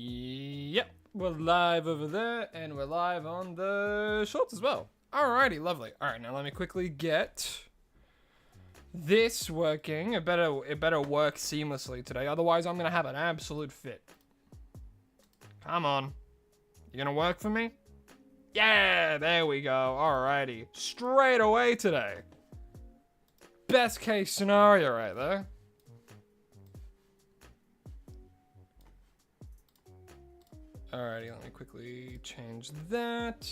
Yep, we're live over there, and we're live on the shorts as well. Alrighty, lovely. Alright, now let me quickly get this working. It better work seamlessly today, otherwise I'm gonna have an absolute fit. Come on. You gonna work for me? Yeah, there we go. Alrighty. Straight away today. Best case scenario right there. Alrighty, let me quickly change that.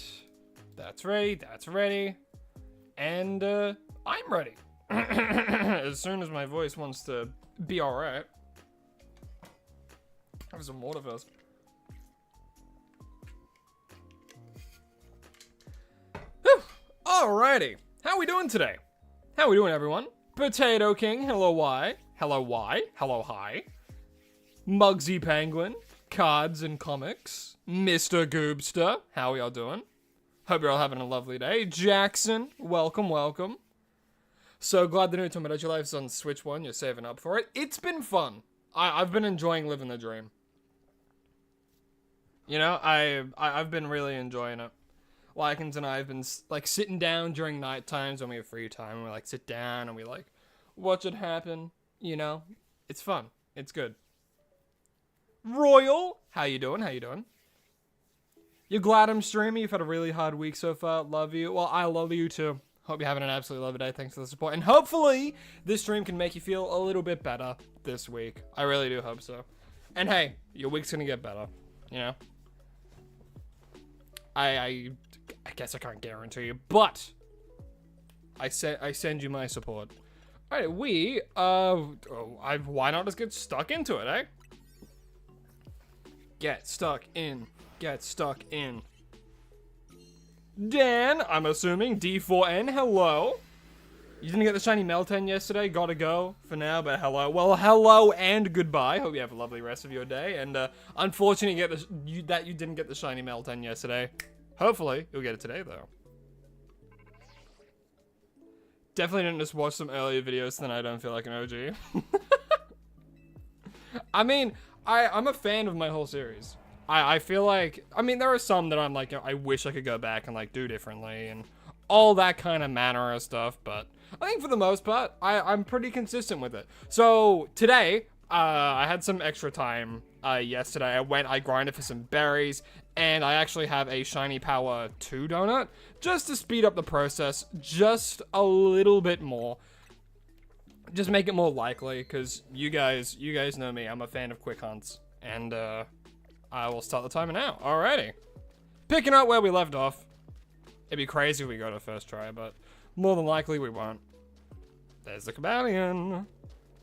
That's ready, that's ready. And I'm ready. As soon as my voice wants to be alright. Have some water first. Whew. Alrighty, how we doing today? How we doing, everyone? Potato King, hello Y. Hello Y, hello hi. Mugsy Penguin. Cards and Comics, Mr. Goobster, how are y'all doing? Hope you're all having a lovely day. Jackson, welcome, welcome. So glad the new Tomodachi Life's on Switch 1, you're saving up for it. It's been fun. I've been enjoying living the dream. You know, I've been really enjoying it. Likens and I have been like sitting down during night times when we have free time, and we like sit down and we like watch it happen, you know? It's fun. It's good. Royal, how you doing? How you doing? You're glad I'm streaming? You've had a really hard week so far. Love you. Well, I love you too. Hope you're having an absolutely lovely day. Thanks for the support. And hopefully, this stream can make you feel a little bit better this week. I really do hope so. And hey, your week's gonna get better. You know? I guess I can't guarantee you, but I send you my support. Alright, why not just get stuck into it, eh? Get stuck in. Get stuck in. Dan, I'm assuming. D4N, hello. You didn't get the shiny Meltan yesterday. Gotta go for now, but hello. Well, hello and goodbye. Hope you have a lovely rest of your day. And unfortunately, you didn't get the shiny Meltan yesterday. Hopefully, you'll get it today, though. Definitely didn't just watch some earlier videos, then I don't feel like an OG. I mean, I'm a fan of my whole series. I feel like, I mean, there are some that I'm like, I wish I could go back and like do differently and all that kind of manner of stuff, but I think for the most part, I'm pretty consistent with it. So today, I had some extra time yesterday. I grinded for some berries, and I actually have a Shiny Power 2 donut, just to speed up the process just a little bit more. Just make it more likely, because you guys know me. I'm a fan of quick hunts, and I will start the timer now. Alrighty, picking up where we left off. It'd be crazy if we go to first try, but more than likely we won't. There's the Cobalion.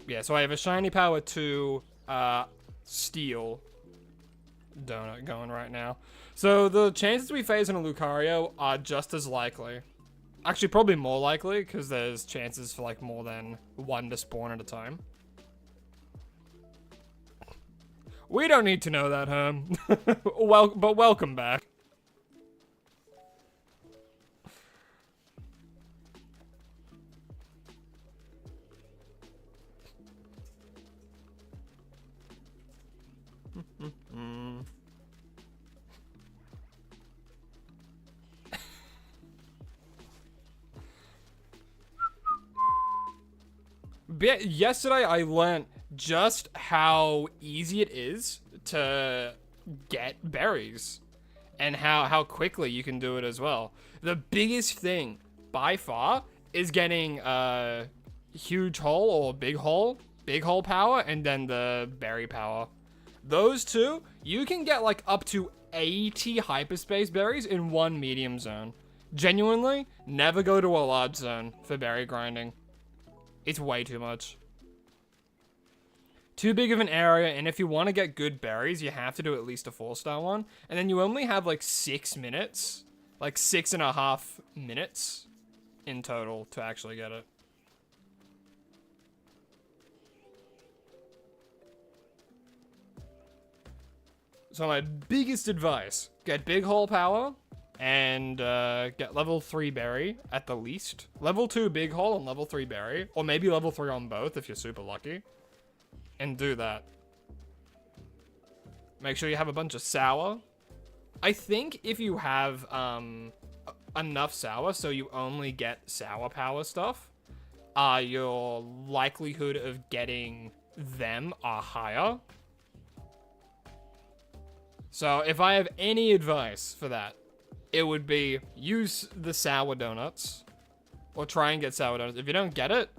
Yeah, so I have a Shiny Power 2 Steel donut going right now. So the chances we phase in a Lucario are just as likely. Actually, probably more likely, because there's chances for, like, more than one to spawn at a time. We don't need to know that, Herm. But welcome back. Yesterday I learned just how easy it is to get berries and how quickly you can do it as well. The biggest thing by far is getting huge hole or big hole power, and then the berry power. Those two, you can get like up to 80 hyperspace berries in one medium zone. Genuinely, never go to a large zone for berry grinding. It's way too much. Too big of an area, and if you want to get good berries, you have to do at least a 4-star one. And then you only have like 6 minutes, like 6.5 minutes in total to actually get it. So my biggest advice, get big hole power, and get level 3 berry at the least. Level 2 big hole and level 3 berry, or maybe level 3 on both if you're super lucky. And do that. Make sure you have a bunch of sour. I think if you have enough sour, so you only get sour power stuff, your likelihood of getting them are higher. So if I have any advice for that, it would be use the sour donuts, or try and get sour donuts. If you don't get it,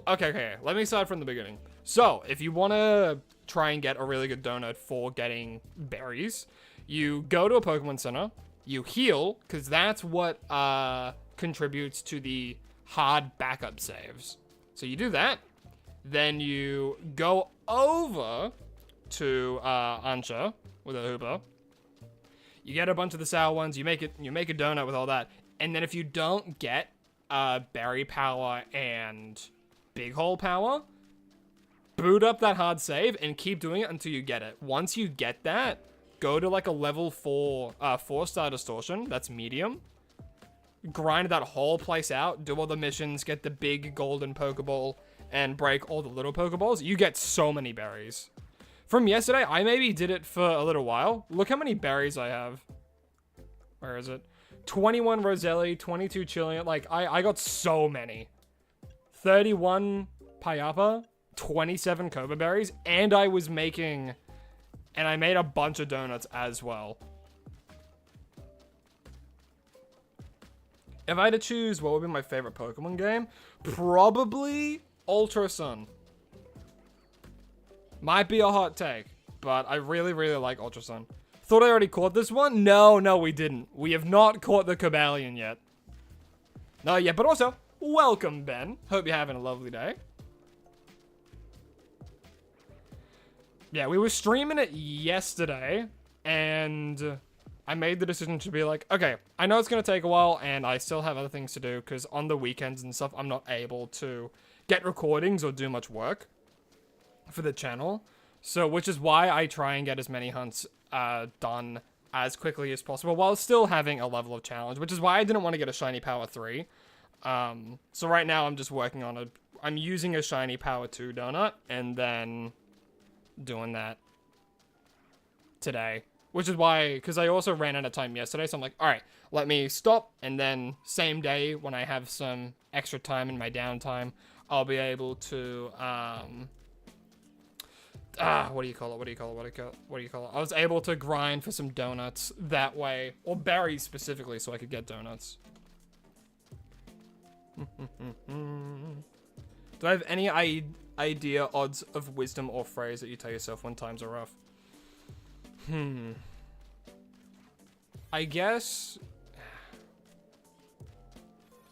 okay, let me start from the beginning. So if you want to try and get a really good donut for getting berries, you go to a Pokemon Center, you heal, because that's what contributes to the hard backup saves. So you do that, then you go over to Ancha with a Hoopa. You get a bunch of the sour ones, you make a donut with all that, and then if you don't get berry power and big hole power, boot up that hard save and keep doing it until you get it. Once you get that, go to like a level 4-star distortion, that's medium. Grind that whole place out, do all the missions, get the big golden Pokeball, and break all the little Pokeballs. You get so many berries. From yesterday, I maybe did it for a little while. Look how many berries I have. Where is it? 21 Roselli, 22 Chilean. Like, I got so many. 31 Payapa, 27 Cobra berries, and I made a bunch of donuts as well. If I had to choose what would be my favorite Pokemon game, probably Ultra Sun. Might be a hot take, but I really, really like Ultra Sun. Thought I already caught this one? No, we didn't. We have not caught the Cobalion yet. No, yeah, but also, welcome, Ben. Hope you're having a lovely day. Yeah, we were streaming it yesterday, and I made the decision to be like, okay, I know it's going to take a while, and I still have other things to do, because on the weekends and stuff, I'm not able to get recordings or do much work for the channel. So, which is why I try and get as many hunts done as quickly as possible, while still having a level of challenge, which is why I didn't want to get a Shiny Power 3. So right now, I'm just working on I'm using a Shiny Power 2 donut, and then doing that today. Which is why, because I also ran out of time yesterday, so I'm like, alright, let me stop, and then same day, when I have some extra time in my downtime, I'll be able to, what do you call it? I was able to grind for some donuts that way, or berries specifically, so I could get donuts. Do I have any idea, odds of wisdom or phrase that you tell yourself when times are rough? I guess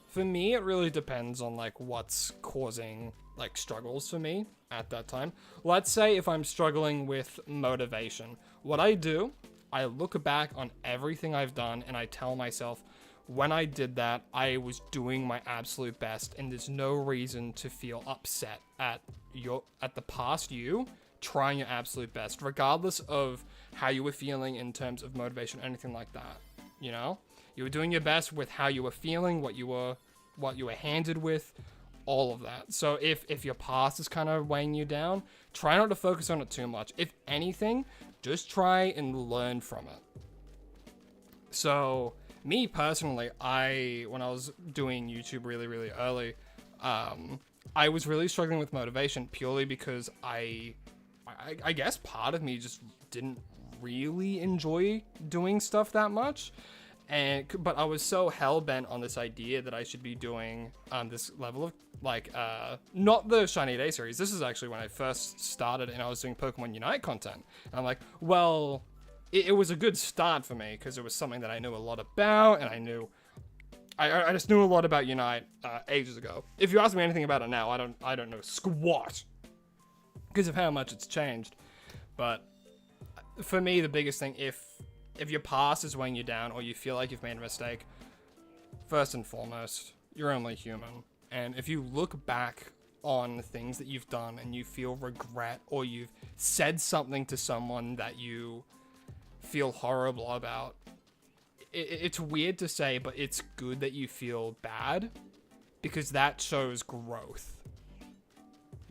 for me, it really depends on like what's causing like struggles for me at that time. Let's say if I'm struggling with motivation, what I do, I look back on everything I've done and I tell myself, when I did that, I was doing my absolute best, and there's no reason to feel upset at the past you trying your absolute best, regardless of how you were feeling in terms of motivation, anything like that. You know, you were doing your best with how you were feeling, what you were handed with, all of that. So if your past is kind of weighing you down, try not to focus on it too much. If anything, just try and learn from it. So me personally, when I was doing YouTube really, really early, I was really struggling with motivation purely because I guess part of me just didn't really enjoy doing stuff that much. But I was so hell-bent on this idea that I should be doing this level of, like, not the Shiny Day series. This is actually when I first started and I was doing Pokemon Unite content. And I'm like, well, it was a good start for me because it was something that I knew a lot about, and I just knew a lot about Unite ages ago. If you ask me anything about it now, I don't know squat because of how much it's changed. But for me, the biggest thing, if your past is weighing you down or you feel like you've made a mistake, first and foremost, you're only human. And if you look back on things that you've done and you feel regret, or you've said something to someone that you feel horrible about, it's weird to say, but it's good that you feel bad, because that shows growth,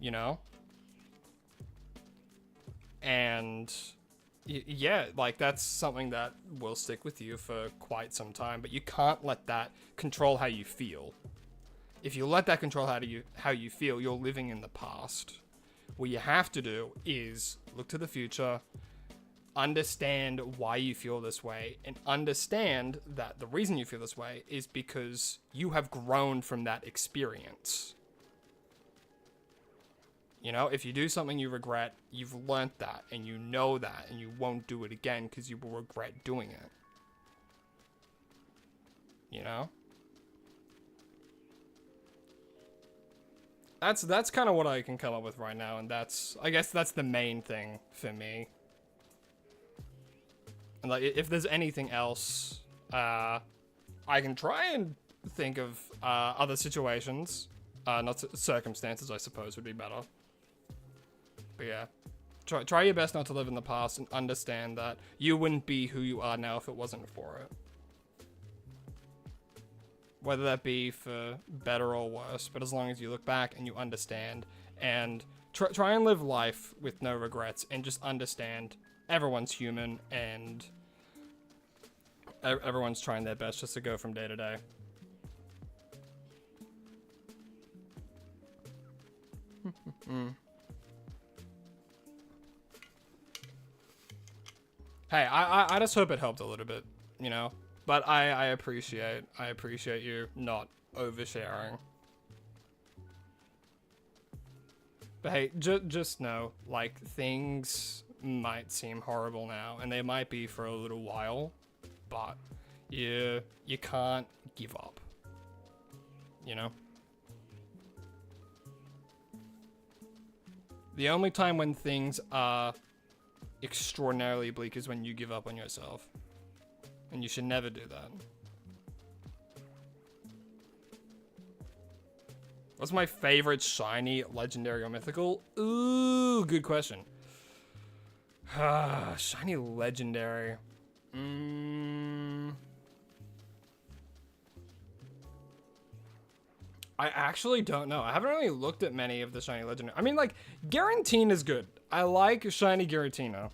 you know? And Yeah, like that's something that will stick with you for quite some time, but you can't let that control how you feel. If you let that control how you feel, you're living in the past. What you have to do is look to the future, understand why you feel this way, and understand that the reason you feel this way is because you have grown from that experience. You know, if you do something you regret, you've learnt that, and you know that, and you won't do it again because you will regret doing it. You know? That's kind of what I can come up with right now, and I guess that's the main thing for me. And like, if there's anything else, I can try and think of other situations, not circumstances, I suppose would be better. But yeah, try your best not to live in the past and understand that you wouldn't be who you are now if it wasn't for it. Whether that be for better or worse, but as long as you look back and you understand and try and live life with no regrets and just understand everyone's human and everyone's trying their best just to go from day to day. Hey, I just hope it helped a little bit, you know? But I appreciate you not oversharing. But hey, just know, like, things might seem horrible now, and they might be for a little while, but you can't give up, you know? The only time when things are extraordinarily bleak is when you give up on yourself. And you should never do that. What's my favorite shiny, legendary, or mythical? Ooh, good question. Shiny, legendary. I actually don't know. I haven't really looked at many of the shiny legendary. I mean, like, Giratina is good. I like shiny Giratina.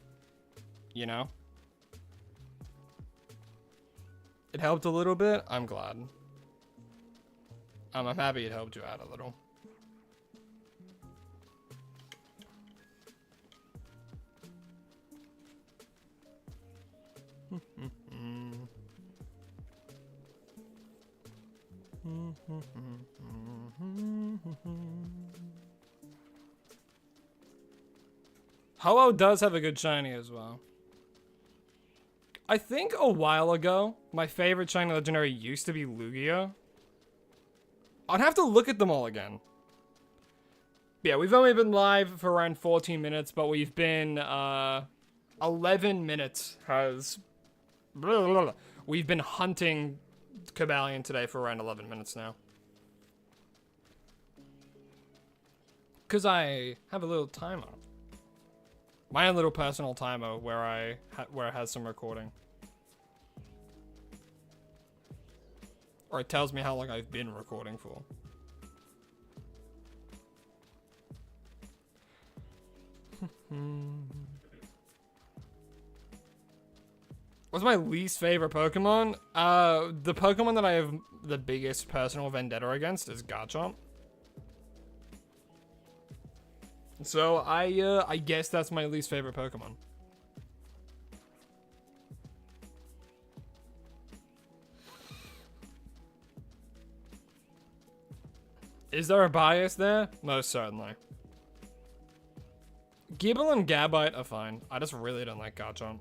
You know? It helped a little bit. I'm glad. I'm happy it helped you out a little. Ho-Oh does have a good shiny as well. I think a while ago, my favorite shiny legendary used to be Lugia. I'd have to look at them all again. Yeah, we've only been live for around 14 minutes, but we've been, 11 minutes has... We've been hunting Cobalion today for around 11 minutes now. Because I have a little timer. My own little personal timer where it has some recording. Or it tells me how long I've been recording for. What's my least favorite Pokemon? The Pokemon that I have the biggest personal vendetta against is Garchomp. So I guess that's my least favorite Pokemon. Is there a bias there? Most certainly. Gible and Gabite are fine. I just really don't like Garchomp.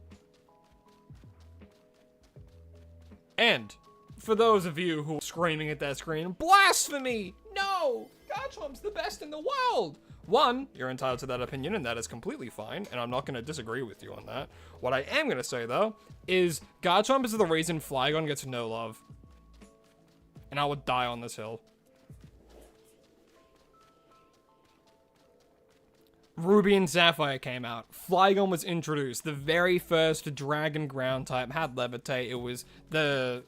And for those of you who are screaming at that screen, blasphemy! No! Garchomp's the best in the world! One, you're entitled to that opinion, and that is completely fine, and I'm not going to disagree with you on that. What I am going to say, though, is Garchomp is the reason Flygon gets no love. And I would die on this hill. Ruby and Sapphire came out. Flygon was introduced. The very first Dragon Ground type had Levitate. It was the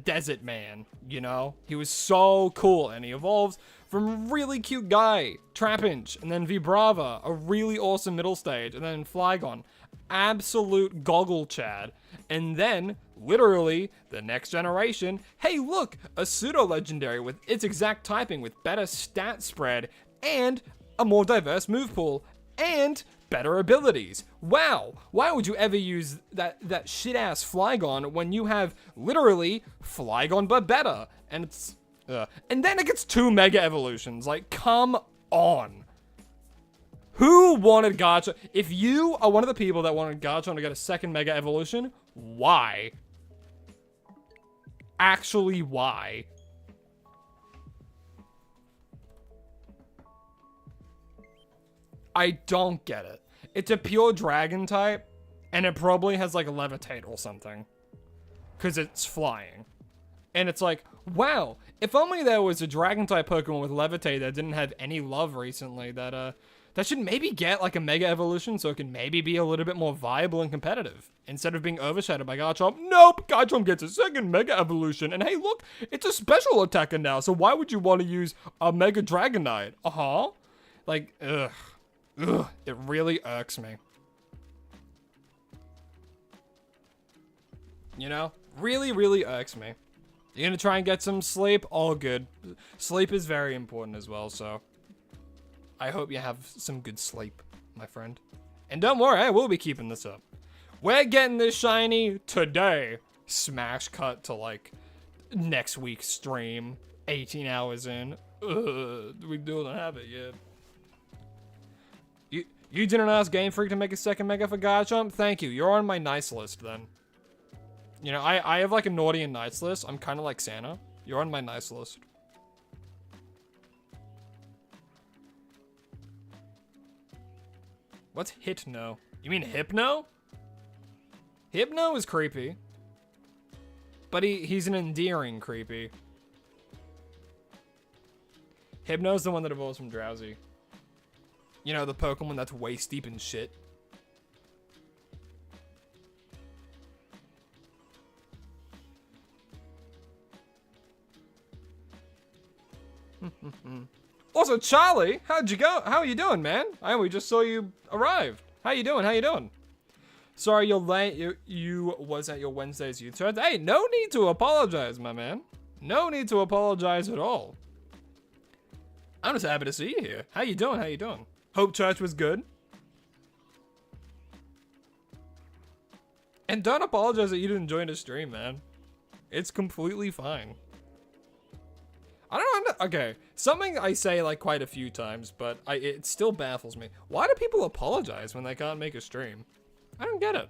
Desert Man, you know? He was so cool, and he evolves. from really cute guy, Trapinch, and then Vibrava, a really awesome middle stage, and then Flygon, absolute goggle Chad. And then, literally, the next generation, hey look, a pseudo-legendary with its exact typing with better stat spread, and a more diverse move pool, and better abilities. Wow, why would you ever use that shit-ass Flygon when you have, literally, Flygon but better? And it's, and then it gets 2 Mega Evolutions, like, come on. Who wanted Garchomp? If you are one of the people that wanted Garchomp to get a 2nd Mega Evolution, why? Actually, why? I don't get it. It's a pure dragon type, and it probably has like a levitate or something. Because it's flying. And it's like, wow, if only there was a dragon type Pokemon with levitate that didn't have any love recently, that should maybe get like a Mega Evolution so it can maybe be a little bit more viable and competitive. Instead of being overshadowed by Garchomp. Nope, Garchomp gets a 2nd Mega Evolution. And hey, look, it's a special attacker now, so why would you want to use a Mega Dragonite? Like, ugh. Ugh, it really irks me. You know? Really, really irks me. You're gonna try and get some sleep? All good. Sleep is very important as well, so I hope you have some good sleep, my friend. And don't worry, I will be keeping this up. We're getting this shiny today. Smash cut to, like, next week's stream. 18 hours in. We don't have it yet. You didn't ask Game Freak to make a 2nd Mega for Garchomp? Thank you. You're on my nice list, then. You know, I have, like, a naughty and nice list. I'm kind of like Santa. You're on my nice list. What's Hypno? You mean Hypno? Hypno is creepy. But he's an endearing creepy. Hypno's the one that evolves from Drowsy. You know, the Pokemon that's waist deep in shit. Also, Charlie, how'd you go? How are you doing, man? We just saw you arrived. How you doing? How you doing? Sorry you're late. You was at your Wednesday's youth church. Hey, no need to apologize, my man. No need to apologize at all. I'm just happy to see you here. How you doing? How you doing? Hope church was good. And don't apologize that you didn't join the stream, man. It's completely fine. I don't know. Okay, something I say like quite a few times, but it still baffles me. Why do people apologize when they can't make a stream? I don't get it.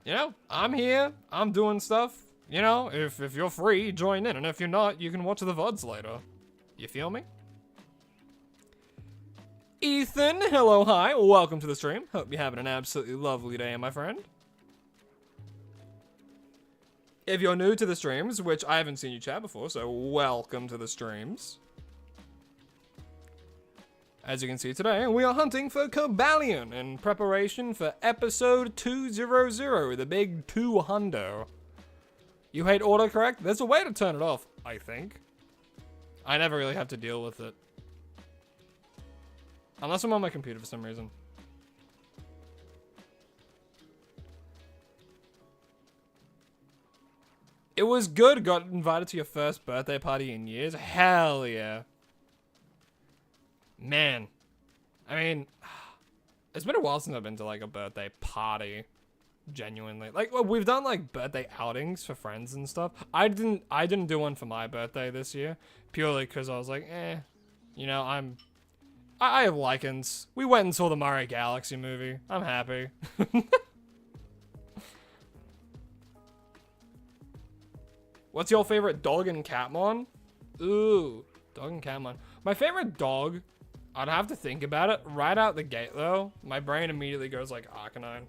You know, I'm here. I'm doing stuff. You know, if you're free, join in. And if you're not, you can watch the VODs later. You feel me? Ethan, hello, hi. Welcome to the stream. Hope you're having an absolutely lovely day, my friend. If you're new to the streams, which I haven't seen you chat before, so welcome to the streams. As you can see today, we are hunting for Cobalion in preparation for episode 200, the big 200. You hate autocorrect? There's a way to turn it off, I think. I never really have to deal with it. Unless I'm on my computer for some reason. It was good. Got invited to your first birthday party in years. Hell yeah. Man. I mean, it's been a while since I've been to like a birthday party. Genuinely. Like, well, we've done like birthday outings for friends and stuff. I didn't do one for my birthday this year. Purely because I was like, you know, I have lichens. We went and saw the Mario Galaxy movie. I'm happy. What's your favorite dog and Catmon? Ooh, dog and Catmon. My favorite dog, I'd have to think about it. Right out the gate, though, my brain immediately goes like Arcanine.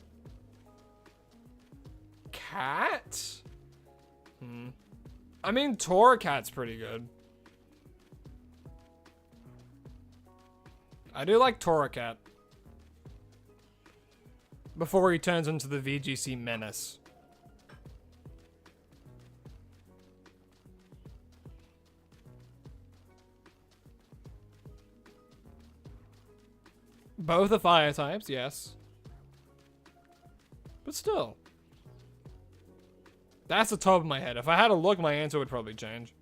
Cat? I mean, Torracat's pretty good. I do like Torracat. Before he turns into the VGC menace. Both are fire types, yes. But still. That's the top of my head. If I had to look, my answer would probably change.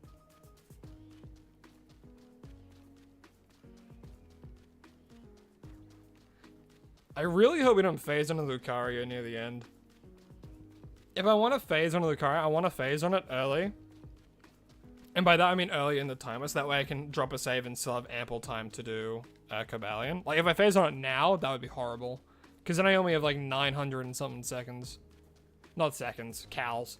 I really hope we don't phase on a Lucario near the end. If I want to phase on a Lucario, I want to phase on it early. And by that, I mean early in the timer, so that way I can drop a save and still have ample time to do Cobalion. Like, if I phase on it now, that would be horrible. Because then I only have, like, 900 and something seconds. Not seconds, cals.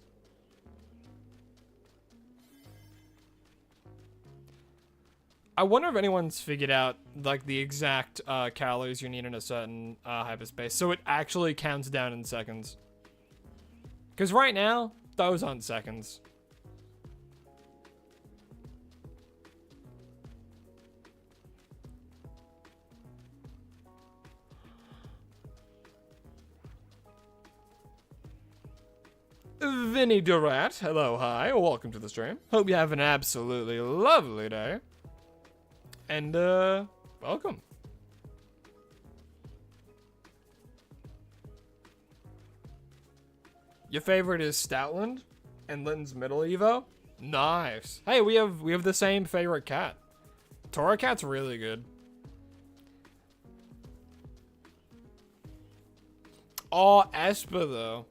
I wonder if anyone's figured out, like, the exact calories you need in a certain hyperspace, so it actually counts down in seconds. Because right now, those aren't seconds. Vinny Durat, hello, hi, welcome to the stream. Hope you have an absolutely lovely day. And, welcome. Your favorite is Stoutland and Linton's Middle Evo? Nice. Hey, we have the same favorite cat. Torracat's really good. Oh, Esper though.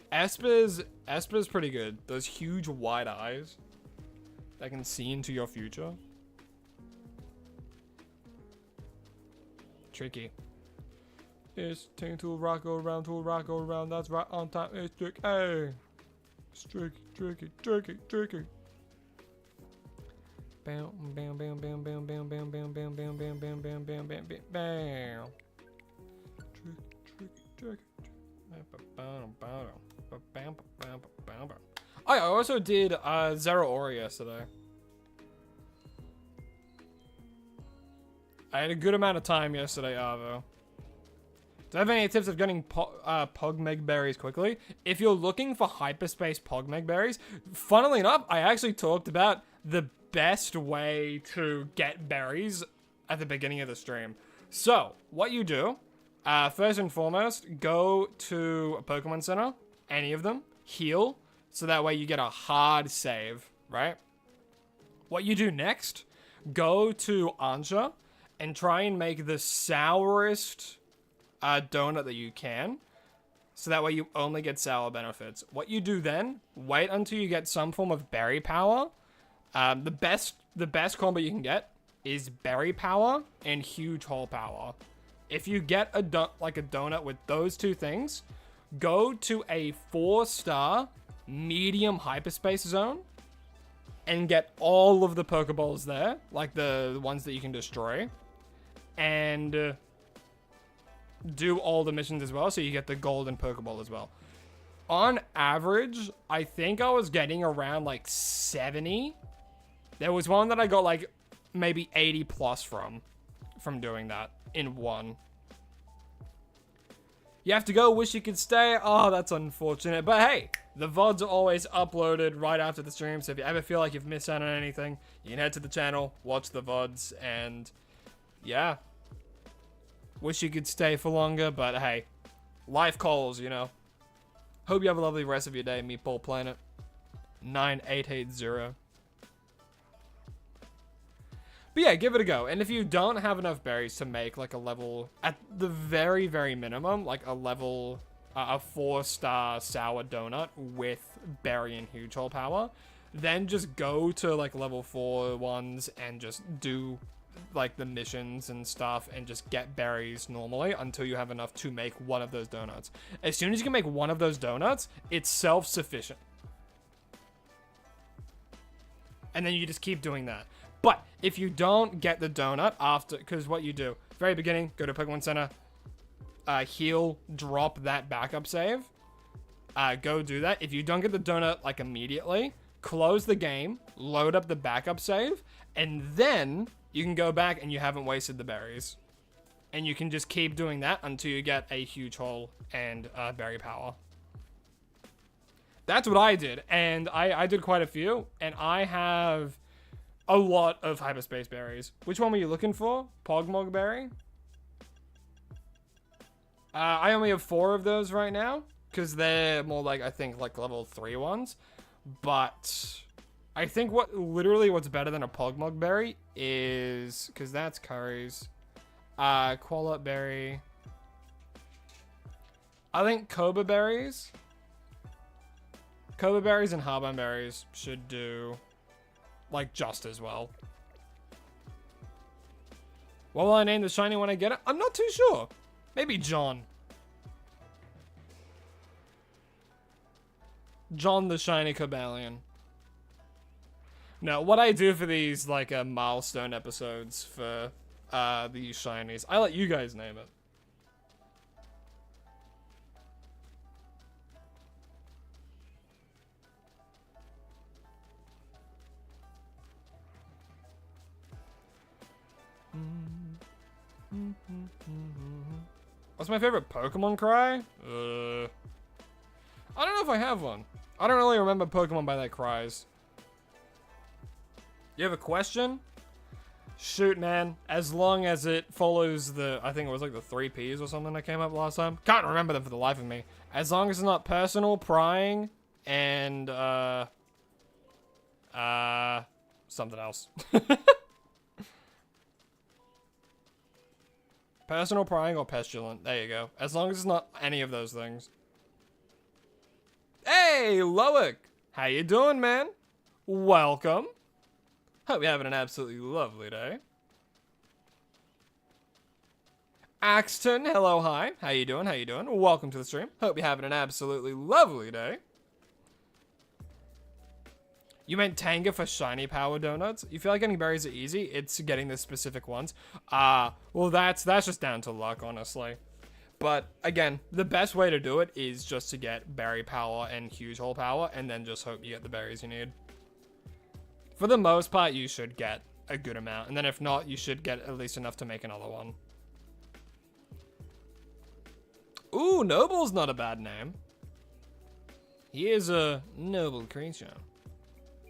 Esper's pretty good. Those huge wide eyes that can see into your future. Tricky. It's ting to rock go around, that's right on time. It's tricky. Hey. It's tricky. Bam, bam, bam, bam, bam, bam, bam, bam, bam, bam, bam, bam, bam, bam, bam, bam, bam. Tricky. I also did Zero Ori yesterday. I had a good amount of time yesterday, Arvo. Do I have any tips of getting Pogmeg berries quickly? If you're looking for hyperspace Pogmeg berries, funnily enough, I actually talked about the best way to get berries at the beginning of the stream. So, what you do, first and foremost, go to a Pokemon Center, any of them, heal, so that way you get a hard save, right? What you do next, go to Ansha and try and make the sourest donut that you can, so that way you only get sour benefits. What you do then, wait until you get some form of berry power. The best combo you can get is berry power and huge hole power. If you get a donut with those two things, go to a 4-star medium hyperspace zone and get all of the Pokeballs there, like the ones that you can destroy, and do all the missions as well, so you get the golden Pokeball as well. On average, I think I was getting around like 70. There was one that I got like maybe 80 plus from doing that in one. You have to go, wish you could stay. Oh, that's unfortunate. But hey, the VODs are always uploaded right after the stream, so if you ever feel like you've missed out on anything, you can head to the channel, watch the VODs, and yeah. Wish you could stay for longer, but hey, life calls, you know. Hope you have a lovely rest of your day, Meatball Planet 9880. But yeah, give it a go. And if you don't have enough berries to make like a level, at the very, very minimum, like a level, a 4-star sour donut with berry and huge hole power, then just go to like level 4 ones and just do like the missions and stuff and just get berries normally until you have enough to make one of those donuts. As soon as you can make one of those donuts, it's self-sufficient. And then you just keep doing that. But if you don't get the donut after, because what you do, very beginning, go to Pokemon Center, heal, drop that backup save, go do that. If you don't get the donut like immediately, close the game, load up the backup save, and then you can go back and you haven't wasted the berries. And you can just keep doing that until you get a huge hole and berry power. That's what I did, and I did quite a few, and I have a lot of hyperspace berries. Which one were you looking for? Pogmog berry? I only have 4 of those right now, because they're more like, I think, like level 3 ones. But I think what's better than a Pogmog berry is, because that's curries, Qualit berry. I think Cobra berries and Harbin berries should do like just as well. What will I name the shiny when I get it? I'm not too sure. Maybe John. John the shiny Cobalion. No, what I do for these like milestone episodes for these shinies, I let you guys name it. What's my favorite Pokemon cry? I don't know if I have one. I don't really remember Pokemon by that cries. You have a question? Shoot, man. As long as it follows the, I think it was like the 3 Ps or something that came up last time. Can't remember them for the life of me. As long as it's not personal, prying, and, something else. Personal, prying, or pestilent. There you go. As long as it's not any of those things. Hey, Loic! How you doing, man? Welcome. Hope you're having an absolutely lovely day. Axton, hello, hi. How you doing? How you doing? Welcome to the stream. Hope you're having an absolutely lovely day. You meant Tanga for shiny power donuts? You feel like getting berries are easy? It's getting the specific ones. Well, that's just down to luck, honestly. But again, the best way to do it is just to get berry power and huge hole power, and then just hope you get the berries you need. For the most part, you should get a good amount, and then if not, you should get at least enough to make another one. Ooh, Noble's not a bad name. He is a noble creature.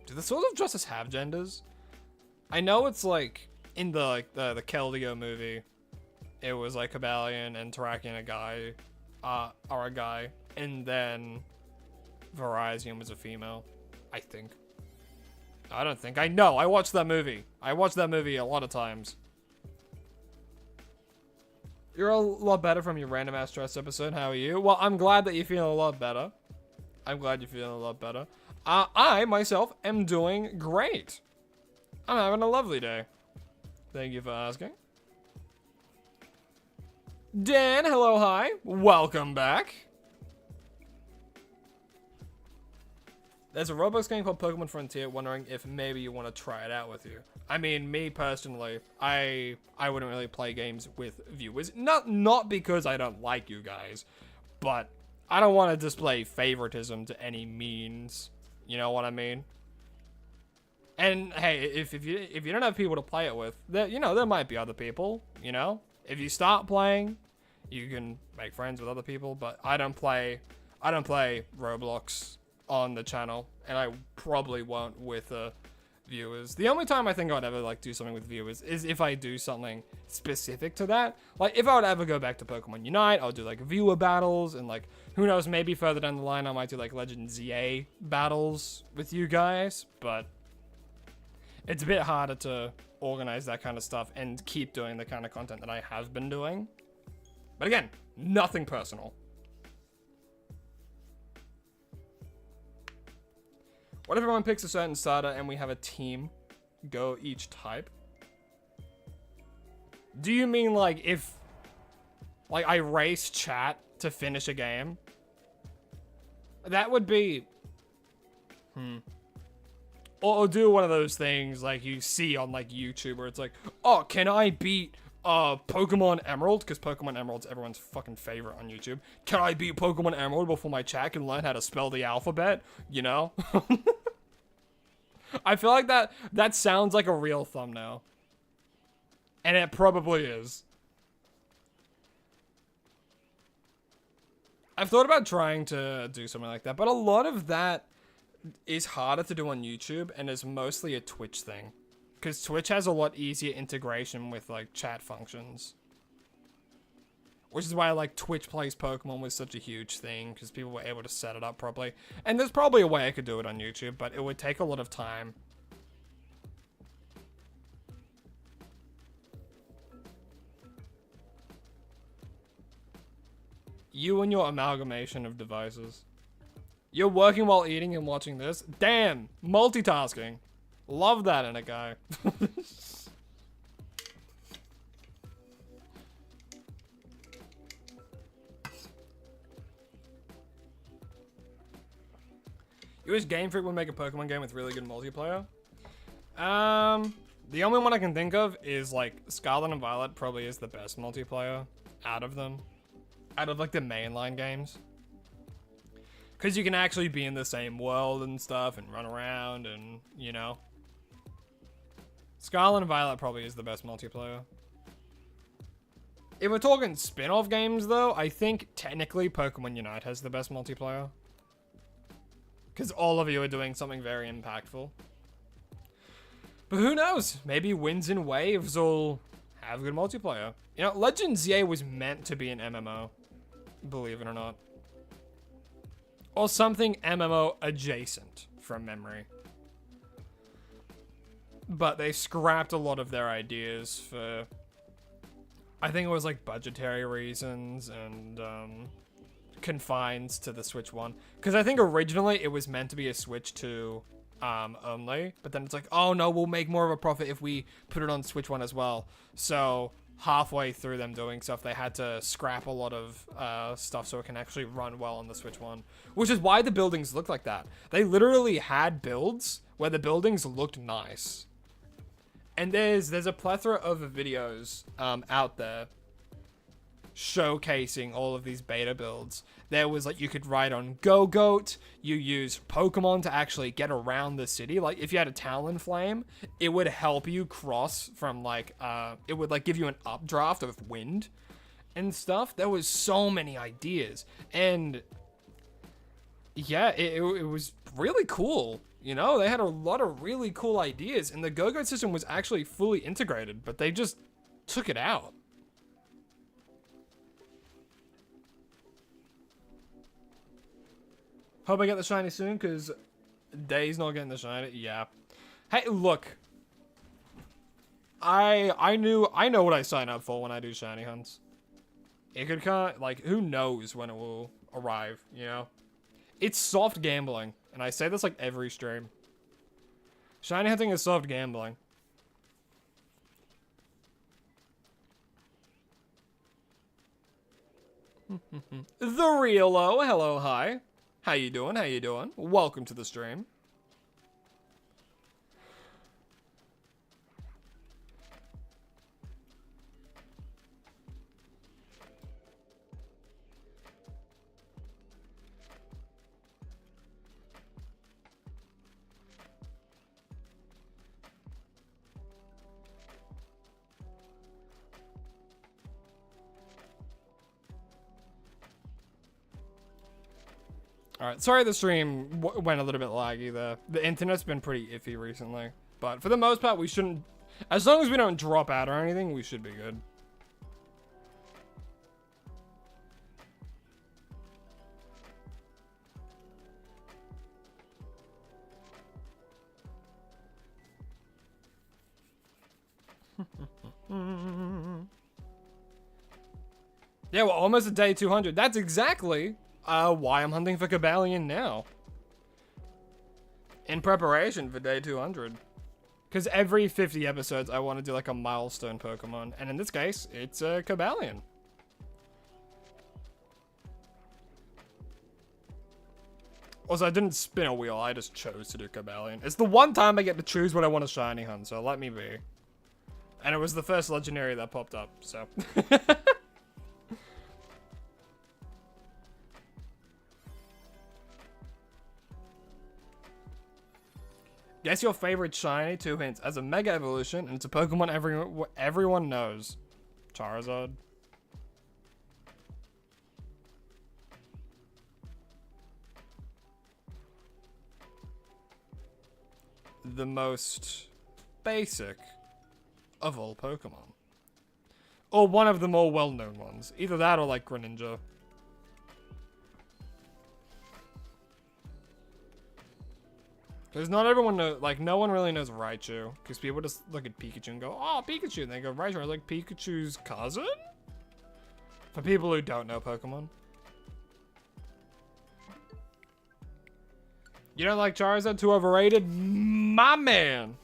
Do the Swords of Justice have genders? I know it's like in the Keldeo movie, it was like Cobalion and Terrakion and a guy, are a guy, and then Virizion was a female. I think. I don't think. I know. I watched that movie. I watched that movie a lot of times. You're a lot better from your random ass stress episode. How are you? Well, I'm glad that you're feeling a lot better. I'm glad you're feeling a lot better. I, myself, am doing great. I'm having a lovely day. Thank you for asking. Dan, hello, hi. Welcome back. There's a Roblox game called Pokemon Frontier, wondering if maybe you want to try it out with you. I mean, me personally, I wouldn't really play games with viewers. Not because I don't like you guys, but I don't want to display favoritism to any means. You know what I mean? And hey, if you don't have people to play it with, there might be other people, you know? If you start playing, you can make friends with other people, but I don't play Roblox on the channel, and I probably won't with viewers. The only time I think I'd ever like do something with viewers is if I do something specific to that. Like if I would ever go back to Pokemon Unite, I'll do like viewer battles, and like who knows, maybe further down the line I might do like Legend ZA battles with you guys, but it's a bit harder to organize that kind of stuff and keep doing the kind of content that I have been doing. But again, nothing personal. What if everyone picks a certain starter and we have a team go each type? Do you mean like if like I race chat to finish a game? That would be Or do one of those things like you see on like YouTube where it's like, oh, can I beat Pokemon Emerald? Because Pokemon Emerald's everyone's fucking favorite on YouTube. Can I beat Pokemon Emerald before my chat can learn how to spell the alphabet? You know? I feel like that sounds like a real thumbnail. And it probably is. I've thought about trying to do something like that, but a lot of that is harder to do on YouTube and is mostly a Twitch thing. Because Twitch has a lot easier integration with like chat functions. Which is why like Twitch Plays Pokemon was such a huge thing, because people were able to set it up properly. And there's probably a way I could do it on YouTube, but it would take a lot of time. You and your amalgamation of devices. You're working while eating and watching this? Damn! Multitasking. Love that in a guy. You wish Game Freak would make a Pokemon game with really good multiplayer? The only one I can think of is like Scarlet and Violet probably is the best multiplayer out of them. Out of like the mainline games. Because you can actually be in the same world and stuff and run around and, you know. Scarlet and Violet probably is the best multiplayer. If we're talking spin-off games though, I think technically Pokemon Unite has the best multiplayer. Because all of you are doing something very impactful. But who knows? Maybe Winds and Waves will have good multiplayer. You know, Legends ZA was meant to be an MMO. Believe it or not. Or something MMO adjacent from memory. But they scrapped a lot of their ideas for... I think it was like budgetary reasons and confines to the Switch 1. Because I think originally it was meant to be a Switch 2 only. But then it's like, oh no, we'll make more of a profit if we put it on Switch 1 as well. So halfway through them doing stuff, they had to scrap a lot of stuff so it can actually run well on the Switch 1. Which is why the buildings look like that. They literally had builds where the buildings looked nice. And there's a plethora of videos out there showcasing all of these beta builds. There was like, you could ride on Go-Goat, you use Pokemon to actually get around the city. Like if you had a Talonflame, it would help you cross from like, it would like give you an updraft of wind and stuff. There was so many ideas. And yeah, it was really cool. You know, they had a lot of really cool ideas, and the Go-Goat system was actually fully integrated, but they just took it out. Hope I get the shiny soon, because Day's not getting the shiny. Yeah. Hey, look. I know what I sign up for when I do shiny hunts. It could come, like, who knows when it will arrive, you know? It's soft gambling. And I say this like every stream. Shiny hunting is soft gambling. The Real-O, hello, hi. How you doing? How you doing? Welcome to the stream. Alright, sorry the stream went a little bit laggy there. The internet's been pretty iffy recently. But for the most part, we shouldn't... As long as we don't drop out or anything, we should be good. Yeah, we're almost at day 200. That's exactly... why I'm hunting for Cobalion now. In preparation for day 200. Because every 50 episodes, I want to do like a milestone Pokemon. And in this case, it's a Cobalion. Also, I didn't spin a wheel. I just chose to do Cobalion. It's the one time I get to choose what I want to shiny hunt, so let me be. And it was the first legendary that popped up, so... Guess your favorite shiny, 2 hints. As a Mega Evolution, and it's a Pokemon everyone knows. Charizard. The most basic of all Pokemon. Or one of the more well-known ones. Either that or like Greninja. Because not everyone knows, like, no one really knows Raichu. Because people just look at Pikachu and go, oh, Pikachu. And they go, Raichu. I was like, Pikachu's cousin? For people who don't know Pokemon. You don't like Charizard? Too overrated? My man!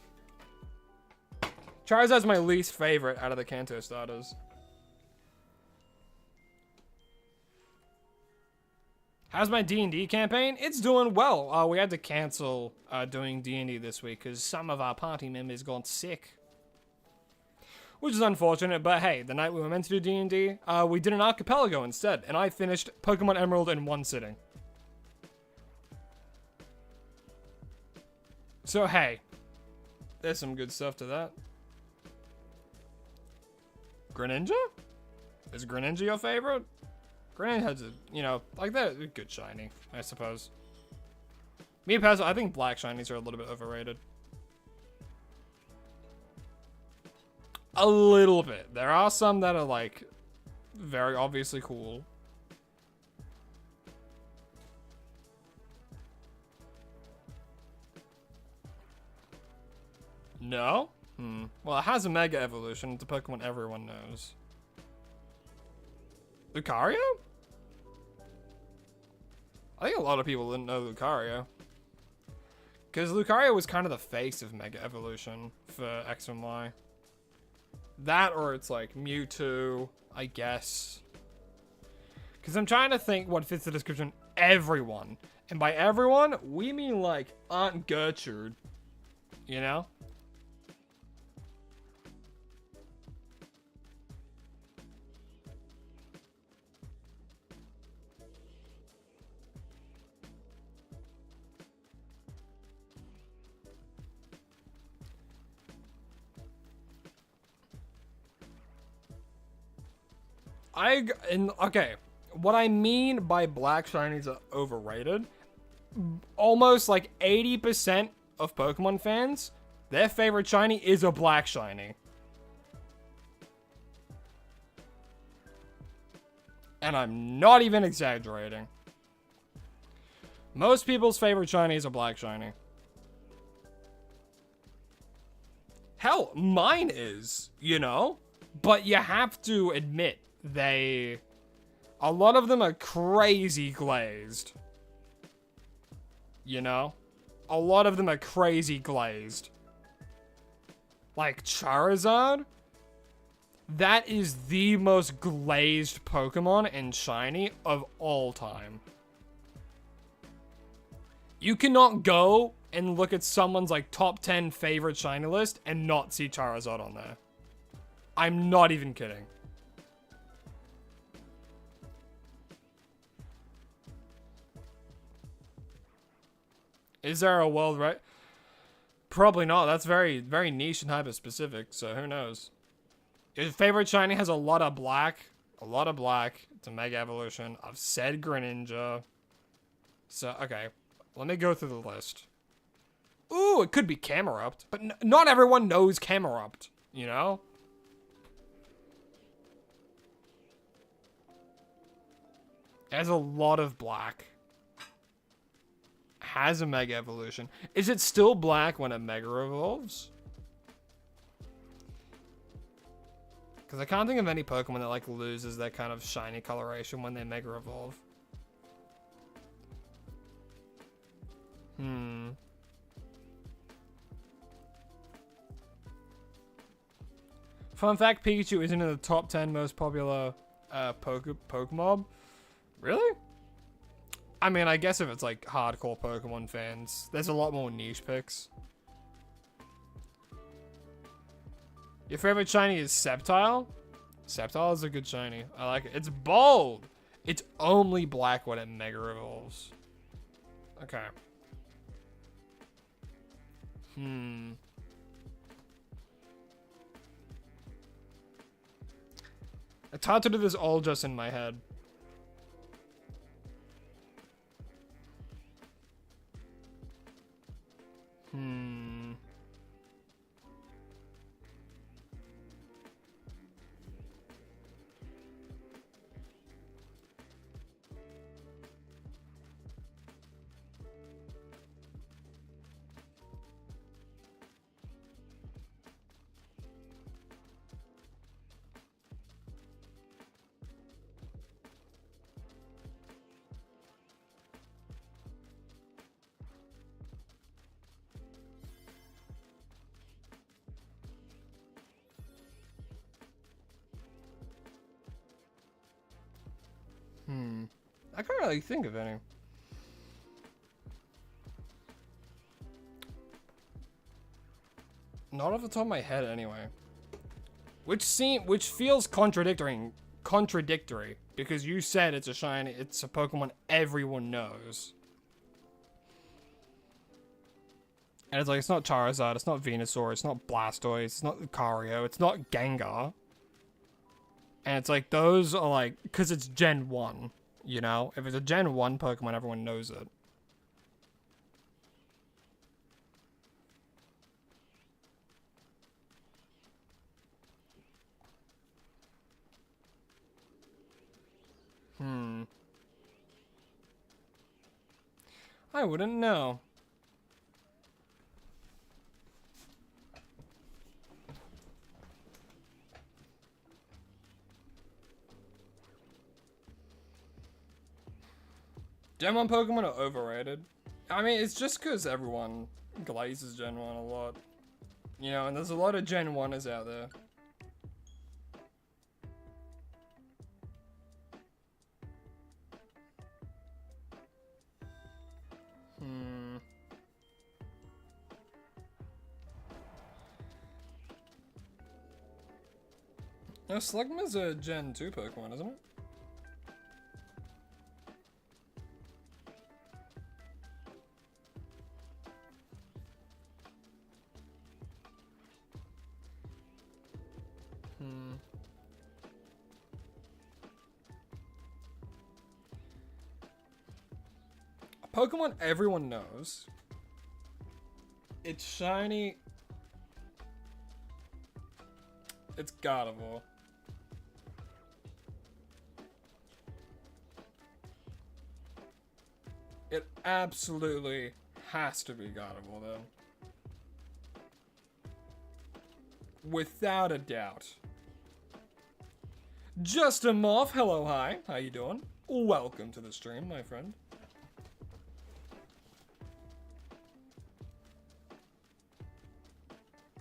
Charizard's my least favorite out of the Kanto starters. How's my D&D campaign? It's doing well. We had to cancel doing D&D this week because some of our party members got sick. Which is unfortunate, but hey, the night we were meant to do D&D, we did an archipelago instead, and I finished Pokemon Emerald in one sitting. So hey, there's some good stuff to that. Greninja? Is Greninja your favorite? Greninja has a, you know, like they're a good shiny, I suppose. Me personally, I think black shinies are a little bit overrated. A little bit. There are some that are like very obviously cool. No? Well, it has a Mega Evolution. It's a Pokemon everyone knows. Lucario? I think a lot of people didn't know Lucario. Because Lucario was kind of the face of Mega Evolution for X and Y. That or it's like Mewtwo, I guess. Because I'm trying to think what fits the description. Everyone. And by everyone, we mean like Aunt Gertrude. You know? Okay, what I mean by black shinies are overrated, almost like 80% of Pokemon fans, their favorite shiny is a black shiny. And I'm not even exaggerating. Most people's favorite shiny is a black shiny. Hell, mine is, you know? But you have to admit, a lot of them are crazy glazed. You know? A lot of them are crazy glazed. Like Charizard? That is the most glazed Pokemon and shiny of all time. You cannot go and look at someone's like top 10 favorite shiny list and not see Charizard on there. I'm not even kidding. Is there a world, right? Probably not. That's very, very niche and hyper-specific, so who knows? Your favorite shiny has a lot of black. A lot of black. It's a Mega Evolution. I've said Greninja. So, okay. Let me go through the list. Ooh, it could be Camerupt. But not everyone knows Camerupt, you know? It has a lot of black. Has a Mega Evolution. Is it still black when it Mega Evolves? Because I can't think of any Pokemon that like loses their kind of shiny coloration when they Mega Evolve. Fun fact, Pikachu isn't in the top 10 most popular Pokemon. Really? I mean, I guess if it's like hardcore Pokemon fans, there's a lot more niche picks. Your favorite shiny is Sceptile? Sceptile is a good shiny. I like it. It's bold. It's only black when it Mega Evolves. Okay. It's hard to do this all just in my head. I can't really think of any. Not off the top of my head, anyway. Which feels contradictory because you said it's a Pokemon everyone knows. And it's like, it's not Charizard, it's not Venusaur, it's not Blastoise, it's not Lucario, it's not Gengar. And it's like, those are like, because it's Gen 1, you know? If it's a Gen 1 Pokemon, everyone knows it. I wouldn't know. Gen 1 Pokemon are overrated. I mean, it's just because everyone glazes Gen 1 a lot. You know, and there's a lot of Gen 1ers out there. No, Slugma's a Gen 2 Pokemon, isn't it? Pokemon everyone knows. It's shiny. It's Gardevoir. It absolutely has to be Gardevoir, though. Without a doubt. Justin Moff, hello, hi. How you doing? Welcome to the stream, my friend.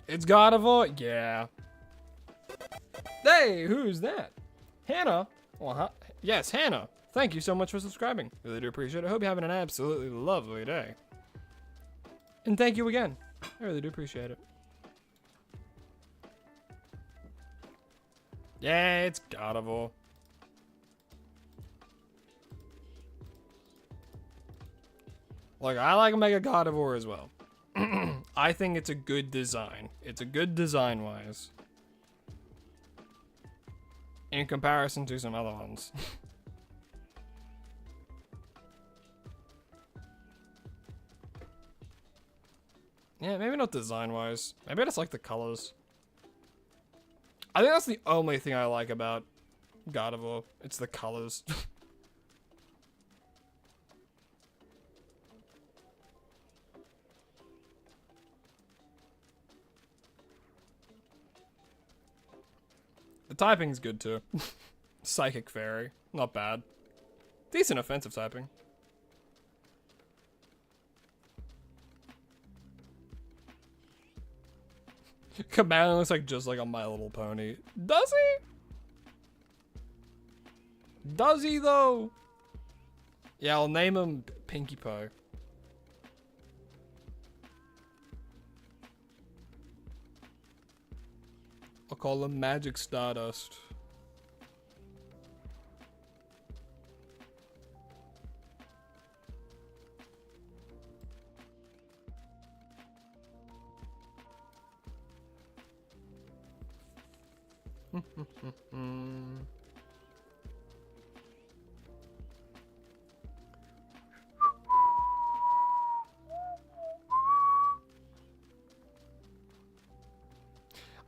It's Gardevoir? Yeah. Hey, who's that? Hannah? Well, yes, Hannah. Thank you so much for subscribing. Really do appreciate it. I hope you're having an absolutely lovely day. And thank you again. I really do appreciate it. Yeah, it's Gardevoir. Like, I like Mega Gardevoir as well. I think it's a good design. It's a good design-wise. In comparison to some other ones. Yeah, maybe not design-wise. Maybe I just like the colors. I think that's the only thing I like about Gardevoir. It's the colors. The typing's good too. Psychic Fairy, not bad. Decent offensive typing. Cobalion looks like just like a My Little Pony. Does he? Does he though? Yeah, I'll name him Pinkie Pie. I'll call him Magic Stardust.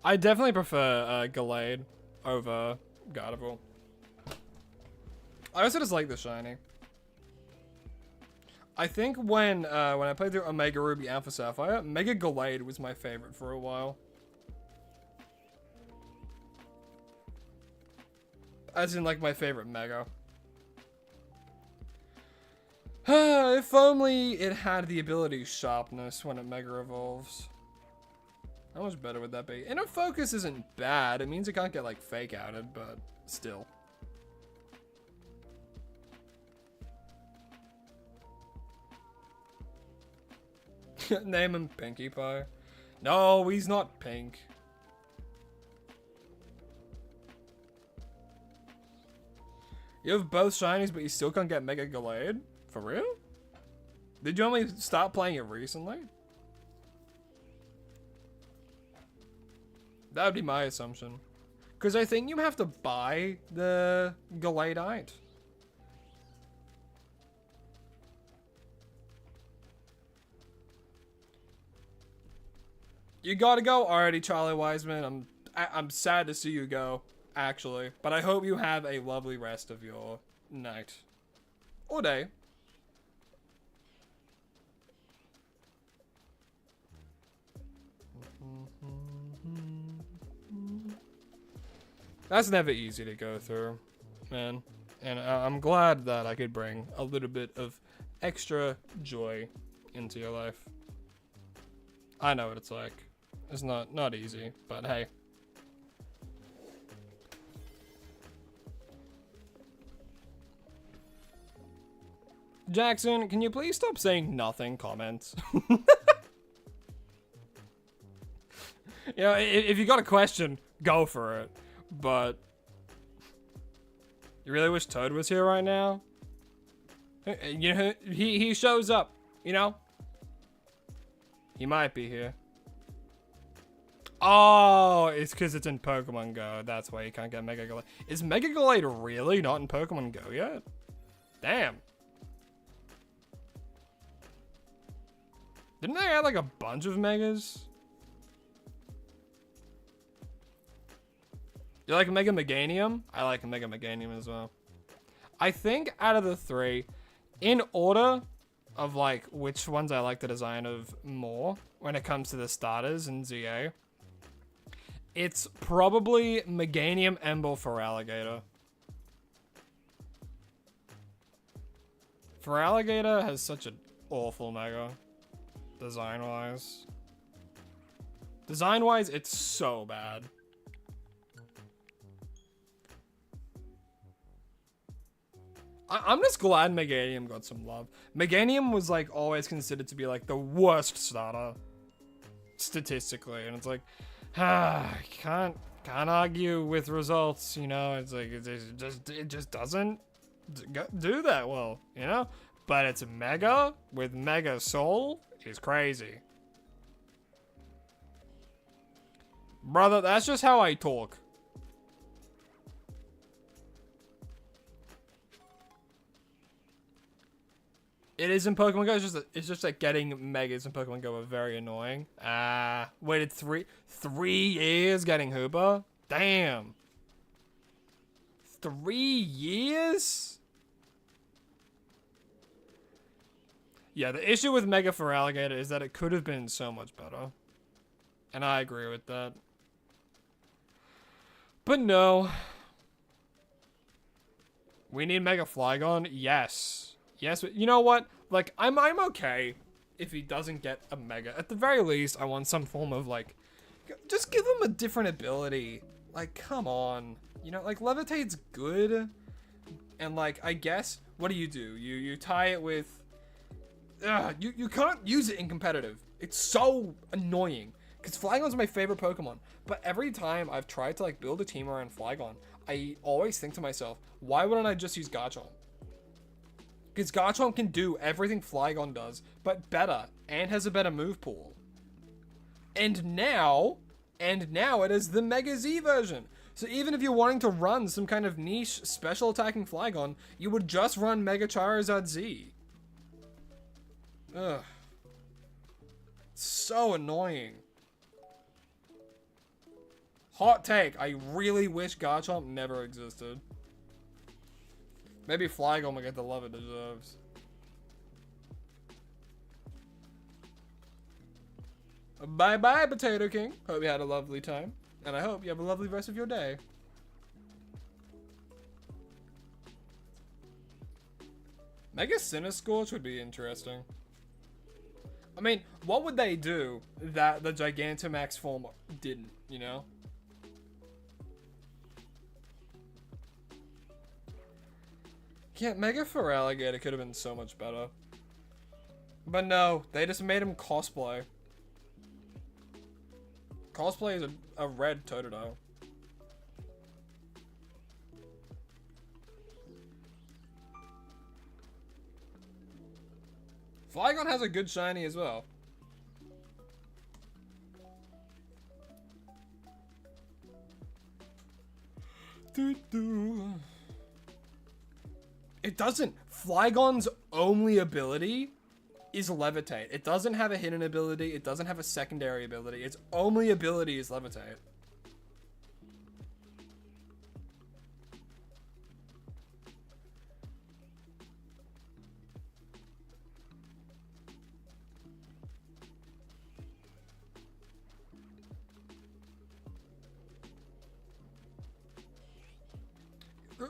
I definitely prefer Gallade over Gardevoir. I also just like the shiny. I think when I played through Omega Ruby Alpha Sapphire, Mega Gallade was my favorite for a while. As in, like, my favorite Mega. If only it had the ability Sharpness when it Mega Evolves. How much better would that be? Inner Focus isn't bad. It means it can't get, like, Fake Outed, but still. Name him Pinkie Pie. No, he's not pink. You have both shinies, but you still can't get Mega Gallade? For real? Did you only start playing it recently? That would be my assumption. Because I think you have to buy the Gallade. You gotta go already, Charlie Wiseman. I'm sad to see you go, actually. But I hope you have a lovely rest of your night. Or day. That's never easy to go through, man. And I'm glad that I could bring a little bit of extra joy into your life. I know what it's like. It's not easy, but hey. Jackson, can you please stop saying nothing comments? You know, if you got a question, go for it. But you really wish Toad was here right now? You know, he shows up, you know? He might be here. Oh, it's because it's in Pokemon Go. That's why you can't get Mega Gallade. Is Mega Gallade really not in Pokemon Go yet? Damn. Didn't they add like a bunch of Megas? You like Mega Meganium? I like Mega Meganium as well. I think out of the three, in order of like which ones I like the design of more when it comes to the starters in ZA, it's probably Meganium Emble for Alligator. For Alligator has such an awful Mega, design-wise. Design-wise, it's so bad. I'm just glad Meganium got some love. Meganium was like always considered to be like the worst starter statistically, and it's like, can't argue with results, you know. It's like it just doesn't do that well, you know. But it's Mega with Mega Soul is crazy, brother. That's just how I talk. It is in Pokemon Go. It's just that getting Megas in Pokemon Go are very annoying. Waited three years getting Hoopa. Damn. 3 years? Yeah, the issue with Mega for Alligator is that it could have been so much better. And I agree with that. But no. We need Mega Flygon? Yes. Yes, but you know what? Like, I'm okay if he doesn't get a Mega. At the very least, I want some form of, like, just give him a different ability. Like, come on. You know, like, Levitate's good. And, like, I guess, what do? You tie it with... you can't use it in competitive. It's so annoying. Because Flygon's my favorite Pokemon. But every time I've tried to, like, build a team around Flygon, I always think to myself, why wouldn't I just use Garchomp? Because Garchomp can do everything Flygon does, but better, and has a better move pool. And now it is the Mega Z version. So even if you're wanting to run some kind of niche special attacking Flygon, you would just run Mega Charizard Z. Ugh. So annoying. Hot take, I really wish Garchomp never existed. Maybe Flygon will get the love it deserves. Bye-bye, Potato King. Hope you had a lovely time. And I hope you have a lovely rest of your day. Mega Cinescorch would be interesting. I mean, what would they do that the Gigantamax form didn't, you know? Yeah, Mega for Alligator could have been so much better. But no, they just made him cosplay. Cosplay is a red Totodile. Flygon has a good shiny as well. It doesn't. Flygon's only ability is levitate. It doesn't have a hidden ability. It doesn't have a secondary ability. Its only ability is levitate.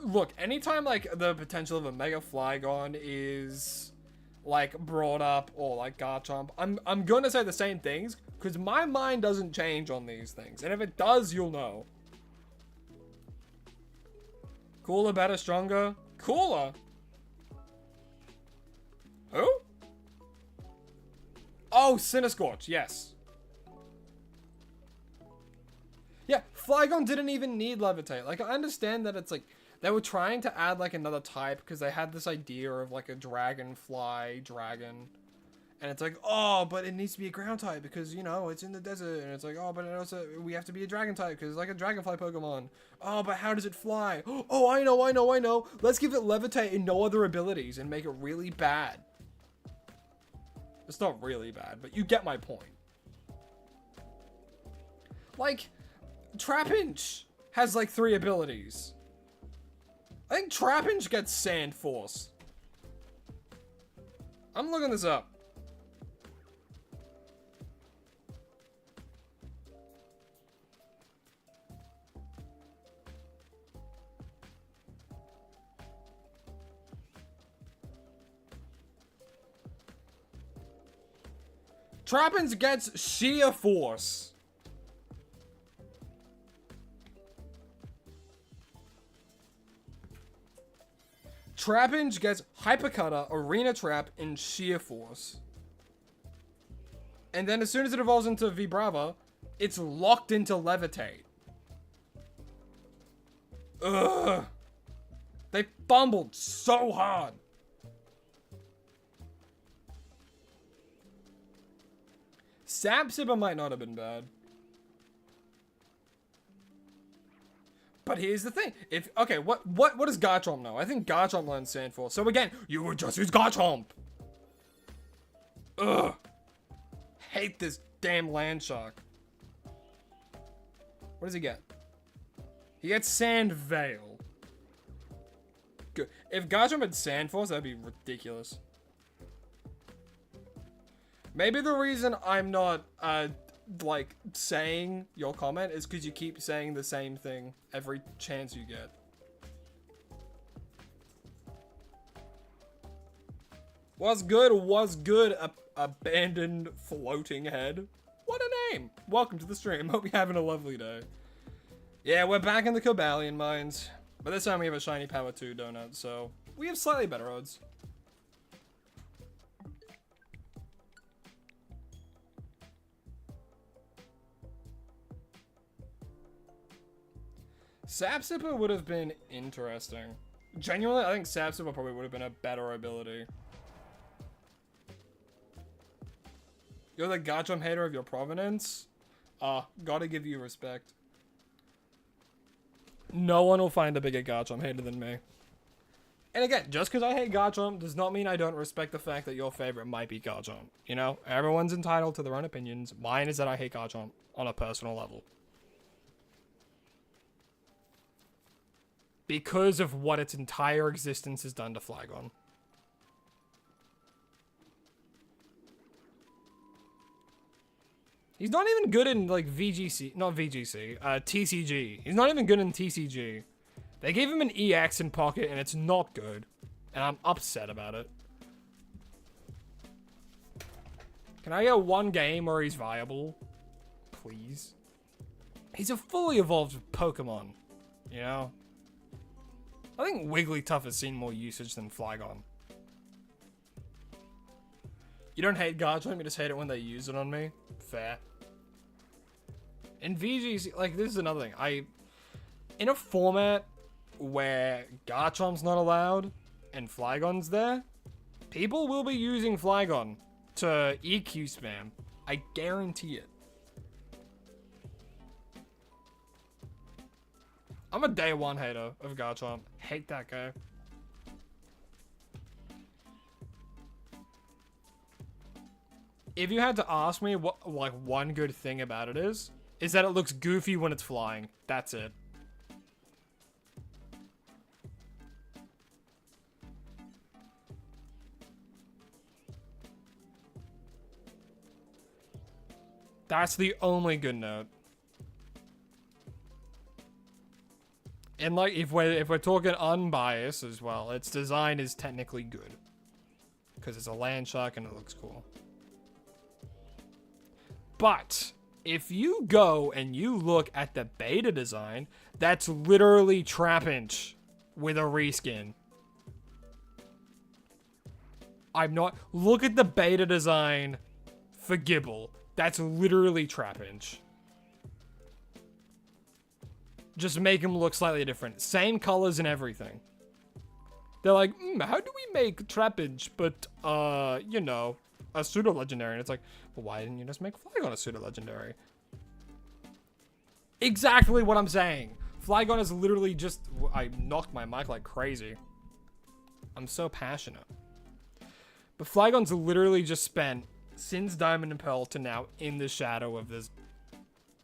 Look, anytime like the potential of a Mega Flygon is like brought up, or like Garchomp, I'm gonna say the same things because my mind doesn't change on these things, and if it does, you'll know. Cooler, better, stronger, cooler. Who? Oh, Cinescorch, yes. Yeah, Flygon didn't even need levitate. Like, I understand that it's like they were trying to add like another type because they had this idea of like a dragonfly dragon. And it's like, oh, but it needs to be a ground type because, you know, it's in the desert. And it's like, oh, but it also, we have to be a dragon type because it's like a dragonfly Pokemon. Oh, but how does it fly? Oh, I know. Let's give it levitate and no other abilities and make it really bad. It's not really bad, but you get my point. Like, Trapinch has like 3 abilities. I think Trapinch gets Sand Force. I'm looking this up. Trapinch gets Sheer Force. Trapinch gets Hypercutter, Arena Trap, and Sheer Force. And then as soon as it evolves into Vibrava, it's locked into Levitate. Ugh. They fumbled so hard. Sapsipper might not have been bad. But here's the thing. Okay, what does Garchomp know? I think Garchomp learns Sand Force. So again, you would just use Garchomp. Ugh. Hate this damn Land Shark. What does he get? He gets Sand Veil. Good. If Garchomp had Sand Force, that'd be ridiculous. Maybe the reason I'm not, like, saying your comment is because you keep saying the same thing every chance you get. Was good, abandoned floating head. What a name! Welcome to the stream. Hope you're having a lovely day. Yeah, we're back in the Cobalion mines. But this time we have a shiny Power 2 donut, so we have slightly better odds. Sapsipper would have been interesting. Genuinely, I think Sapsipper probably would have been a better ability. You're the Garchomp hater of your provenance? Gotta give you respect. No one will find a bigger Garchomp hater than me. And again, just because I hate Garchomp does not mean I don't respect the fact that your favorite might be Garchomp. You know, everyone's entitled to their own opinions. Mine is that I hate Garchomp on a personal level. Because of what its entire existence has done to Flygon. He's not even good in, like, TCG. He's not even good in TCG. They gave him an EX in Pocket, and it's not good. And I'm upset about it. Can I get one game where he's viable? Please? He's a fully evolved Pokemon, you know? I think Wigglytuff has seen more usage than Flygon. You don't hate Garchomp, you just hate it when they use it on me. Fair. In VGC, like, this is another thing. In a format where Garchomp's not allowed and Flygon's there, people will be using Flygon to EQ spam. I guarantee it. I'm a day one hater of Garchomp. Hate that guy. If you had to ask me what, like, one good thing about it is that it looks goofy when it's flying. That's it. That's the only good note. And like, if we're talking unbiased as well, its design is technically good because it's a land shark and it looks cool. But if you go and you look at the beta design, that's literally Trapinch with a reskin. I'm not. Look at the beta design for Gibble. That's literally Trapinch. Just make him look slightly different. Same colors and everything. They're like, how do we make Trapinch, but, you know, a pseudo-legendary? And it's like, well, why didn't you just make Flygon a pseudo-legendary? Exactly what I'm saying. Flygon is literally just... I knocked my mic like crazy. I'm so passionate. But Flygon's literally just spent, since Diamond and Pearl to now, in the shadow of this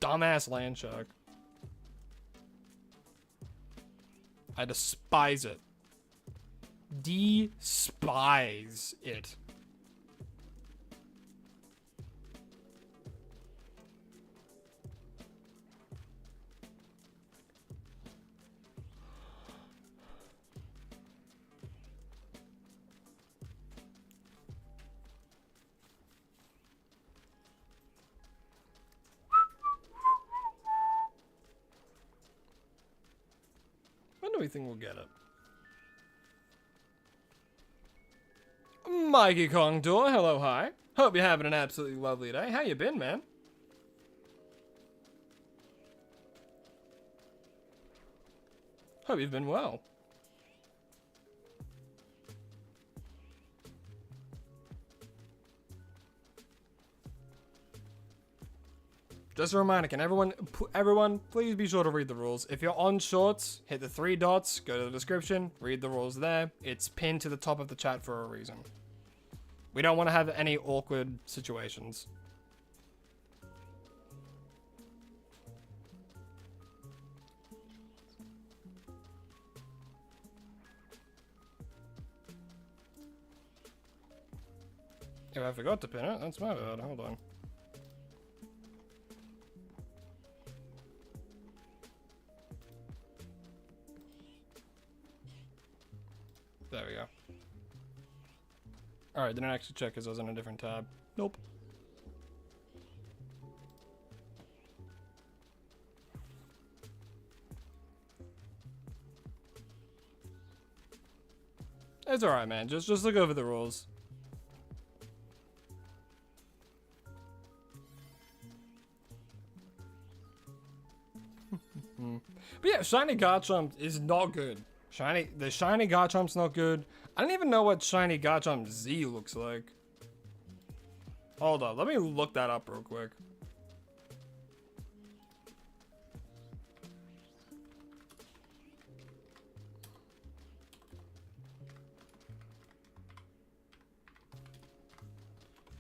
dumbass land shark. I despise it. Despise it. When do we think we'll get it? Mikey Kongdor, hello, hi. Hope you're having an absolutely lovely day. How you been, man? Hope you've been well. Just a reminder, can everyone, please be sure to read the rules. If you're on shorts, hit the 3 dots, go to the description, read the rules there. It's pinned to the top of the chat for a reason. We don't want to have any awkward situations. If I forgot to pin it, that's my bad. Hold on. There we go. Alright, didn't actually check because I was in a different tab. Nope. It's alright, man. Just look over the rules. But yeah, Shiny Garchomp is not good. The Shiny Garchomp's not good. I don't even know what Shiny Garchomp Z looks like. Hold up, let me look that up real quick.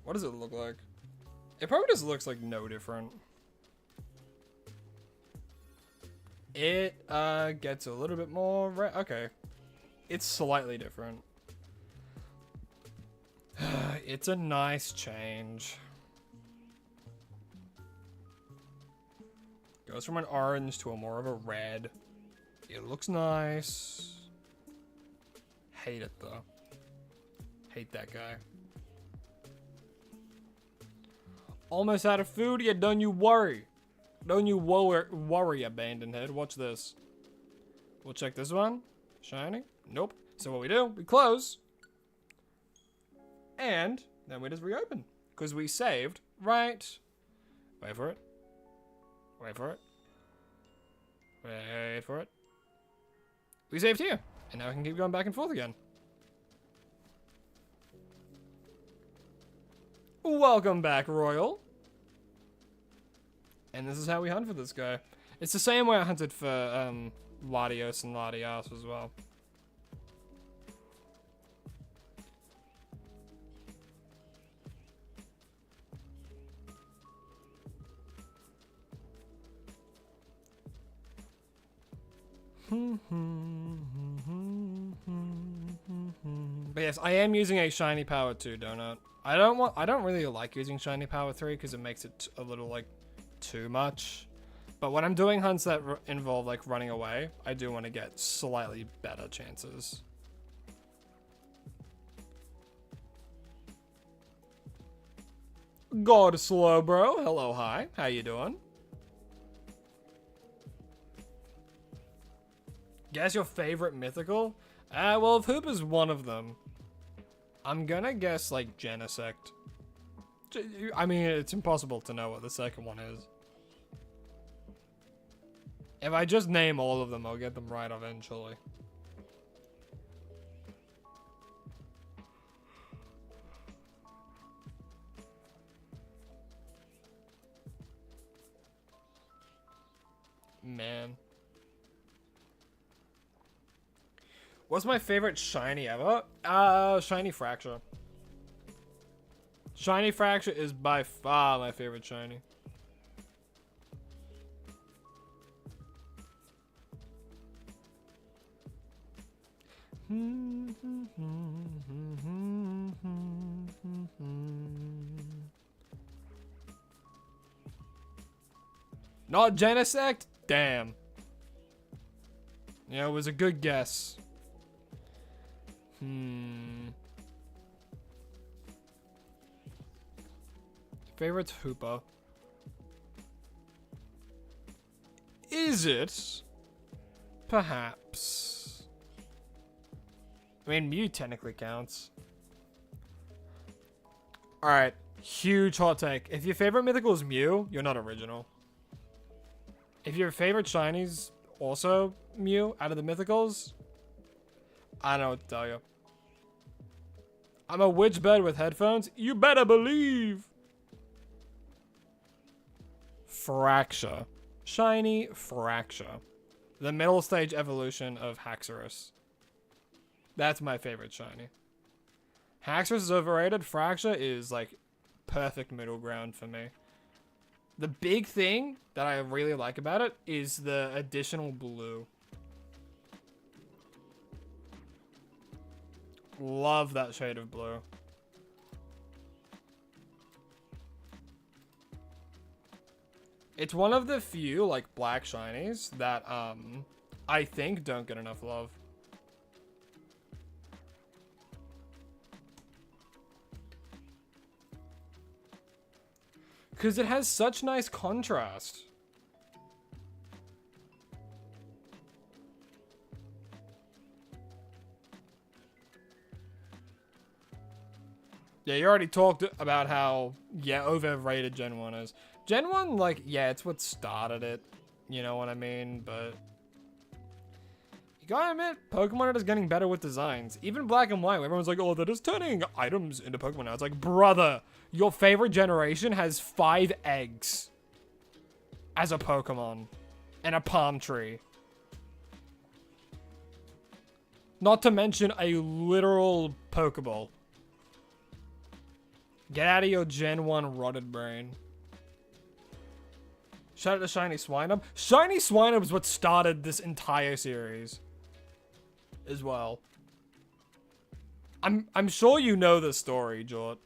What does it look like? It probably just looks like no different. It gets a little bit more red. Okay. It's slightly different. It's a nice change. Goes from an orange to a more of a red. It looks nice. Hate it though. Hate that guy. Almost out of food? Yeah, don't you worry. Don't you worry, abandoned head. Watch this. We'll check this one. Shiny? Nope. So what we do, we close. And then we just reopen. Because we saved, right? Wait for it. Wait for it. Wait for it. We saved here. And now we can keep going back and forth again. Welcome back, Royal. And this is how we hunt for this guy. It's the same way I hunted for Latios and Latias as well. But yes, I am using a shiny power 2 donut. I don't really like using shiny power 3 because it makes it a little like too much. But when I'm doing hunts that involve like running away, I do want to get slightly better chances. God slow bro, hello, hi, how you doing? Guess your favorite mythical? Well, if Hoop is one of them, I'm gonna guess like Genesect. I mean, it's impossible to know what the second one is. If I just name all of them, I'll get them right eventually. Man. What's my favorite shiny ever? Shiny Fracture. Shiny Fracture is by far my favorite shiny. Not Genesect? Damn. Yeah, it was a good guess. Favorite Hoopa. Is it? Perhaps. I mean, Mew technically counts. Alright, huge hot take. If your favorite mythical is Mew, you're not original. If your favorite shinies also Mew out of the mythicals, I don't know what to tell you. I'm a witch bed with headphones. You better believe. Fracture. Shiny Fracture. The middle stage evolution of Haxorus. That's my favorite shiny. Haxorus is overrated. Fracture is like perfect middle ground for me. The big thing that I really like about it is the additional blue. Love that shade of blue. It's one of the few like black shinies that I think don't get enough love. Because it has such nice contrast. Yeah, you already talked about how, yeah, overrated Gen 1 is. Gen 1, like, yeah, it's what started it. You know what I mean? But you gotta admit, Pokemon is getting better with designs. Even Black and White, everyone's like, oh, that is turning items into Pokemon now. It's like, brother, your favorite generation has 5 eggs as a Pokemon and a palm tree. Not to mention a literal Pokeball. Get out of your Gen 1 rotted brain. Shout out to Shiny Swinub. Shiny Swinub is what started this entire series. As well. I'm sure you know the story, Jort.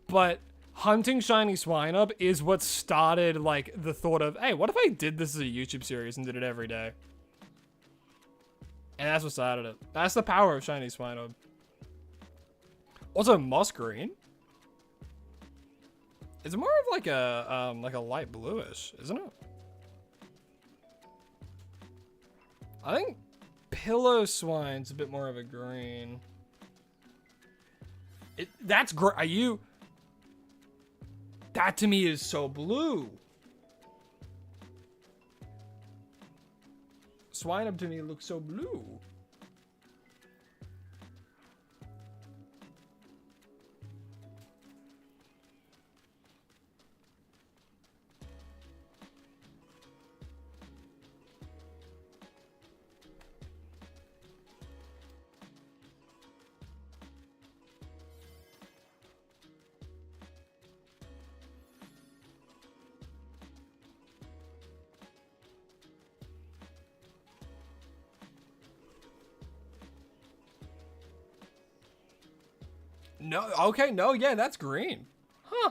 But hunting Shiny Swinub is what started, like, the thought of, hey, what if I did this as a YouTube series and did it every day? And that's what started it. That's the power of Shiny Swinub. Also, Moss Green. It's more of like a light bluish, isn't it? I think Pillow Swine's a bit more of a green. That's great. Are you... That to me is so blue. Swinub to me looks so blue. No, okay, no, yeah, that's green. Huh.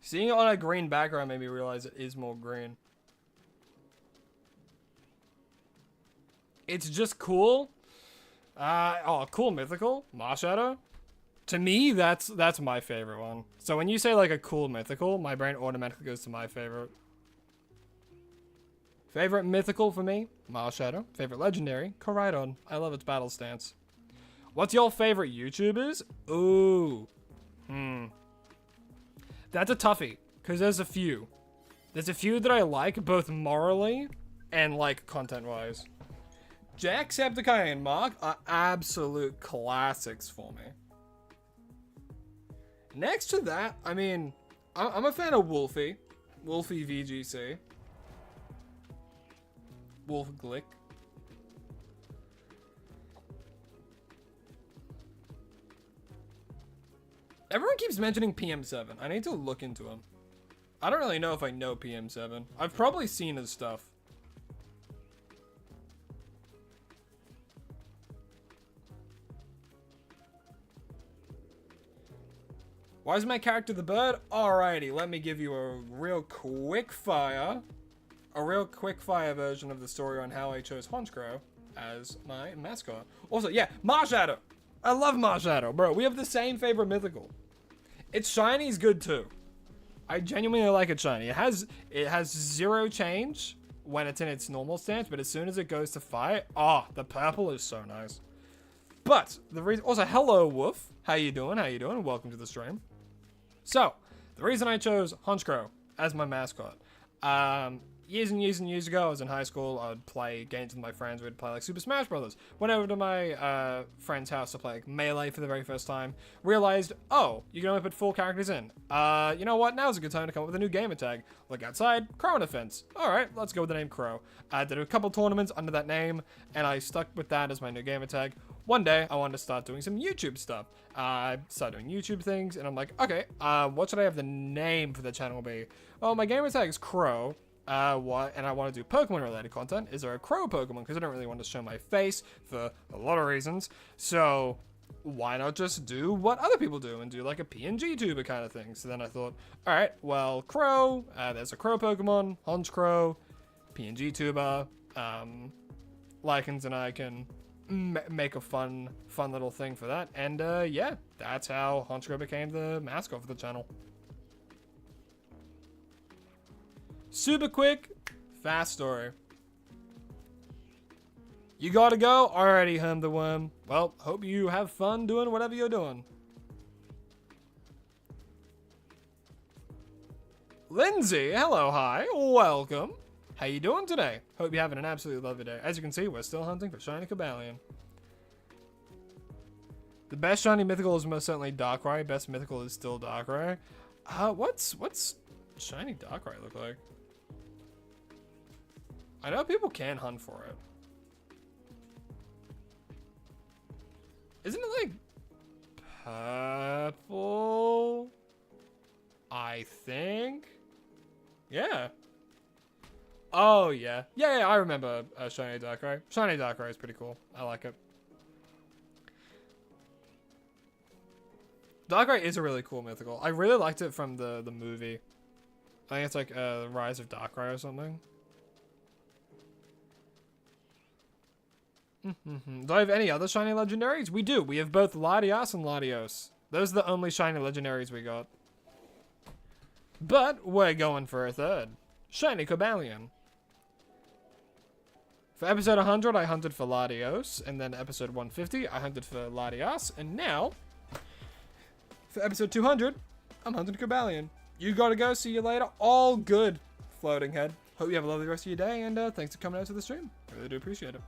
Seeing it on a green background made me realize it is more green. It's just cool. Cool mythical. Marshadow. To me, that's my favorite one. So when you say like a cool mythical, my brain automatically goes to my favorite. Favorite mythical for me, Marshadow. Favorite legendary, Koraidon. I love its battle stance. What's your favorite YouTubers? Ooh. That's a toughie, because there's a few. There's a few that I like, both morally and, like, content-wise. Jacksepticeye and Mark are absolute classics for me. Next to that, I mean, I'm a fan of Wolfie. Wolfie VGC. Wolf Glick. Everyone keeps mentioning PM7. I need to look into him. I don't really know if I know PM7. I've probably seen his stuff. Why is my character the bird? Alrighty, let me give you a real quick fire version of the story on how I chose Honchkrow as my mascot. Also, yeah, Marshadow. I love Marshadow, bro. We have the same favorite mythical. Its shiny is good too. I genuinely like it shiny. It has 0 change when it's in its normal stance, but as soon as it goes to fight, the purple is so nice. But the reason, also, hello Wolf. How you doing? How you doing? Welcome to the stream. So, the reason I chose Honchkrow as my mascot, years and years ago, I was in high school, I'd play games with my friends, we'd play like Super Smash Brothers. Went over to my friend's house to play like Melee for the very first time, realized, oh, you can only put 4 characters in. You know what, now's a good time to come up with a new gamer tag. Look outside, Crow on a fence. Alright, let's go with the name Crow. I did a couple tournaments under that name, and I stuck with that as my new gamer tag. One day, I wanted to start doing some YouTube stuff. I started doing YouTube things, and I'm like, okay, what should I have the name for the channel be? Well, my gamer tag is Crow. And I want to do Pokemon related content. Is there a Crow Pokemon? Because I don't really want to show my face for a lot of reasons. So why not just do what other people do and do like a PNG tuber kind of thing? So then I thought, all right, well, Crow, there's a Crow Pokemon, Honchkrow, PNG tuber, Lycans and I can make a fun little thing for that. And yeah, that's how Honchkrow became the mascot for the channel. Super quick, fast story. You gotta go? Alrighty, Herm the Worm. Well, hope you have fun doing whatever you're doing. Lindsay, hello, hi, welcome. How you doing today? Hope you're having an absolutely lovely day. As you can see, we're still hunting for shiny Cobalion. The best shiny mythical is most certainly Darkrai. Best mythical is still Darkrai. What's shiny Darkrai look like? I know people can hunt for it. Isn't it like purple? I think. Yeah. Oh yeah. Yeah, I remember shiny Darkrai. Shiny Darkrai is pretty cool. I like it. Darkrai is a really cool mythical. I really liked it from the movie. I think it's like The Rise of Darkrai or something. Do I have any other shiny legendaries? We do. We have both Latias and Latios. Those are the only shiny legendaries we got. But we're going for a third. Shiny Cobalion. For episode 100, I hunted for Latios. And then episode 150, I hunted for Latias. And now, For episode 200, I'm hunting Cobalion. You gotta go. See you later. All good, floating head. Hope you have a lovely rest of your day, and thanks for coming out to the stream. I really do appreciate it.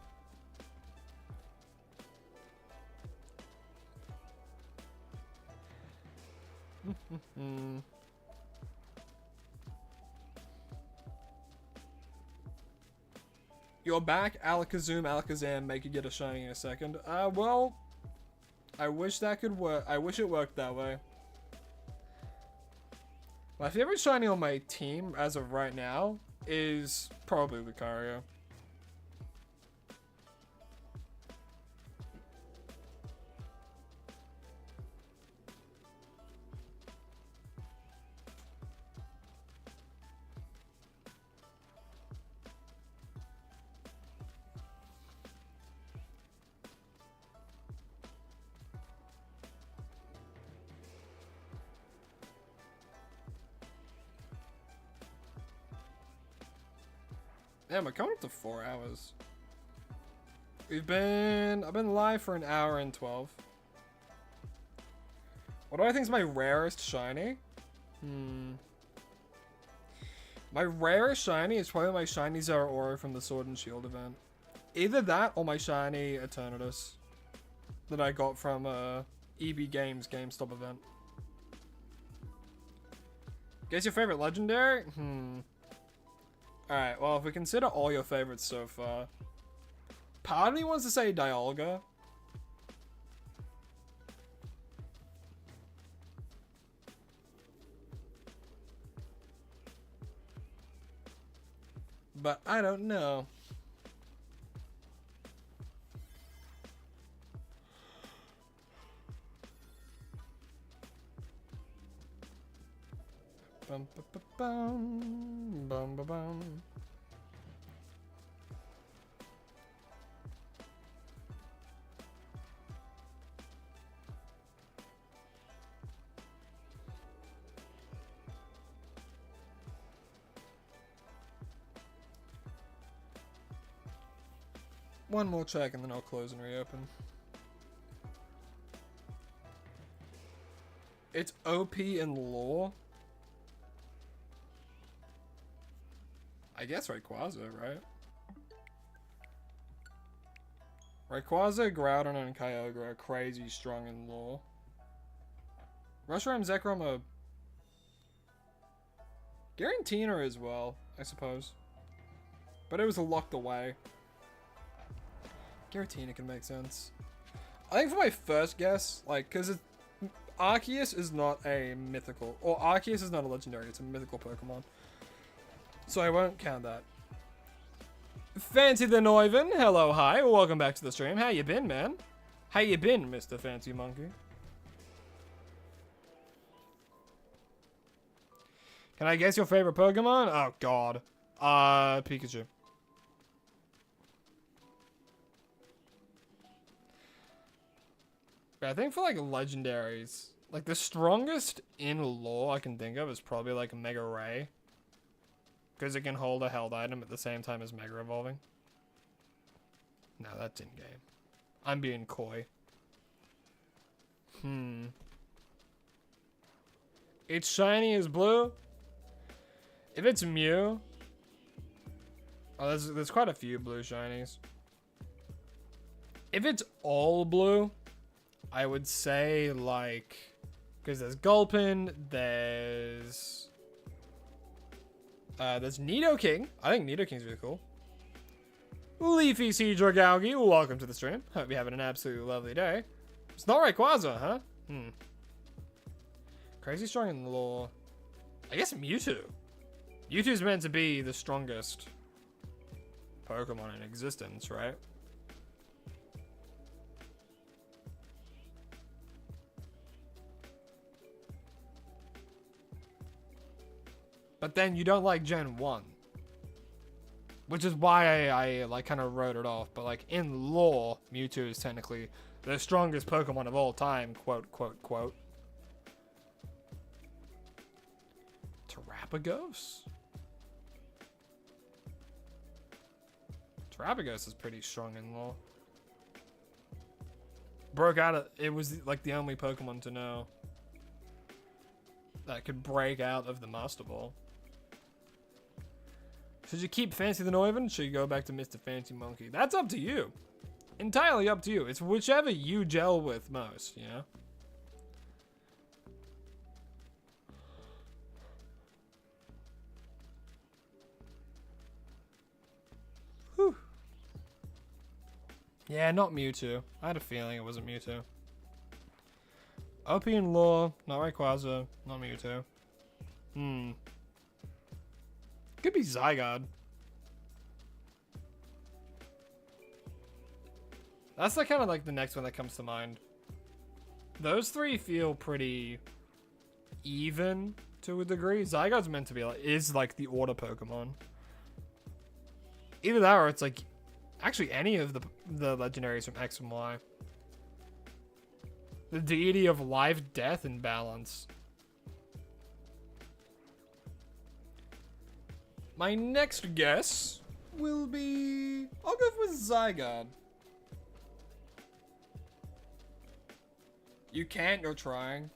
You're back, Alakazam, Alakazam, make you get a shiny in a second. Well, I wish that could work. I wish it worked that way. My favorite shiny on my team, as of right now, is probably Lucario. Damn, we're coming up to 4 hours. I've been live for an hour and 12. What do I think is my rarest shiny? My rarest shiny is probably my shiny Zeraora from the Sword and Shield event. Either that or my shiny Eternatus that I got from EB Games GameStop event. Guess your favorite legendary? Alright, well, if we consider all your favorites so far, part of me wants to say Dialga. But I don't know. Bum, ba, ba, bum, bum, ba, bum. One more check and then I'll close and reopen. It's OP in lore. I guess Rayquaza, right? Rayquaza, Groudon, and Kyogre are crazy strong in lore. Reshiram, Zekrom are Giratina as well, I suppose. But it was locked away. Giratina can make sense. I think for my first guess, like, because Arceus is not a mythical, or Arceus is not a legendary, it's a mythical Pokemon. So I won't count that. Fancy the Neuven, hello, hi, welcome back to the stream. How you been, man? How you been, Mr. Fancy Monkey? Can I guess your favorite Pokemon? Oh, God. Pikachu. I think for, like, legendaries, like, the strongest in lore I can think of is probably, like, Mega Ray. Because it can hold a held item at the same time as Mega Evolving. No, that's in-game. I'm being coy. It's shiny as blue. If it's Mew... Oh, there's quite a few blue shinies. If it's all blue, I would say, like... Because there's Gulpin, there's Nidoking. I think Nidoking's really cool. Leafy Sea Dragaugi, welcome to the stream. Hope you're having an absolutely lovely day. It's not Rayquaza, huh? Crazy strong in the lore. I guess Mewtwo. Mewtwo's meant to be the strongest Pokemon in existence, right? But then you don't like Gen 1. Which is why I like kind of wrote it off. But like in lore, Mewtwo is technically the strongest Pokemon of all time, quote, quote, quote. Terrapagos? Terrapagos is pretty strong in lore. Broke out of, it was like the only Pokemon to know that could break out of the Master Ball. Should you keep Fancy the Noivern? Should you go back to Mr. Fancy Monkey? That's up to you. Entirely up to you. It's whichever you gel with most, you know? Whew. Yeah, not Mewtwo. I had a feeling it wasn't Mewtwo. OP in Law, not Rayquaza, not Mewtwo. Could be Zygarde. That's like kind of like the next one that comes to mind. Those three feel pretty even to a degree. Zygarde's meant to be like, is like the order Pokemon. Either that or it's like actually any of the legendaries from X and Y. The deity of life, death, and balance. My next guess will be... I'll go with Zygarde. You can't, you're trying.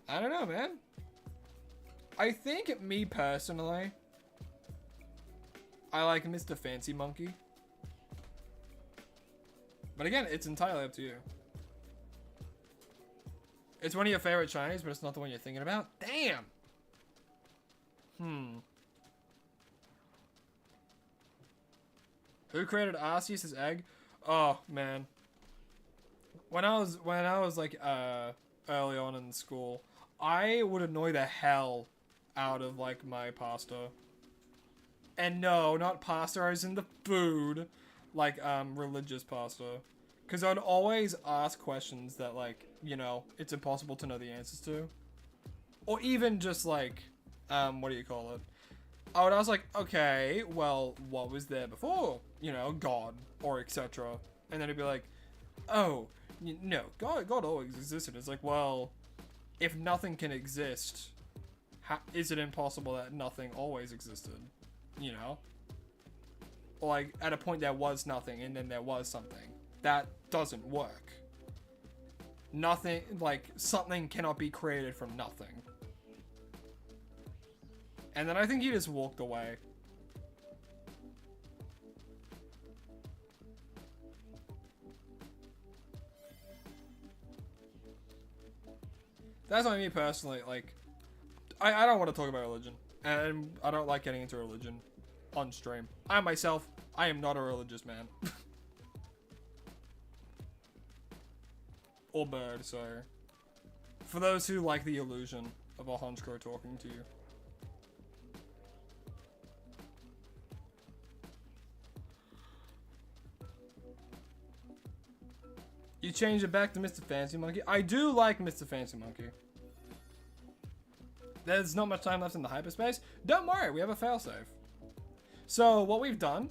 I don't know, man. I think, me personally, I like Mr. Fancy Monkey. But again, it's entirely up to you. It's one of your favorite shinies, but it's not the one you're thinking about. Damn! Who created Arceus' egg? Oh, man. When I was like, early on in school, I would annoy the hell out of, like, my pasta. And no, not pasta as in the food. Like, religious pasta. Because I'd always ask questions that, like, you know, it's impossible to know the answers to. Or even just, like, what do you call it? I would ask, like, okay, well, what was there before? You know, God, or etc. And then it'd be like, oh, no, God always existed. It's like, well, if nothing can exist, is it impossible that nothing always existed? You know? Or, like, at a point there was nothing, and then there was something. That doesn't work. Nothing, like, something cannot be created from nothing. And then I think he just walked away. That's why me personally, like, I don't want to talk about religion. And I don't like getting into religion on stream. I myself, I am not a religious man. Or bird, so. For those who like the illusion of a Honchkrow talking to you. You change it back to Mr. Fancy Monkey? I do like Mr. Fancy Monkey. There's not much time left in the hyperspace. Don't worry, we have a failsafe. So what we've done,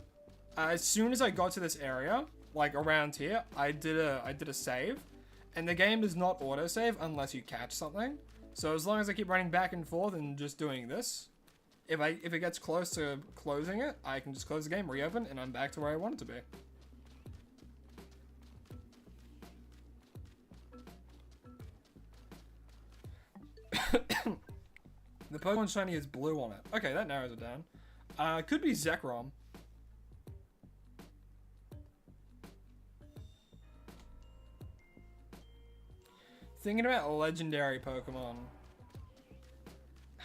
as soon as I got to this area, like around here, I did a save, and the game does not autosave unless you catch something. So as long as I keep running back and forth and just doing this, if it gets close to closing it, I can just close the game, reopen, and I'm back to where I want it to be. The Pokemon shiny is blue on it. Okay, that narrows it down. Could be Zekrom. Thinking about legendary Pokemon.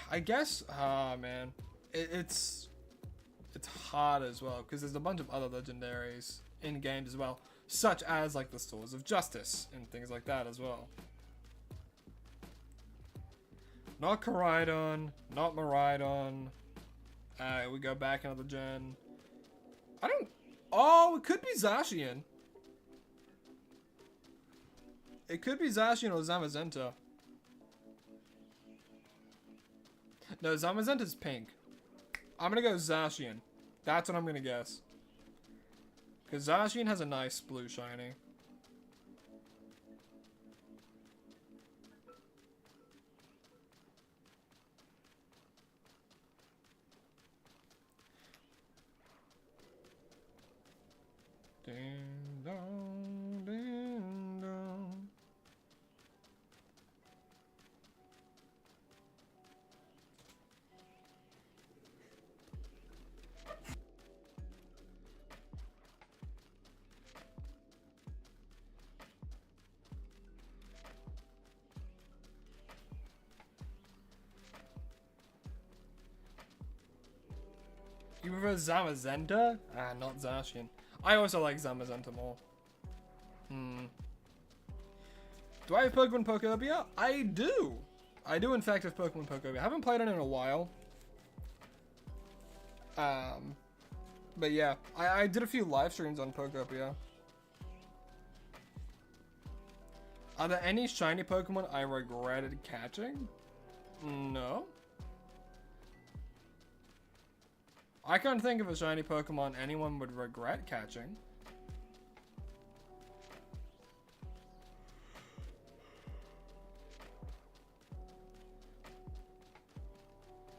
I guess, man. It's hard as well, because there's a bunch of other legendaries in games as well. Such as, like, the Swords of Justice and things like that as well. Not Koraidon, not Miraidon. We go back another gen. I don't... Oh, it could be Zacian. It could be Zacian or Zamazenta. No, Zamazenta's pink. I'm gonna go Zacian. That's what I'm gonna guess. Because Zacian has a nice blue shiny. Ding dong, ding dong. You prefer Zamazenta? Ah, not Zacian. I also like Zamazenta more. Do I have Pokemon Pokebia? I do. I do in fact have Pokemon Pokebia. I haven't played it in a while. But yeah, I did a few live streams on Pokebia. Are there any shiny Pokemon I regretted catching? No. I can't think of a shiny Pokemon anyone would regret catching.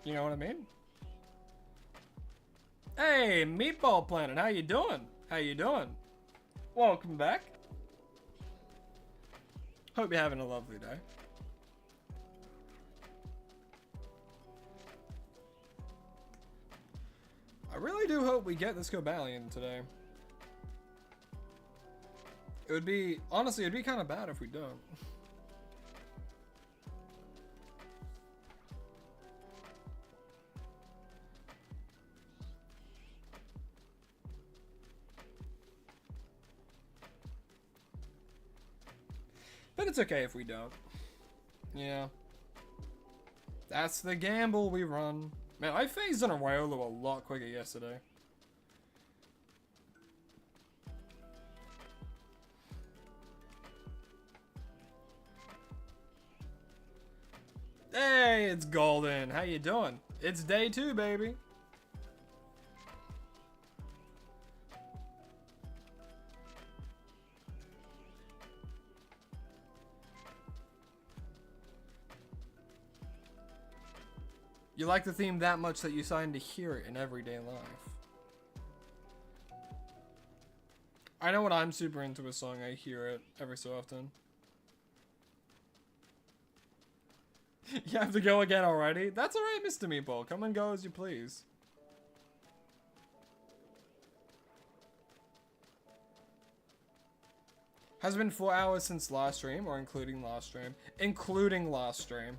You know what I mean? Hey, Meatball Planet, how you doing? How you doing? Welcome back. Hope you're having a lovely day. I really do hope we get this Cobalion today. It would be, honestly, it'd be kind of bad if we don't. But it's okay if we don't. Yeah. That's the gamble we run. Man, I phased in a Riolu a lot quicker yesterday. Hey, it's Golden. How you doing? It's day 2, baby. You like the theme that much that you signed to hear it in everyday life. I know when I'm super into a song, I hear it every so often. You have to go again already? That's alright, Mr. Meatball. Come and go as you please. Has it been 4 hours since last stream, or including last stream? Including last stream.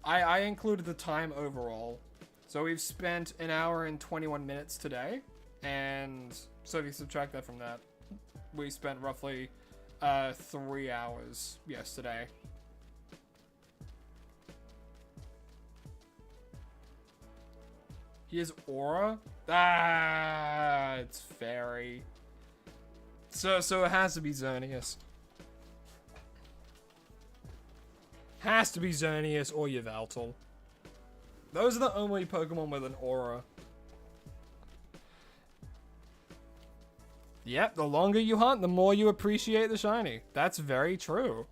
I included the time overall. So we've spent 1 hour and 21 minutes today. And so if you subtract that from that, we spent roughly 3 hours yesterday. He has Aura? Ah, it's Fairy. So it has to be Xerneas. Has to be Xerneas or Yveltal. Those are the only Pokemon with an Aura. Yep, the longer you hunt, the more you appreciate the shiny. That's very true.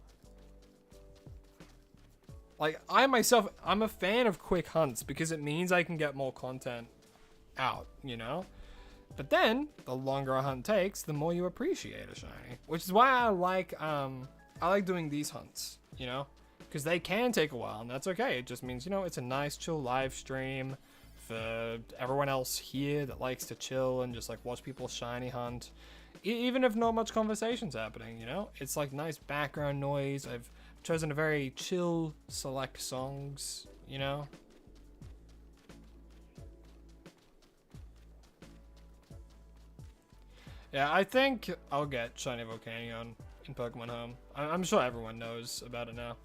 Like, I myself, I'm a fan of quick hunts because it means I can get more content out, you know? But then, the longer a hunt takes, the more you appreciate a shiny. Which is why I like doing these hunts, you know? Because they can take a while, and that's okay. It just means, you know, it's a nice, chill live stream for everyone else here that likes to chill and just, like, watch people shiny hunt. Even if not much conversation's happening, you know? It's, like, nice background noise. I've chosen a very chill, select songs, you know? Yeah, I think I'll get Shiny Volcanion in Pokemon Home. I'm sure everyone knows about it now.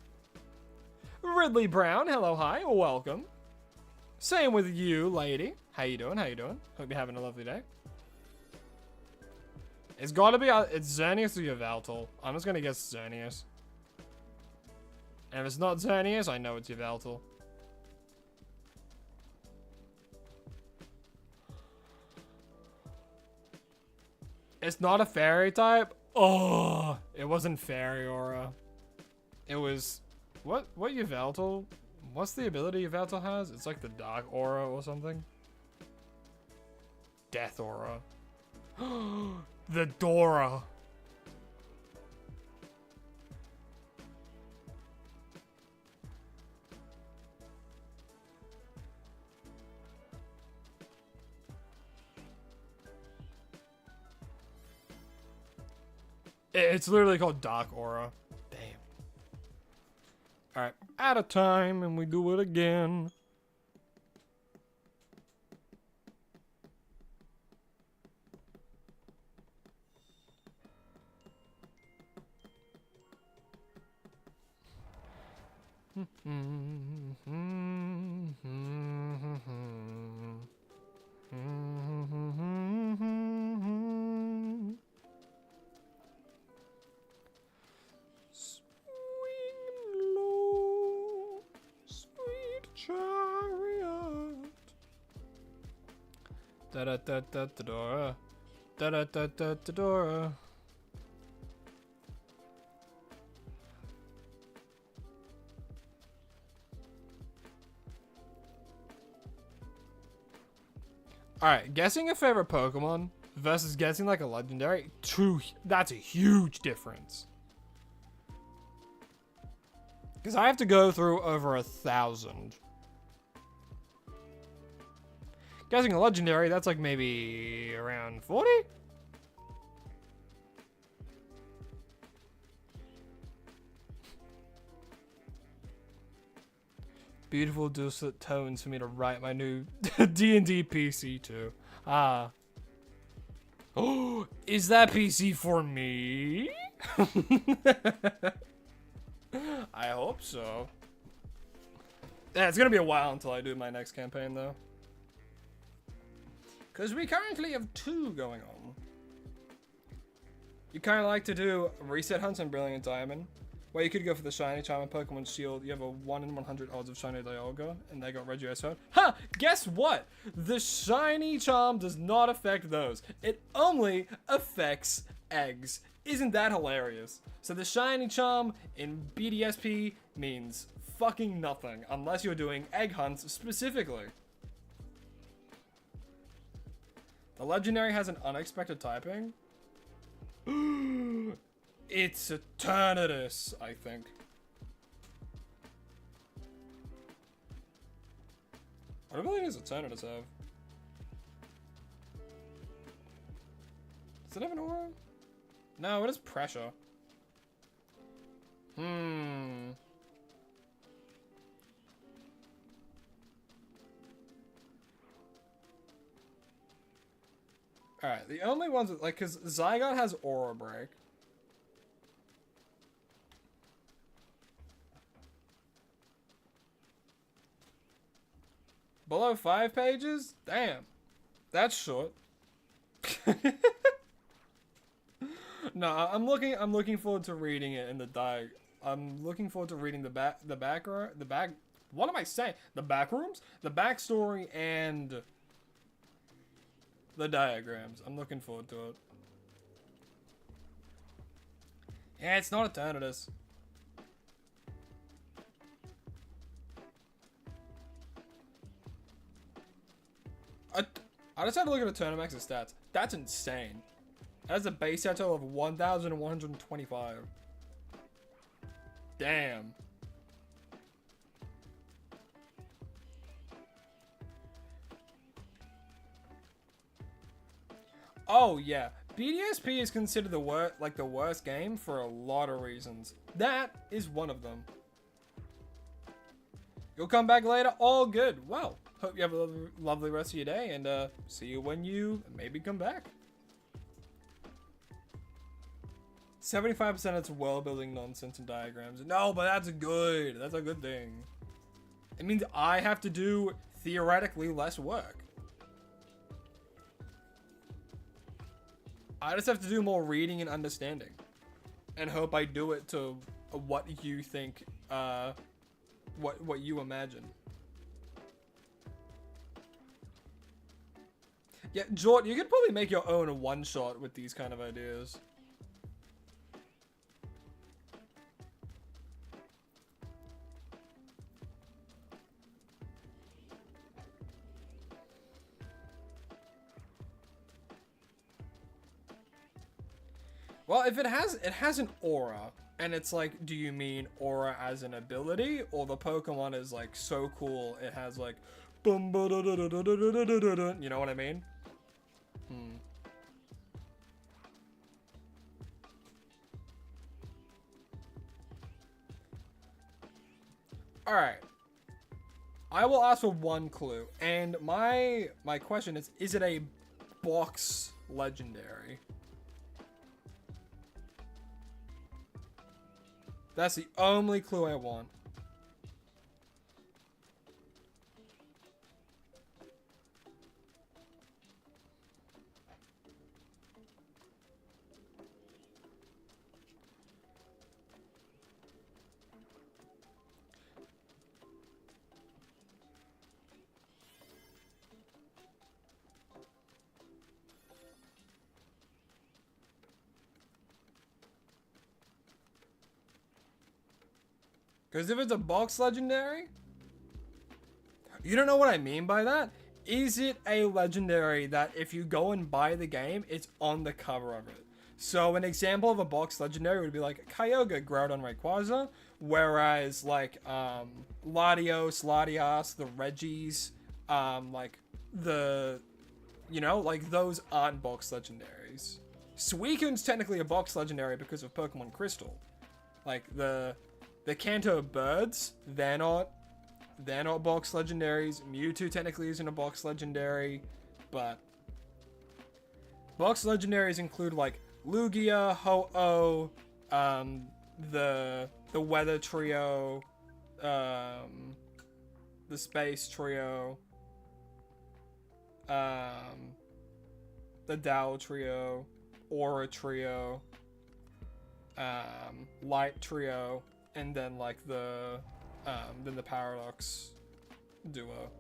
Ridley Brown, hello, hi, welcome. Same with you, lady. How you doing? How you doing? Hope you're having a lovely day. It's gotta be, it's Xerneas or Yveltal. I'm just gonna guess Xerneas. And if it's not Xerneas, I know it's Yveltal. It's not a fairy type? Oh, it wasn't Fairy Aura. It was... What Yveltal? What's the ability Yveltal has? It's like the Dark Aura or something. Death Aura. The Dora. It's literally called Dark Aura. Damn. Alright, out of time and we do it again. low, sweet chariot. Da da da da da Dora. Da da da da da Dora. Alright, guessing a favorite Pokemon versus guessing like a legendary, that's a huge difference. Because I have to go through over 1,000. Guessing a legendary, that's like maybe around 40? Beautiful dulcet tones for me to write my new D&D PC to. Ah. Oh, is that PC for me? I hope so. Yeah, it's gonna be a while until I do my next campaign though. Because we currently have 2 going on. You kind of like to do reset hunts and Brilliant Diamond. Where you could go for the Shiny Charm and Pokemon Shield. You have a 1 in 100 odds of Shiny Dialga, and they got Regiro's. Ha! Guess what? The Shiny Charm does not affect those. It only affects eggs. Isn't that hilarious? So the Shiny Charm in BDSP means fucking nothing, unless you're doing egg hunts specifically. The Legendary has an unexpected typing. It's Eternatus, I think. What ability does Eternatus have? Does it have an aura? No, it is pressure. Alright, the only ones that, like, because Zygarde has Aura Break. Below 5 pages? Damn. That's short. No, I'm looking forward to reading it in the I'm looking forward to reading the back what am I saying? The back rooms? The backstory and the diagrams. I'm looking forward to it. Yeah, it's not Eternatus. I just had to look at Eternamax's stats. That's insane. That has a base stat total of 1,125. Damn. Oh yeah, BDSP is considered the worst game for a lot of reasons. That is one of them. You'll come back later, all good. Well, hope you have a lovely rest of your day, and see you when you maybe come back. 75% it's world building nonsense and diagrams. No, but that's good. That's a good thing. It means I have to do theoretically less work. I just have to do more reading and understanding, and hope I do it to what you think, what you imagine. Yeah, Jordan, you could probably make your own one-shot with these kind of ideas. Well, if it has an aura, and it's like, do you mean aura as an ability, or the Pokemon is like so cool it has like, you know what I mean? All right. I will ask for one clue, and my question is it a box legendary? That's the only clue I want. Because if it's a box legendary, you don't know what I mean by that? Is it a legendary that if you go and buy the game, it's on the cover of it? So an example of a box legendary would be like Kyogre, Groudon, Rayquaza, whereas like Latios, Latias, the Regis, like the, you know, like those aren't box legendaries. Suicune's technically a box legendary because of Pokemon Crystal. Like the Kanto birds, they're not box legendaries. Mewtwo technically isn't a box legendary, but box legendaries include like Lugia, Ho-Oh, the Weather Trio, the Space Trio, the Dow Trio, Aura Trio, Light Trio, and then like the Paradox Duo.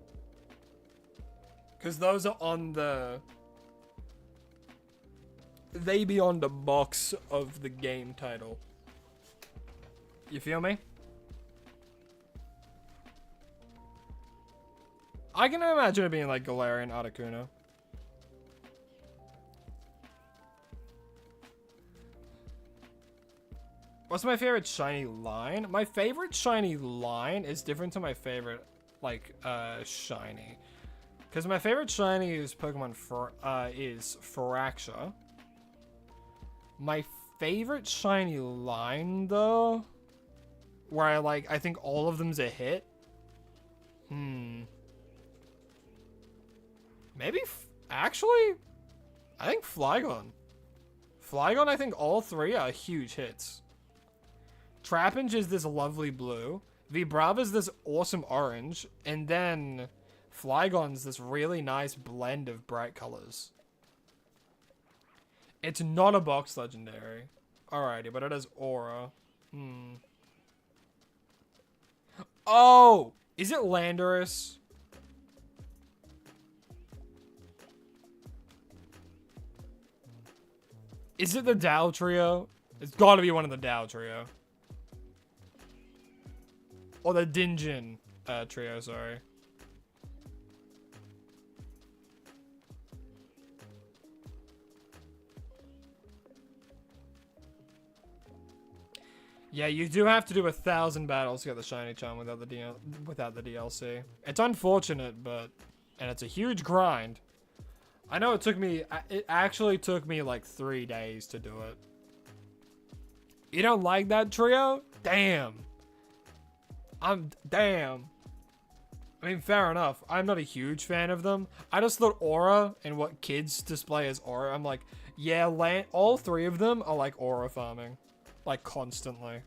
Because those are on the... They be on the box of the game title. You feel me? I can imagine it being like Galarian, Articuno. What's my favorite shiny line? My favorite shiny line is different to my favorite, like, shiny. Because my favorite shiny is Pokemon is Firaxia. My favorite shiny line, though, where I think all of them's a hit. Maybe, actually, I think Flygon. Flygon, I think all three are huge hits. Trapinch is this lovely blue. Vibrava's this awesome orange. And then Flygon's this really nice blend of bright colors. It's not a box legendary. Alrighty, but it has aura. Oh! Is it Landorus? Is it the Dow Trio? It's gotta be one of the Dow Trio. Or the Dinjin Trio, sorry. Yeah, you do have to do 1,000 battles to get the shiny charm without the DLC. It's unfortunate, and it's a huge grind. I know it actually took me like 3 days to do it. You don't like that trio? Damn. Damn. I mean, fair enough. I'm not a huge fan of them. I just thought aura and what kids display as aura, I'm like, yeah, all three of them are like aura farming. Like, constantly.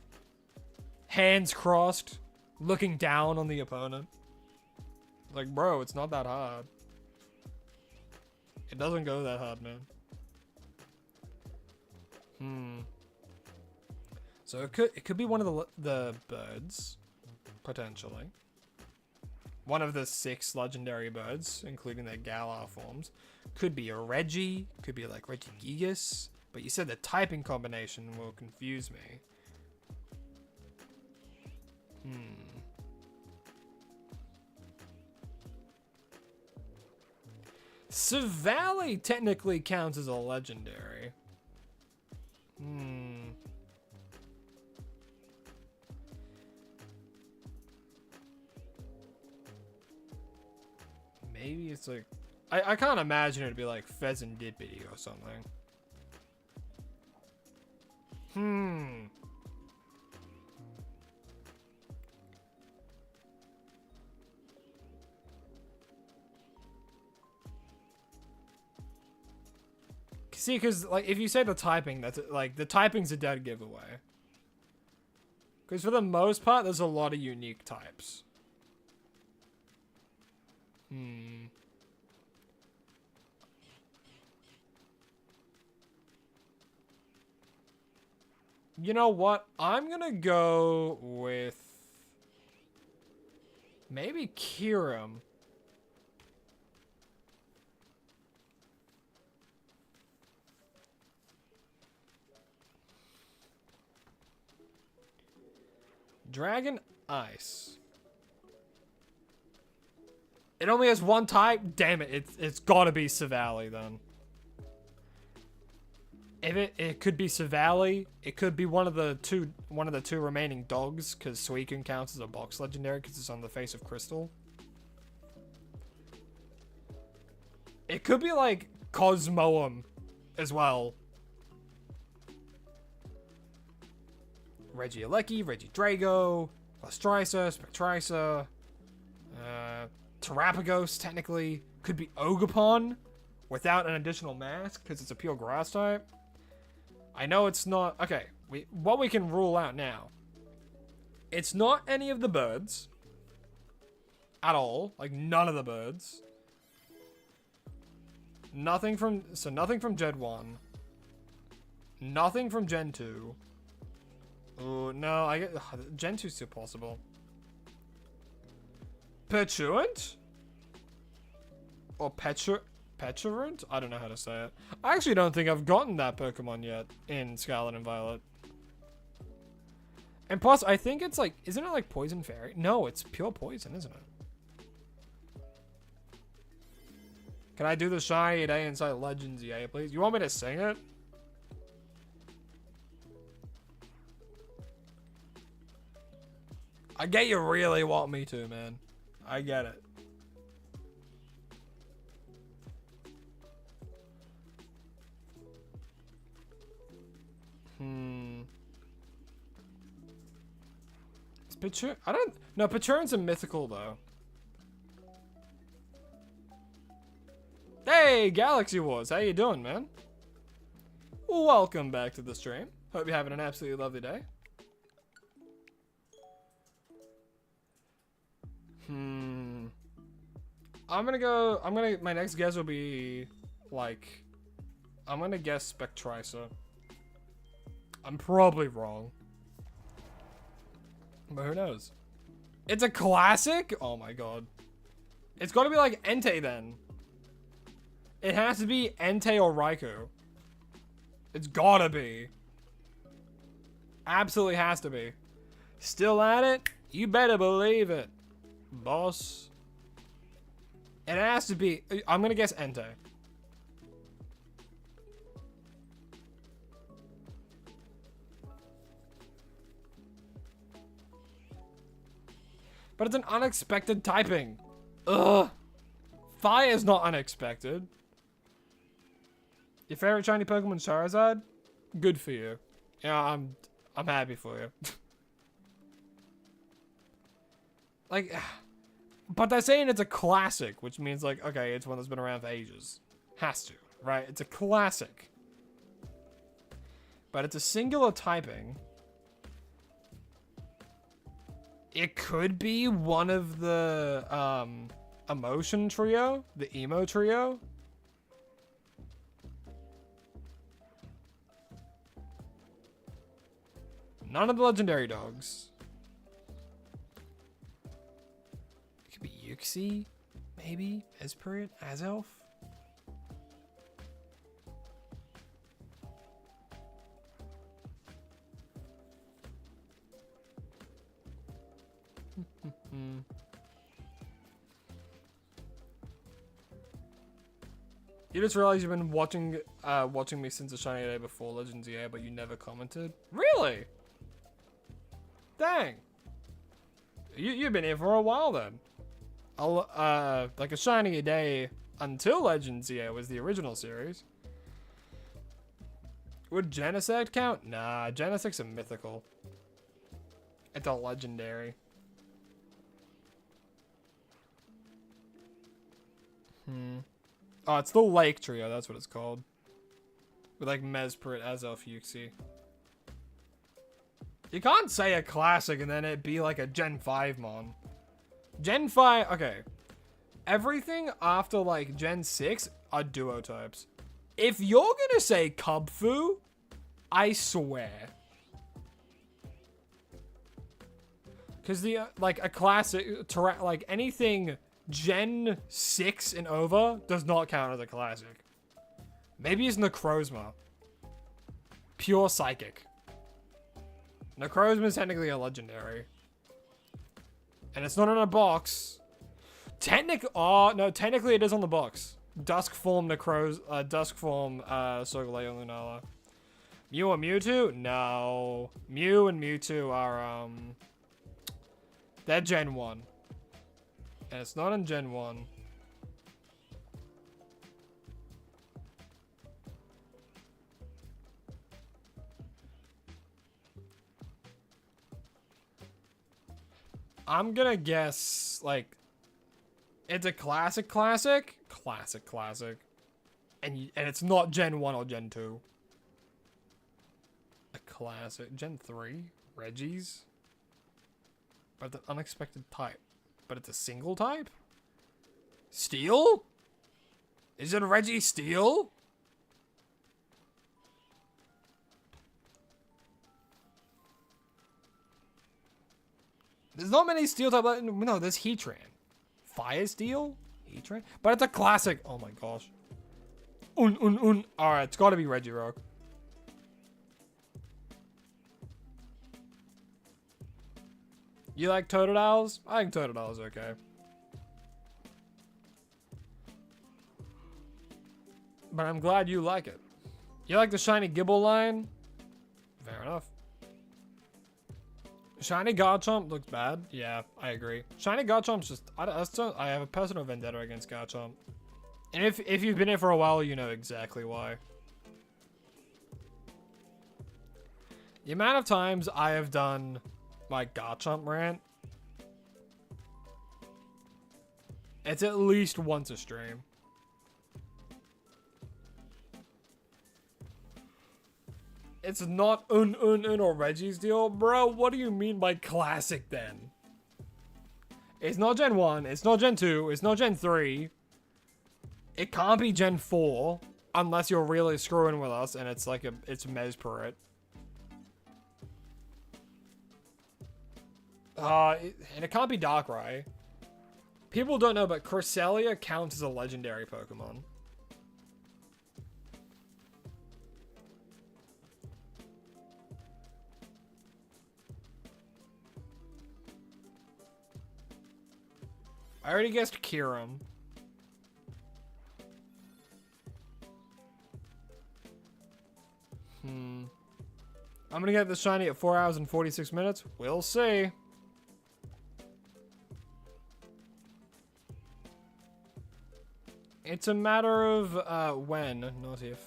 Hands crossed. Looking down on the opponent. Like, bro, it's not that hard. It doesn't go that hard, man. So it could be one of the birds. Potentially. One of the 6 legendary birds, including their Galar forms. Could be a Reggie. Could be like Regigigas. But you said the typing combination will confuse me. Savali technically counts as a legendary. Maybe it's like... I can't imagine it'd be like Pheasantipity or something. See, because like if you say the typing, that's like the typing's a dead giveaway. Because for the most part, there's a lot of unique types. You know what? I'm gonna go with maybe Kyurem. Dragon Ice. It only has one type? Damn it, it's gotta be Savali then. If it could be Savali, it could be one of the two remaining dogs, because Suicune counts as a box legendary because it's on the face of Crystal. It could be like Cosmoem as well. Regieleki, Regidrago, Lustrisa, Spectrisa, Terrapagos technically. Could be Ogapon without an additional mask because it's a pure grass type. I know it's not... Okay, what we can rule out now. It's not any of the birds. At all. Like, none of the birds. Nothing from Gen 1. Nothing from Gen 2. Oh, no, I get... Gen 2's still possible. Petulant? Or Petulant? I don't know how to say it. I actually don't think I've gotten that Pokemon yet in Scarlet and Violet. And plus, I think it's like... Isn't it like Poison Fairy? No, it's pure poison, isn't it? Can I do the Shiny Day inside Legends EA, please? You want me to sing it? I get you really want me to, man. I get it. Is Picture? I don't... No, Pachurn's a mythical, though. Hey, Galaxy Wars. How you doing, man? Welcome back to the stream. Hope you're having an absolutely lovely day. My next guess will be, like, I'm gonna guess Spectrisa. I'm probably wrong. But who knows? It's a classic? Oh my god. It's gotta be like Entei then. It has to be Entei or Raikou. It's gotta be. Absolutely has to be. Still at it? You better believe it, boss. It has to be. I'm gonna guess Entei. But it's an unexpected typing. Ugh. Fire is not unexpected. Your favorite shiny Pokemon Charizard? Good for you. Yeah, I'm happy for you. Like, but they're saying it's a classic, which means like, okay, it's one that's been around for ages. Has to, right? It's a classic. But it's a singular typing. It could be one of the emotion trio, the emo trio. None of the legendary dogs. It could be Yuxi, maybe Esprit, Azelf. You just realized you've been watching me since the Shiny Day before Legends EA, but you never commented? Really? Dang. You've been here for a while then. Like a Shiny Day until Legends EA was the original series. Would Genesect count? Nah, Genesect's a mythical. It's a legendary. Oh, it's the Lake Trio, that's what it's called. With like Mesprit, Azelf, Yuxi. You can't say a classic and then it be like a Gen 5 mon. Gen 5, okay. Everything after like Gen 6 are duo types. If you're gonna say Kubfu, I swear. Because the, like a classic, like anything Gen 6 and over does not count as a classic. Maybe it's Necrozma. Pure Psychic. Necrozma is technically a legendary. And it's not in a box. Oh, no, technically it is on the box. Dusk form Solgaleo Lunala. Mew or Mewtwo? No. Mew and Mewtwo are, they're Gen 1. And it's not in Gen 1. I'm gonna guess, like, it's a classic. And it's not Gen 1 or Gen 2. A classic. Gen 3? Regis? But the unexpected type. But it's a single type? Steel? Is it a Reggie Steel? There's not many Steel type. No, there's Heatran. Fire Steel? Heatran? But it's a classic. Oh my gosh. Alright, it's gotta be Regirock. You like Totodiles? I think Totodile's okay. But I'm glad you like it. You like the shiny Gibble line? Fair enough. Shiny Garchomp looks bad. Yeah, I agree. Shiny Garchomp's just... I have a personal vendetta against Garchomp. And if you've been here for a while, you know exactly why. The amount of times I have done my Garchomp rant, it's at least once a stream. It's not or Reggie's deal. Bro, what do you mean by classic then? It's not Gen 1, it's not Gen 2, it's not Gen 3. It can't be Gen 4 unless you're really screwing with us and it's like it's Mesperit. And it can't be Darkrai. People don't know, but Cresselia counts as a legendary Pokemon. I already guessed Kyurem. I'm gonna get this shiny at 4 hours and 46 minutes. We'll see. It's a matter of when, not if.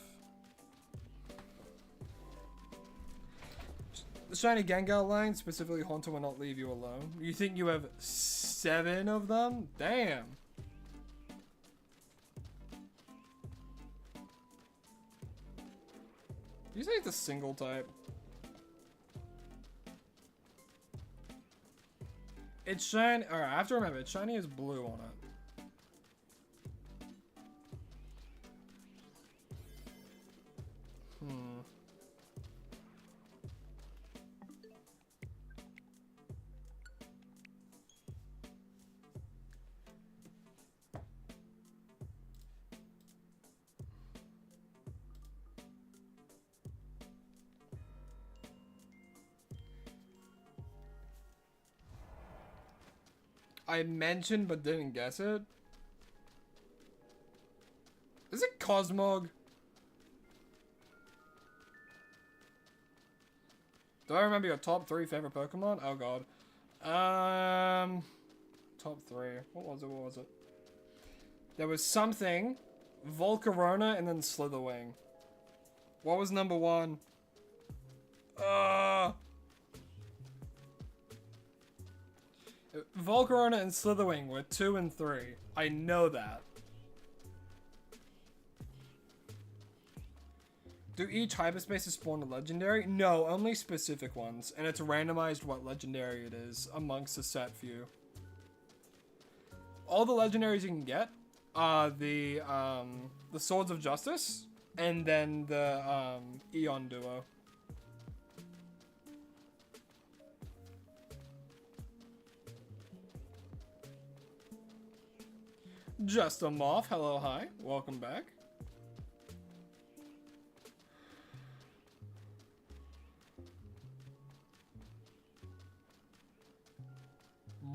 The shiny Gengar line, specifically Haunter, will not leave you alone. You think you have 7 of them? Damn. You say it's a single type? It's shiny. Alright, I have to remember, it's shiny is blue on it. I mentioned but didn't guess it. Is it Cosmog? Do I remember your top 3 favorite Pokemon? Oh god. Top 3. What was it? There was something, Volcarona, and then Slitherwing. What was number 1? Volcarona and Slitherwing were 2 and 3. I know that. Do each hyperspaces spawn a legendary? No, only specific ones. And it's randomized what legendary it is amongst a set few. All the legendaries you can get are the Swords of Justice and then the Eon Duo. Just a Moth, hello, hi, welcome back.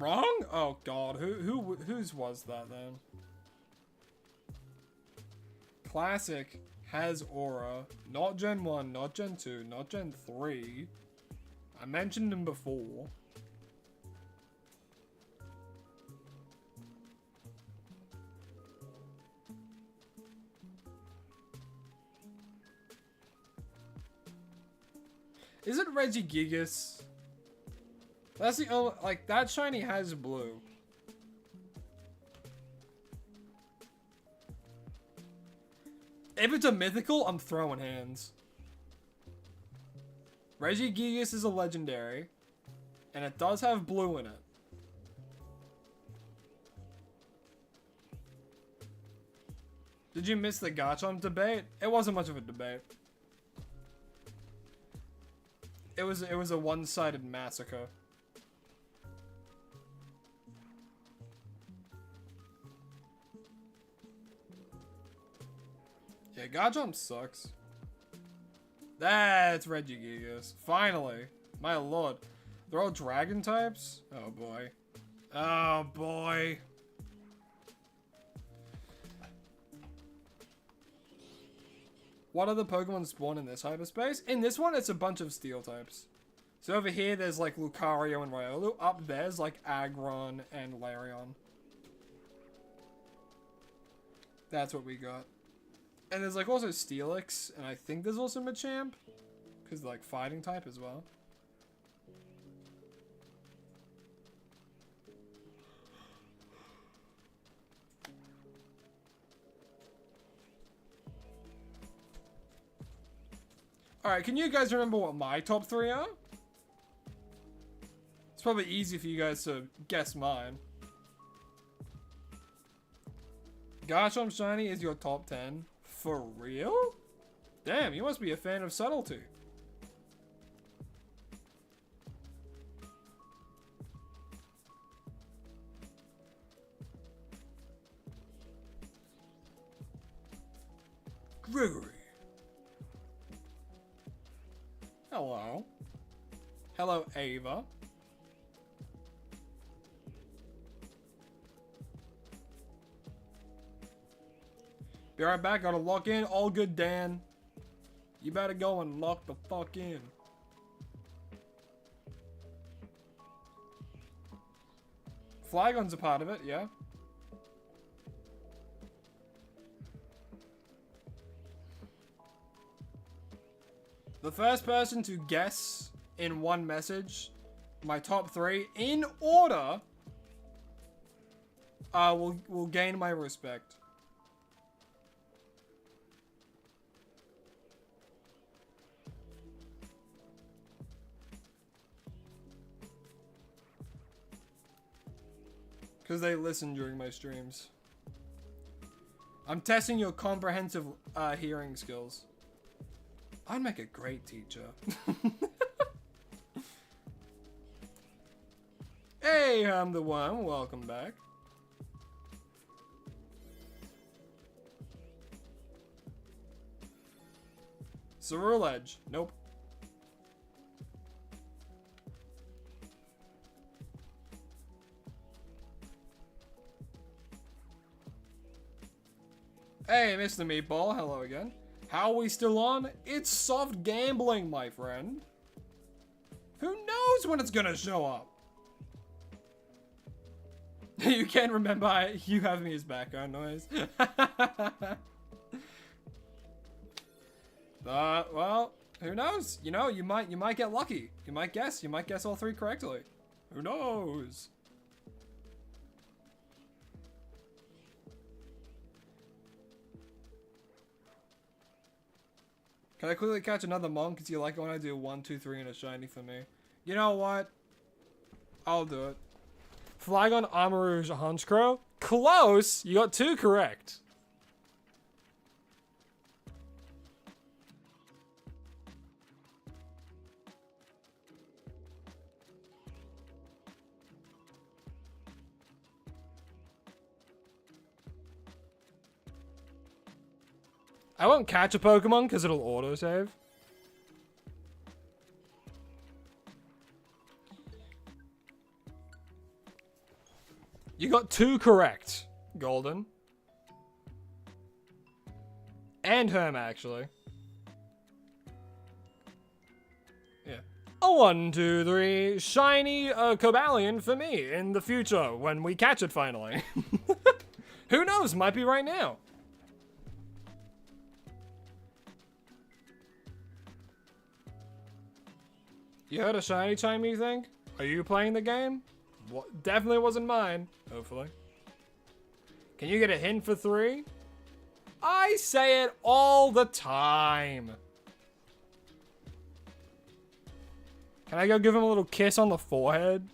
Wrong? Oh god, whose was that then? Classic has aura. Not Gen 1, not Gen 2, not Gen 3. I mentioned him before. Is it Regigigas? That's the only, like, that shiny has blue. If it's a mythical, I'm throwing hands. Regigigas is a legendary, and it does have blue in it. Did you miss the Garchomp debate? It wasn't much of a debate. It was a one-sided massacre. Yeah, Garchomp sucks. That's Regigigas. Finally. My lord. They're all dragon types? Oh boy. Oh boy. What other Pokemon spawn in this hyperspace? In this one, it's a bunch of steel types. So over here, there's like Lucario and Riolu. Up there's like Aggron and Larion. That's what we got. And there's like also Steelix, and I think there's also Machamp. Because like fighting type as well. Alright, can you guys remember what my top 3 are? It's probably easy for you guys to guess mine. Garchomp Shiny is your top 10? For real? Damn, you must be a fan of subtlety. Gregory. Hello. Hello, Ava. Be right back, gotta lock in. All good, Dan. You better go and lock the fuck in. Flygon's a part of it, yeah. The first person to guess in one message my top 3 in order will gain my respect. Because they listen during my streams. I'm testing your comprehensive hearing skills. I'd make a great teacher. Hey, I'm the one. Welcome back. Ceruledge Edge. Nope. Hey, Mr. Meatball. Hello again. How are we still on? It's soft gambling, my friend. Who knows when it's gonna show up? You can't remember. You have me as background noise. Well, who knows? You know, you might get lucky. You might guess all 3 correctly. Who knows? Can I quickly catch another monk? Because you like it when I do 1, 2, 3 and a shiny for me. You know what? I'll do it. Flygon, Armarouge, Honchkrow. Close! You got 2 correct. I won't catch a Pokemon because it'll autosave. You got 2 correct, Golden. And Herm, actually. Yeah. A 1, 2, 3, shiny Cobalion for me in the future when we catch it finally. Who knows? Might be right now. You heard a shiny chime, you think? Are you playing the game? What? Definitely wasn't mine. Hopefully. Can you get a hint for 3? I say it all the time. Can I go give him a little kiss on the forehead?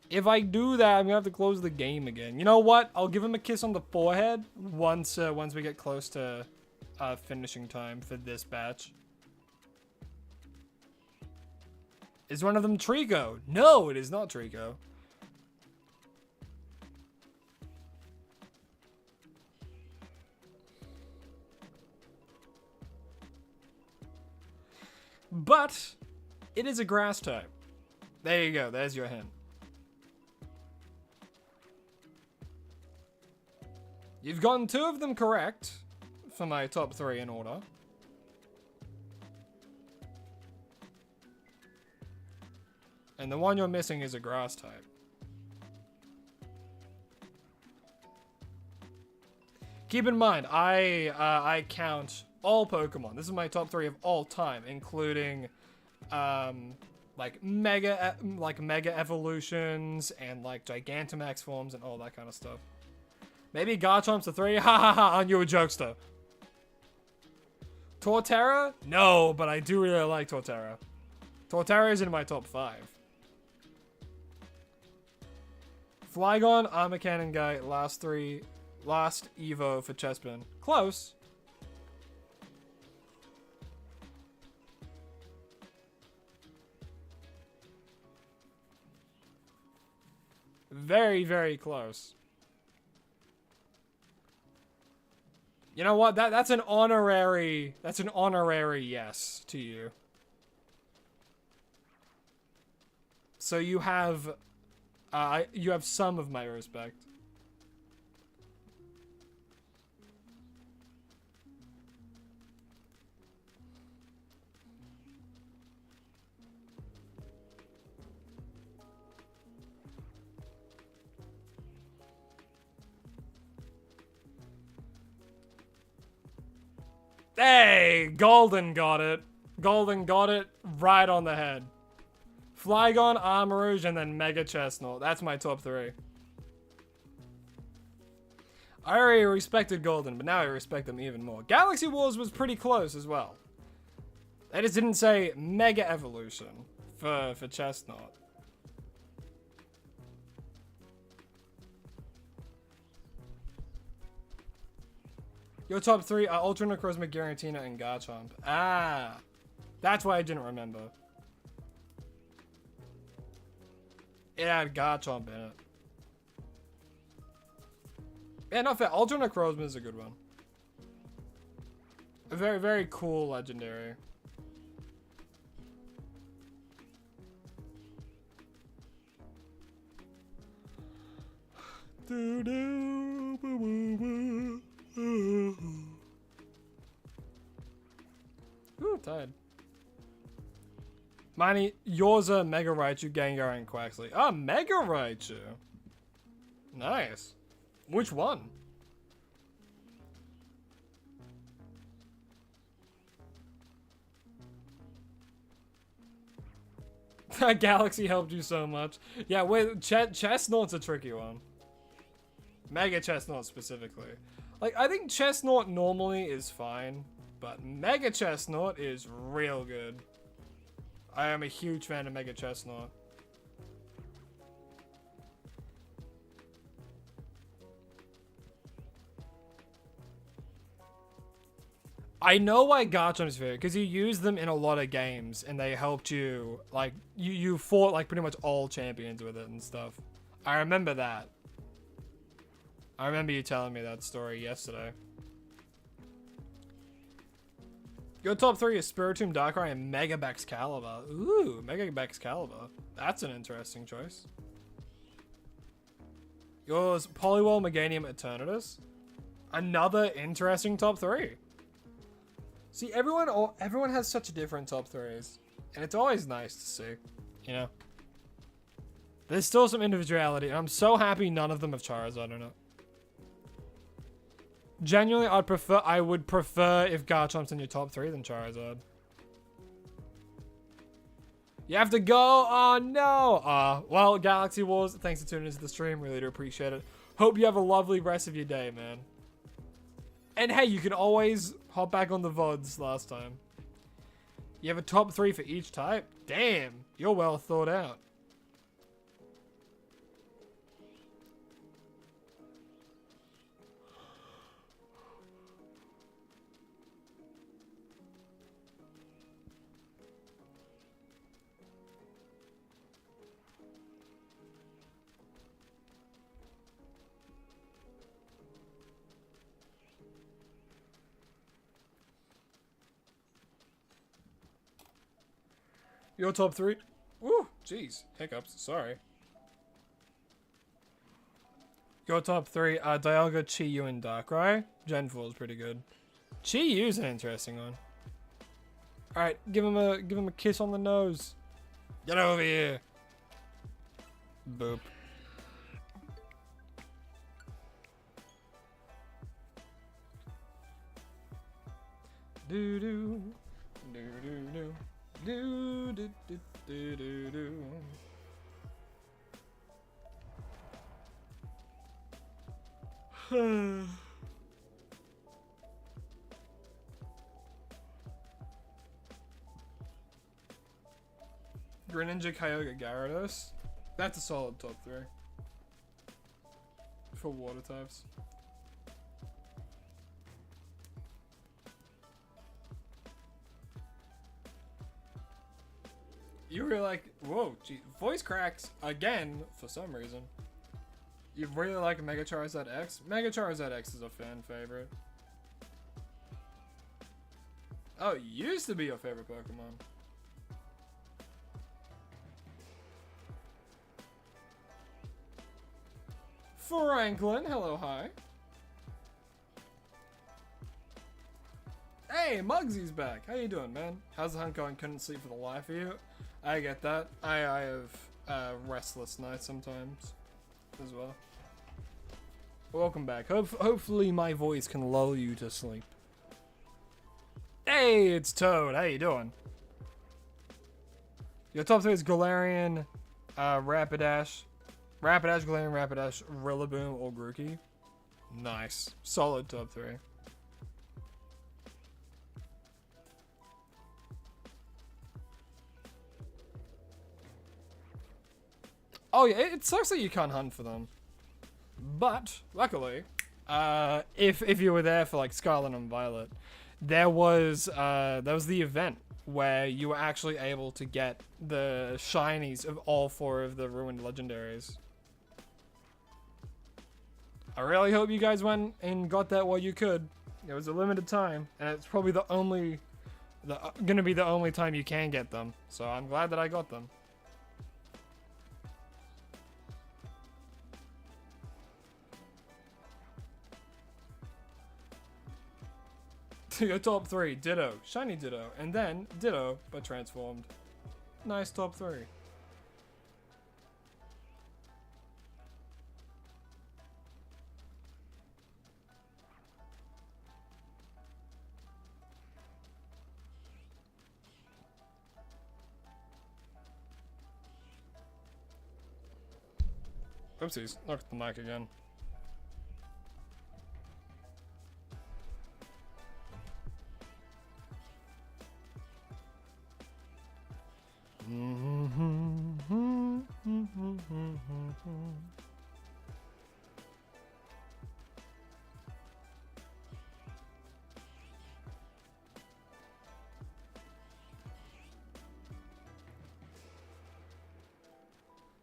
If I do that, I'm gonna have to close the game again. You know what? I'll give him a kiss on the forehead once we get close to finishing time for this batch. Is one of them Trico? No, it is not Trico. But it is a grass type. There you go. There's your hint. You've gotten 2 of them correct for my top 3 in order. And the one you're missing is a grass type. Keep in mind, I count all Pokemon. This is my top 3 of all time, including like mega evolutions and like Gigantamax forms and all that kind of stuff. Maybe Garchomp's a 3. Ha ha ha! Aren't you a jokester? Torterra? No, but I do really like Torterra. Torterra is in my top 5. Flygon, Armor Cannon Guy, last Evo for Chespin. Close. Very, very close. You know what? That's an honorary yes to you. So you have some of my respect. Hey, Golden got it. Golden got it right on the head. Flygon, Armarouge, and then Mega Chestnut. That's my top 3. I already respected Golden, but now I respect him even more. Galaxy Wars was pretty close as well. They just didn't say Mega Evolution for Chestnut. Your top 3 are Ultra Necrozma, Giratina, and Garchomp. Ah, that's why I didn't remember. It had Garchomp in it. Yeah, not fair. Ultra Necrozma is a good one. A very, very cool legendary. Ooh, tired. Mine, yours are Mega Raichu, Gengar, and Quaxley. Ah, Mega Raichu. Nice. Which one? Galaxy helped you so much. Yeah, wait, Chestnut's a tricky one. Mega Chestnut specifically. Like, I think Chestnut normally is fine, but Mega Chestnut is real good. I am a huge fan of Mega Chestnut. I know why Garchomp's favorite, because you use them in a lot of games, and they helped you, like, you fought, like, pretty much all champions with it and stuff. I remember that. I remember you telling me that story yesterday. Your top 3 is Spiritomb, Darkrai, and Mega Excalibur. Ooh, Mega Excalibur. That's an interesting choice. Yours, Poliwhirl, Meganium, Eternatus. Another interesting top 3. See, everyone has such different top 3s. And it's always nice to see, you know? There's still some individuality, and I'm so happy none of them have Charizard in it. Genuinely, I would prefer if Garchomp's in your top 3 than Charizard. You have to go? Oh, no. Well, Galaxy Wars, thanks for tuning into the stream. Really do appreciate it. Hope you have a lovely rest of your day, man. And hey, you can always hop back on the VODs last time. You have a top 3 for each type? Damn, you're well thought out. Your top 3? Woo, jeez, hiccups, sorry. Your top 3 are Dialga, Chi-Yu, and Darkrai. Gen 4 is pretty good. Chi-Yu's an interesting one. Alright, give him a kiss on the nose. Get over here. Boop. Do-do. Do-do-do. Do do do do do do. Greninja, Kyogre, Gyarados. That's a solid top 3 for water types. You were like, whoa, gee, voice cracks again for some reason. You really like Mega Charizard X? Mega Charizard X is a fan favorite. Oh, it used to be your favorite Pokemon. Franklin, hello, hi. Hey, Muggsy's back. How you doing, man? How's the hunt going? Couldn't sleep for the life of you. I get that. I have restless nights sometimes as well. Welcome back. Hopefully my voice can lull you to sleep. Hey, it's Toad. How you doing? Your top 3 is Galarian, Rapidash, Galarian, Rapidash, Rillaboom, or Grookey. Nice. Solid top 3. Oh yeah, it sucks that you can't hunt for them. But, luckily, if you were there for like Scarlet and Violet, there was the event where you were actually able to get the shinies of all 4 of the ruined legendaries. I really hope you guys went and got that while you could. It was a limited time, and it's probably gonna be the only time you can get them. So I'm glad that I got them. Your top 3, Ditto, Shiny Ditto, and then Ditto, but transformed. Nice top 3. Oopsies, knocked the mic again.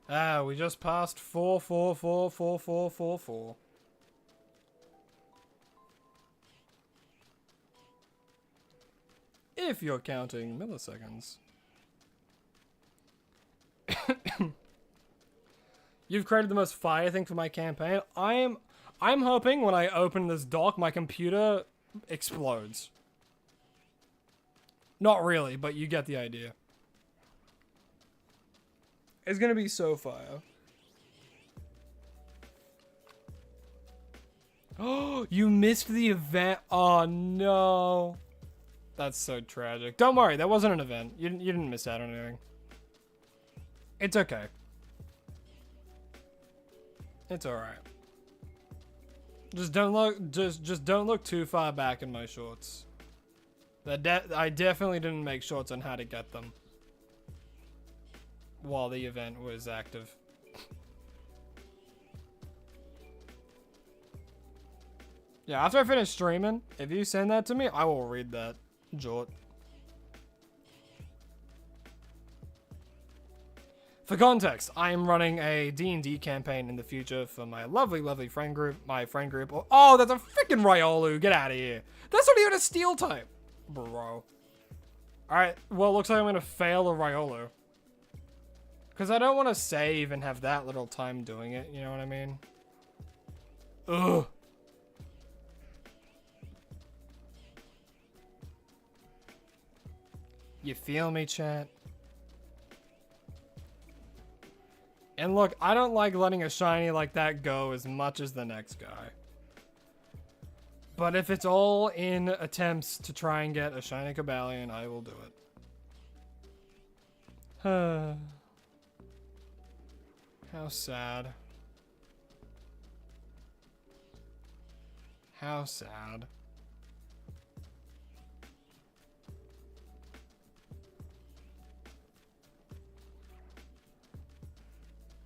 Ah, we just passed 4444444. If you're counting milliseconds. You've created the most fire thing for my campaign. I'm hoping when I open this dock, my computer explodes. Not really, but you get the idea. It's gonna be so fire. Oh, you missed the event. Oh no. That's so tragic. Don't worry, that wasn't an event. You didn't miss out on anything. It's okay. It's alright. Just don't look too far back in my shorts. I definitely didn't make shorts on how to get them while the event was active. Yeah, after I finish streaming, if you send that to me, I will read that, Jort. For context, I am running a D&D campaign in the future for my lovely, lovely friend group. Oh, that's a freaking Riolu. Get out of here. That's not even a steel type. Bro. Alright, well, looks like I'm going to fail a Riolu. Because I don't want to save and have that little time doing it, you know what I mean? Ugh. You feel me, chat? And look, I don't like letting a shiny like that go as much as the next guy. But if it's all in attempts to try and get a shiny Cobalion, I will do it. How sad. How sad.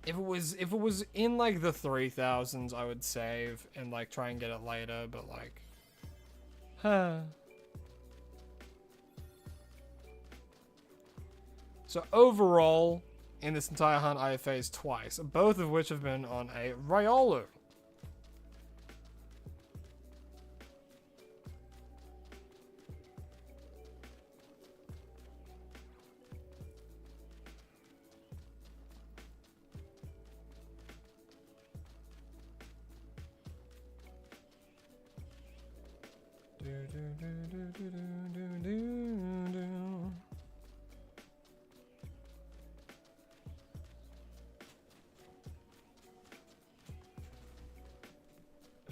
If it was in like the 3000s, I would save and like try and get it later, but like, So overall, in this entire hunt, I have phased twice, both of which have been on a Riolu.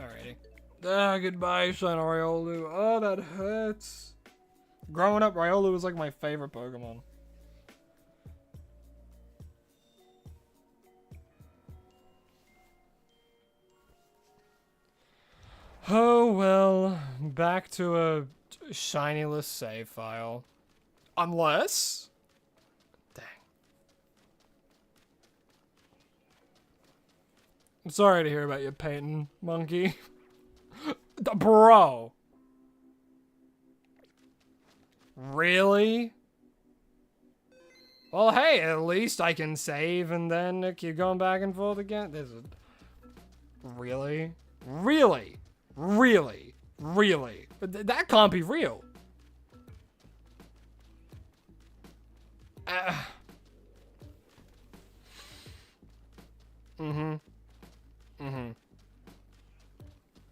Alrighty. Ah, goodbye, Shine Riolu. Oh, that hurts. Growing up, Riolu was like my favorite Pokemon. Oh well, back to a shinyless save file. Unless... Dang. I'm sorry to hear about your painting, monkey. Bro. Really? Well, hey, at least I can save and then keep going back and forth again. This is... Really? Really? Really? Really? But that can't be real.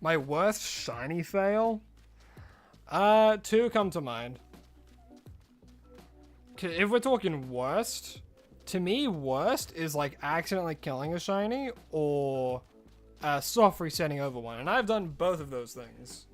My worst shiny fail? Two come to mind. If we're talking worst, to me, worst is like accidentally killing a shiny or soft resetting over one. And I've done both of those things.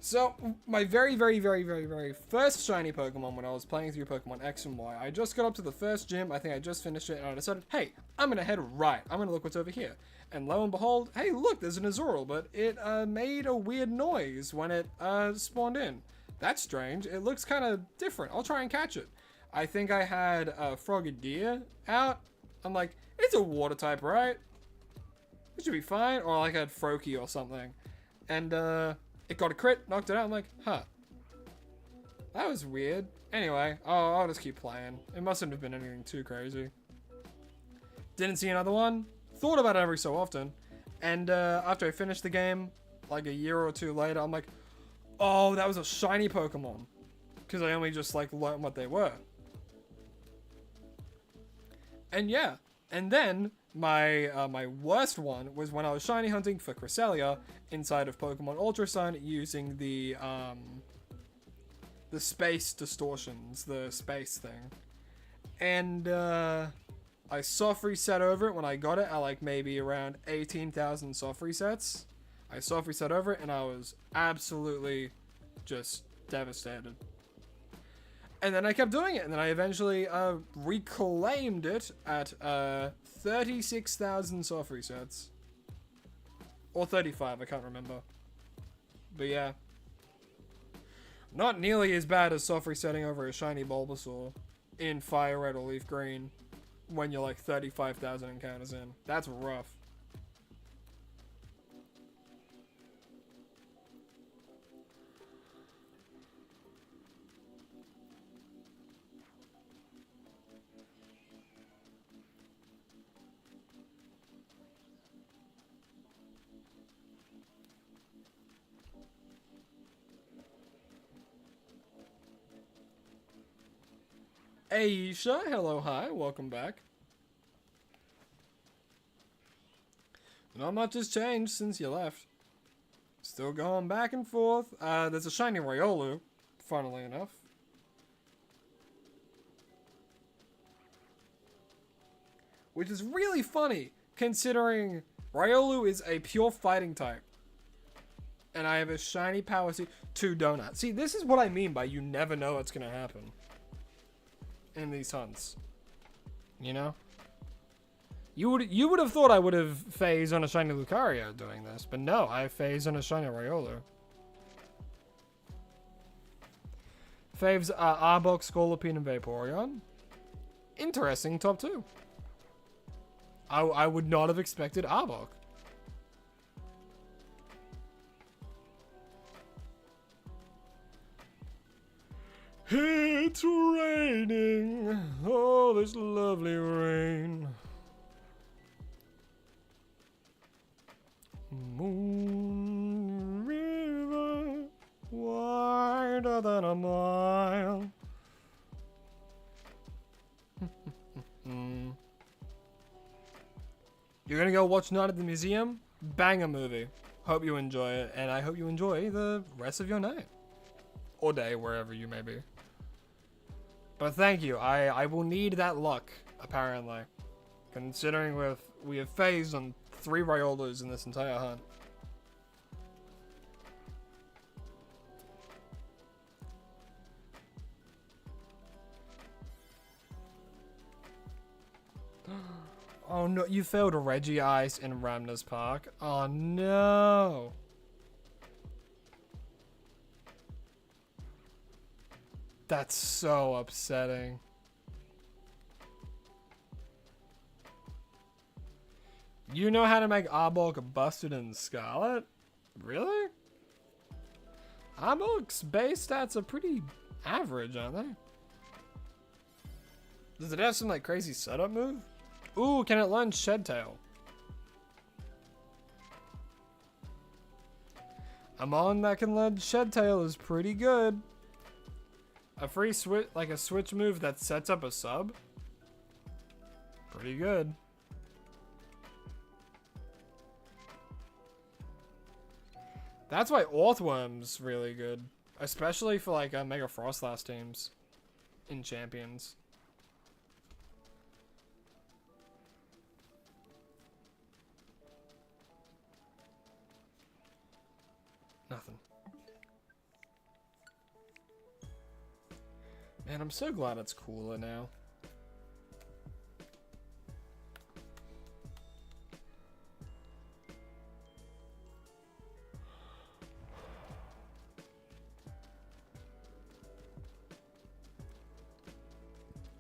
So, my very, very, very, very, very first shiny Pokemon when I was playing through Pokemon X and Y, I just got up to the first gym, I think I just finished it, and I decided, hey, I'm gonna head right, I'm gonna look what's over here. And lo and behold, hey, look, there's an Azurill, but it made a weird noise when it spawned in. That's strange, it looks kind of different, I'll try and catch it. I think I had Frogadier out. I'm like, it's a water type, right? It should be fine. Or like I had Froakie or something. And it got a crit, knocked it out. I'm like, huh. That was weird. Anyway, I'll just keep playing. It mustn't have been anything too crazy. Didn't see another one. Thought about it every so often. And after I finished the game, like a year or two later, I'm like, oh, that was a shiny Pokemon. Because I only just like learned what they were. And yeah, and then my worst one was when I was shiny hunting for Cresselia inside of Pokemon Ultra Sun using the space distortions, the space thing. And I soft reset over it when I got it at like maybe around 18,000 soft resets. I soft reset over it and I was absolutely just devastated. And then I kept doing it, and then I eventually reclaimed it at 36,000 soft resets. Or 35, I can't remember. But yeah. Not nearly as bad as soft resetting over a shiny Bulbasaur in Fire Red or Leaf Green when you're like 35,000 encounters in. That's rough. Aisha, hello, hi, welcome back. Not much has changed since you left. Still going back and forth. There's a shiny Riolu, funnily enough. Which is really funny, considering Riolu is a pure fighting type. And I have a shiny Power Seed to Donut. See, this is what I mean by you never know what's going to happen in these hunts. You know? You would have thought I would have phased on a shiny Lucario doing this, but no, I phased on a shiny Riolu. Faves are Arbok, Scorpion, and Vaporeon. Interesting top 2. I would not have expected Arbok. It's raining. Oh, this lovely rain. Moon river, wider than a mile. You're gonna go watch Night at the Museum? Banger movie. Hope you enjoy it, and I hope you enjoy the rest of your night. Or day, wherever you may be. But thank you. I will need that luck, apparently. Considering we have phased on 3 Riolus in this entire hunt. Oh no, you failed Reggie Ice in Ramner's Park. Oh no. That's so upsetting. You know how to make Arbok busted in Scarlet? Really? Arbok's base stats are pretty average, aren't they? Does it have some like crazy setup move? Ooh, can it learn Shed Tail? A mon that can learn Shed Tail is pretty good. A free switch, like a switch move that sets up a sub? Pretty good. That's why Orthworm's really good. Especially for like Mega Frostlass teams in Champions. Nothing. Man, I'm so glad it's cooler now.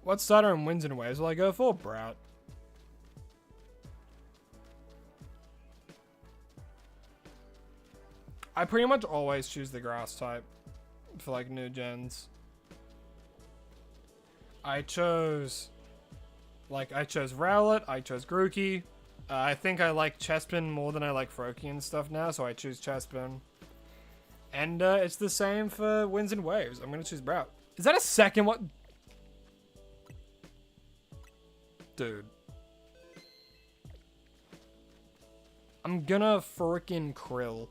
What starter in Winds and Waves will I go for? Brout. I pretty much always choose the grass type for like new gens. I chose Rowlet, I chose Grookey. I think I like Chespin more than I like Froakie and stuff now, so I choose Chespin. And it's the same for Winds and Waves. I'm gonna choose Brout. Is that a second one? Dude. I'm gonna frickin' krill.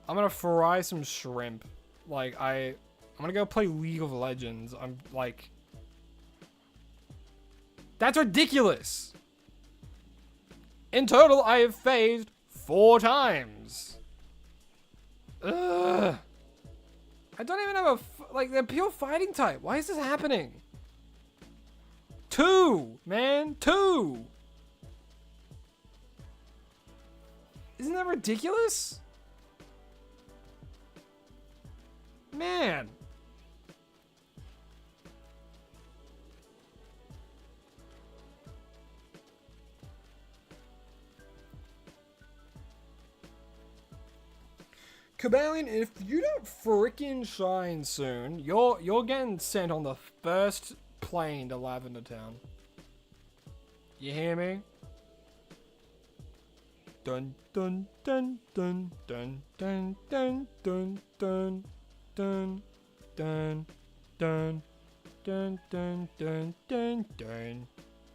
I'm gonna fry some shrimp. Like, I'm gonna go play League of Legends. I'm like... That's ridiculous! In total, I have phased 4 times. Ugh. I don't even have like, they're pure fighting type. Why is this happening? 2, man, 2. Isn't that ridiculous? Man. Cobalion, if you don't frickin' shine soon, you're getting sent on the first plane to Lavender Town. You hear me? Dun dun dun dun dun dun dun dun dun dun dun dun dun dun dun dun dun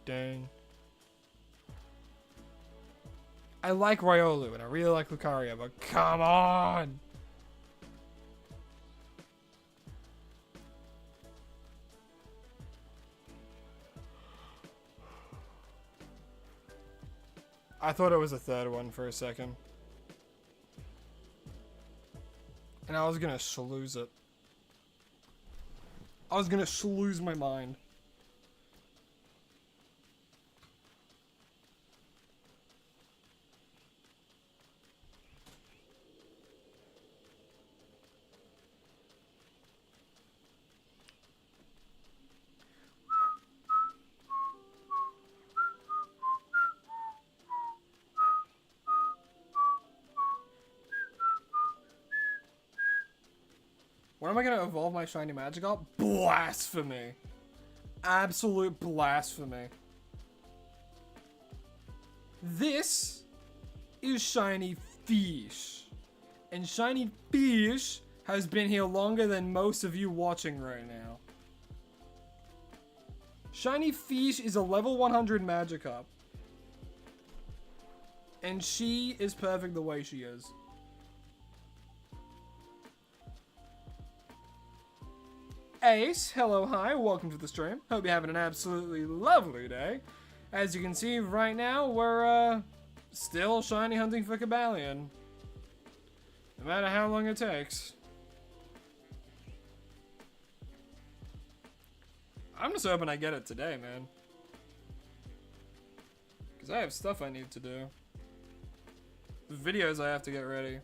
dun. I like Riolu and I really like Lucario, but come on! I thought it was a third one for a second. And I was gonna schluze it. I was gonna schluze my mind. When am I gonna evolve my shiny Magikarp? Blasphemy. Absolute blasphemy. This is Shiny Fish. And Shiny Fish has been here longer than most of you watching right now. Shiny Fish is a level 100 Magikarp. And she is perfect the way she is. Ace, hello, hi, welcome to the stream. Hope you're having an absolutely lovely day. As you can see right now, we're still shiny hunting for Cobalion. No matter how long it takes. I'm just hoping I get it today, man. Because I have stuff I need to do. Videos I have to get ready.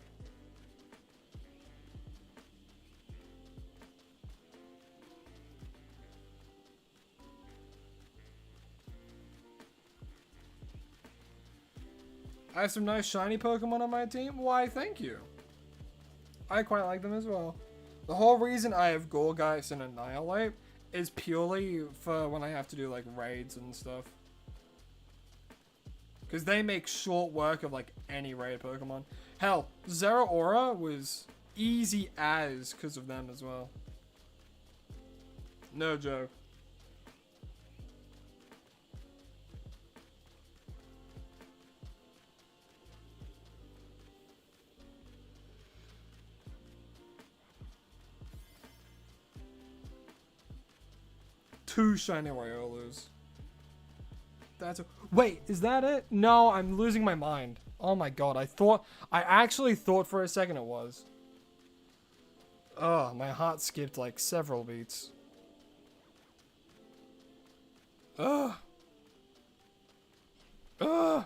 I have some nice shiny Pokemon on my team. Why, thank you. I quite like them as well. The whole reason I have Gorgeist and Annihilate is purely for when I have to do like raids and stuff. Because they make short work of like any raid Pokemon. Hell, Zeraora was easy as because of them as well. No joke. Two shiny Riolus. That's a wait, is that it? No, I'm losing my mind. Oh my god, I actually thought for a second it was. Oh, my heart skipped like several beats. Ugh. Ugh.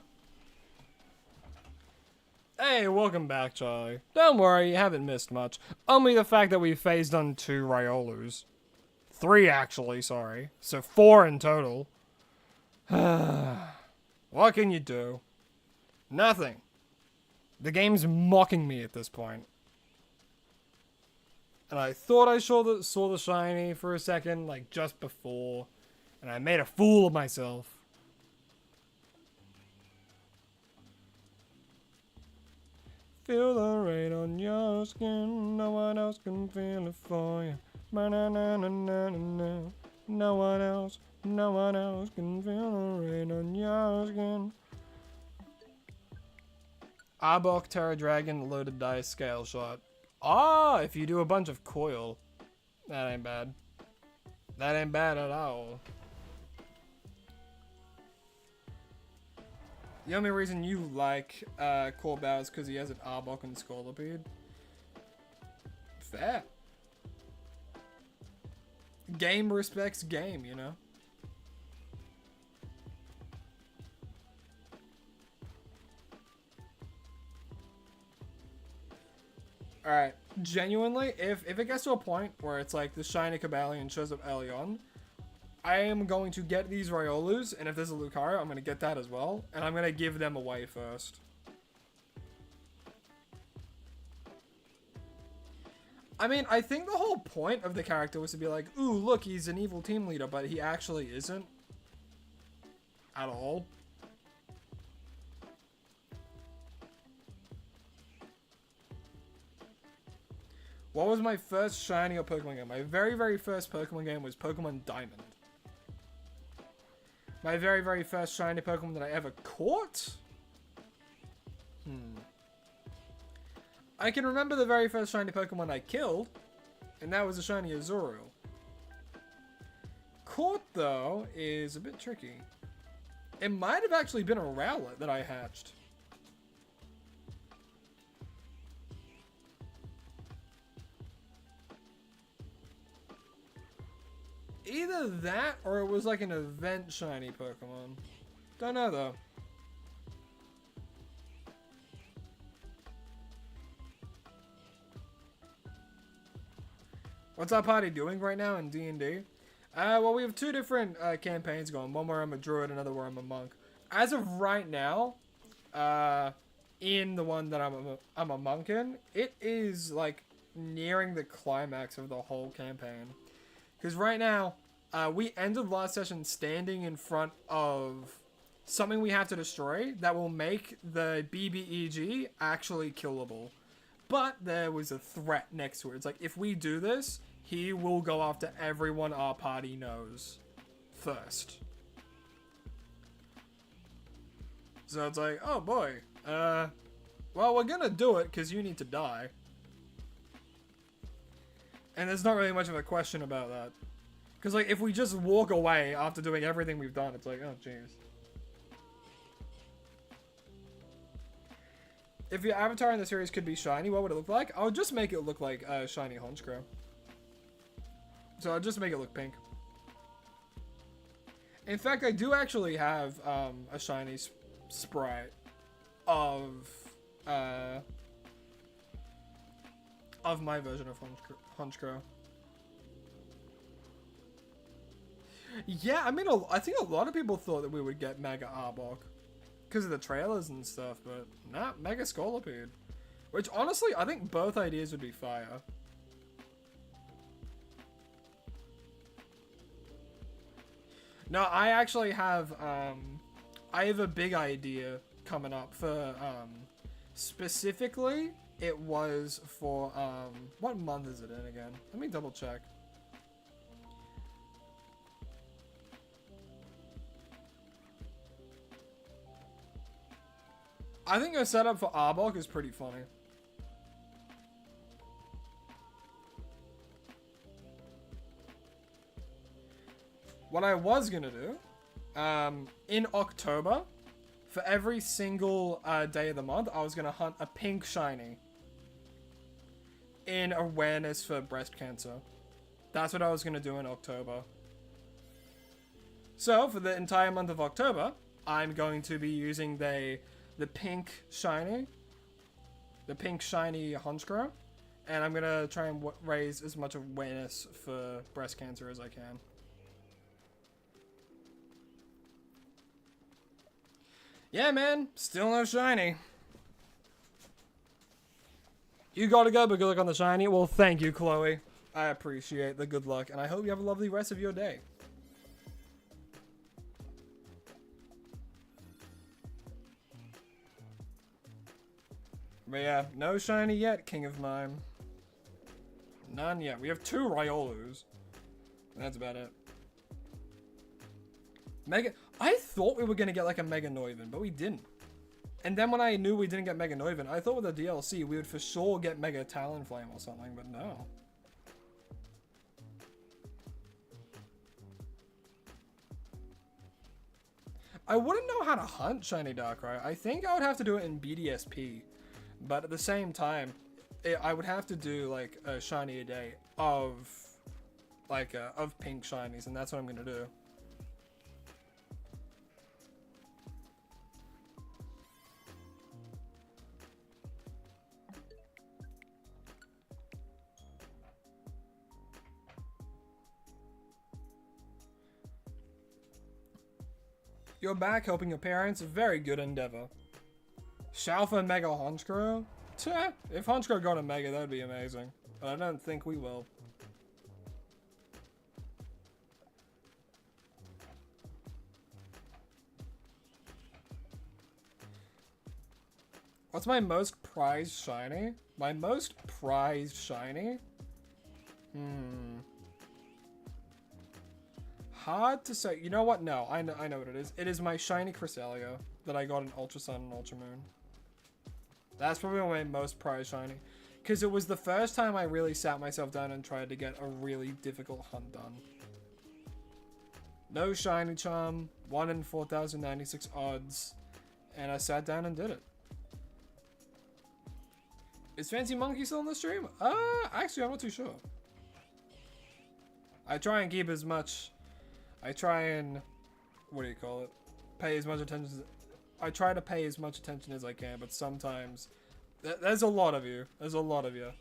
Hey, welcome back, Charlie. Don't worry, you haven't missed much. Only the fact that we phased on 2 Riolus. 3 actually, sorry. So 4 in total. What can you do? Nothing. The game's mocking me at this point. And I thought I saw the shiny for a second, like just before. And I made a fool of myself. Feel the rain on your skin. No one else can feel it for you. Ba-na-na-na-na-na-na. No one else can feel the rain on your skin. Arbok, Terra Dragon, loaded dice, scale shot. Ah, if you do a bunch of coil. That ain't bad. That ain't bad at all. The only reason you like Cobalion is because he has an Arbok and Scolipede. Fair. Game respects game, you know? Alright, genuinely, if it gets to a point where it's like the shiny Cobalion shows up early on, I am going to get these Riolus, and if there's a Lucario, I'm going to get that as well, and I'm going to give them away first. I mean, I think the whole point of the character was to be like, ooh, look, he's an evil team leader, but he actually isn't. At all. What was my first shiny or Pokemon game? My very, very first Pokemon game was Pokemon Diamond. My very, very first shiny Pokemon that I ever caught? I can remember the very first shiny Pokemon I killed, and that was a shiny Azurill. Caught, though, is a bit tricky. It might have actually been a Rowlet that I hatched. Either that, or it was like an event shiny Pokemon. Don't know, though. What's our party doing right now in D&D? Well, we have two different campaigns going. One where I'm a druid, another where I'm a monk. As of right now, in the one that I'm a monk in, it is like nearing the climax of the whole campaign. Because right now, we ended last session standing in front of something we have to destroy that will make the BBEG actually killable. But there was a threat next to it. It's like, if we do this, he will go after everyone our party knows first. So it's like, oh boy. Well, we're gonna do it because you need to die. And there's not really much of a question about that. Because, like, if we just walk away after doing everything we've done, it's like, oh, jeez. If your avatar in the series could be shiny, what would it look like? I would just make it look like a shiny Honchkrow. So I'll just make it look pink. In fact, I do actually have a shiny sprite of my version of Honchkrow. Yeah, I mean, I think a lot of people thought that we would get Mega Arbok because of the trailers and stuff, but nah, Mega Scolipede. Which, honestly, I think both ideas would be fire. No, I actually have, I have a big idea coming up for, specifically, it was for, what month is it in again? Let me double check. I think a setup for Arbok is pretty funny. What I was gonna do, in October, for every single day of the month, I was gonna hunt a pink shiny in awareness for breast cancer. That's what I was gonna do in October. So, for the entire month of October, I'm going to be using the pink shiny Honchkrow, and I'm gonna try and raise as much awareness for breast cancer as I can. Yeah, man, still no shiny. You gotta go, but good luck on the shiny. Well, thank you, Chloe. I appreciate the good luck, and I hope you have a lovely rest of your day. But yeah, no shiny yet, King of Mime. None yet. We have 2 Riolus. That's about it. I thought we were going to get like a Mega Noivern, but we didn't. And then when I knew we didn't get Mega Noivern, I thought with the DLC we would for sure get Mega Talonflame or something, but no. I wouldn't know how to hunt Shiny Darkrai. I think I would have to do it in BDSP. But at the same time, I would have to do like a shiny a day of pink shinies, and that's what I'm going to do. You're back helping your parents. Very good endeavor. Shalfa Mega Honchkrow? If Honchkrow got a Mega, that would be amazing. But I don't think we will. What's my most prized shiny? My most prized shiny? Hard to say. You know what? No, I know what it is. It is my shiny Cresselia that I got in Ultra Sun and Ultra Moon. That's probably my most prized shiny. Because it was the first time I really sat myself down and tried to get a really difficult hunt done. No shiny charm, 1 in 4,096 odds, and I sat down and did it. Is Fancy Monkey still on the stream? Actually, I'm not too sure. I try and keep as much... I try and... What do you call it? Pay as much attention as... I try to pay as much attention as I can, but sometimes... There's a lot of you. There's a lot of you.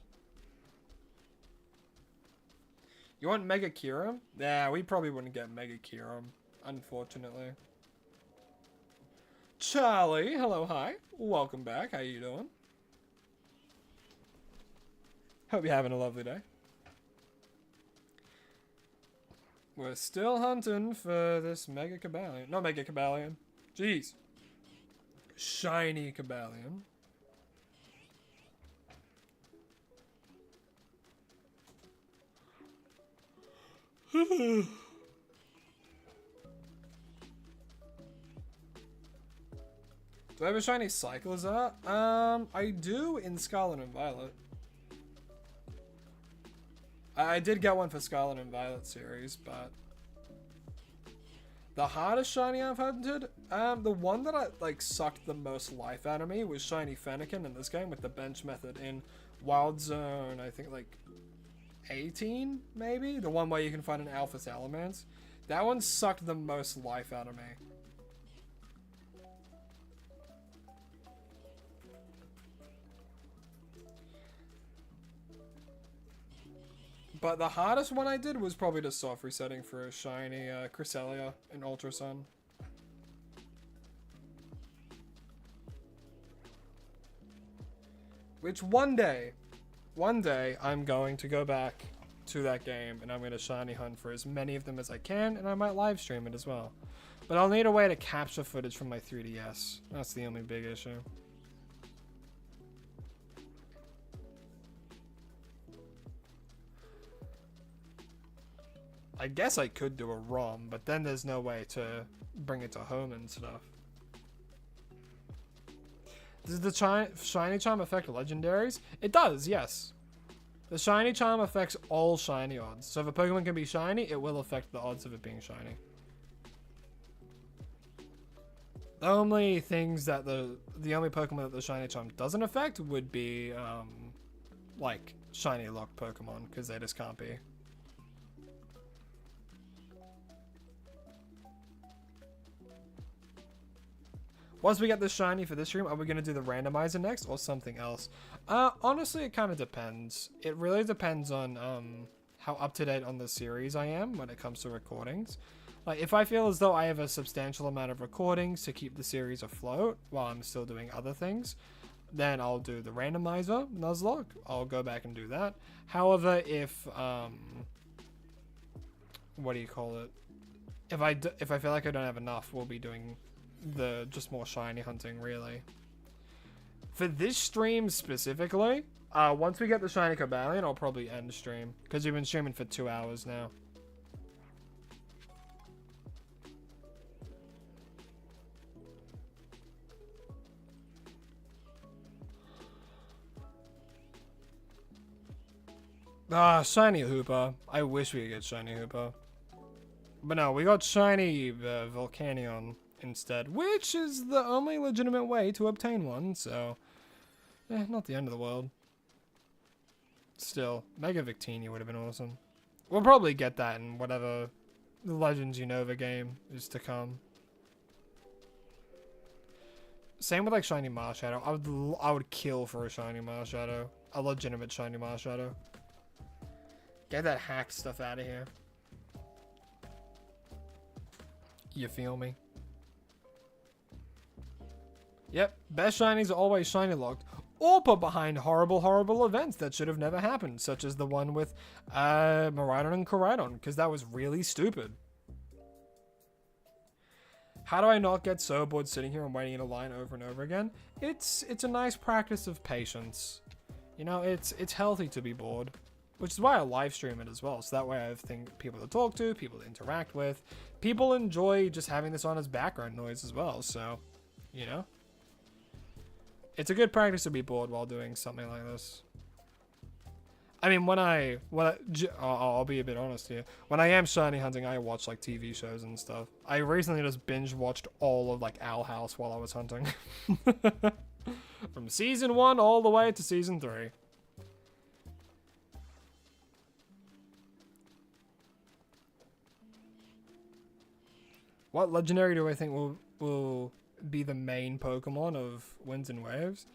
You want Mega Kyurem? Nah, we probably wouldn't get Mega Kyurem, unfortunately. Charlie, hello, hi. Welcome back. How you doing? Hope you're having a lovely day. We're still hunting for this Mega Cobalion. Not Mega Cobalion. Jeez. Shiny Cobalion. Do I have a shiny Cyclizar? I do in Scarlet and Violet. I did get one for Scarlet and Violet series, but the hardest shiny I've hunted, the one that sucked the most life out of me was shiny Fennekin in this game with the bench method in Wild Zone, I think 18, maybe? The one where you can find an Alpha Salamence. That one sucked the most life out of me. But the hardest one I did was probably the soft resetting for a shiny Cresselia in Ultra Sun. Which one day I'm going to go back to that game and I'm going to shiny hunt for as many of them as I can, and I might live stream it as well. But I'll need a way to capture footage from my 3DS. That's the only big issue. I guess I could do a ROM, but then there's no way to bring it to home and stuff. Does the shiny charm affect legendaries? It does, yes. The shiny charm affects all shiny odds. So if a Pokemon can be shiny, it will affect the odds of it being shiny. The only things that the only Pokemon that the shiny charm doesn't affect would be like shiny locked Pokemon, because they just can't be. Once we get the shiny for this stream, are we going to do the randomizer next or something else? Honestly, it kind of depends. It really depends on how up-to-date on the series I am when it comes to recordings. Like, if I feel as though I have a substantial amount of recordings to keep the series afloat while I'm still doing other things, then I'll do the randomizer, Nuzlocke. I'll go back and do that. However, if, what do you call it? If I feel like I don't have enough, we'll be doing the just more shiny hunting, really. For this stream specifically, once we get the shiny Cobalion, I'll probably end the stream. Because we've been streaming for 2 hours now. Shiny Hooper. I wish we could get shiny Hooper. But no, we got shiny Volcanion instead, which is the only legitimate way to obtain one, so not the end of the world. Still, Mega Victini would have been awesome. We'll probably get that in whatever the Legends Unova game is to come. Same with like shiny Marshadow. I would kill for a shiny Marshadow. A legitimate shiny Marshadow. Get that hacked stuff out of here. You feel me? Yep, best shinies are always shiny locked, or put behind horrible events that should have never happened, such as the one with Miraidon and Koraidon, because that was really stupid. How do I not get so bored sitting here and waiting in a line over and over again? It's a nice practice of patience. You know, it's healthy to be bored. Which is why I live stream it as well, so that way I have people to talk to, people to interact with. People enjoy just having this on as background noise as well, so, you know. It's a good practice to be bored while doing something like this. I mean, I'll be a bit honest here. When I am shiny hunting, I watch like TV shows and stuff. I recently just binge watched all of like Owl House while I was hunting. From season 1 all the way to season 3. What legendary do I think will be the main Pokemon of Winds and Waves?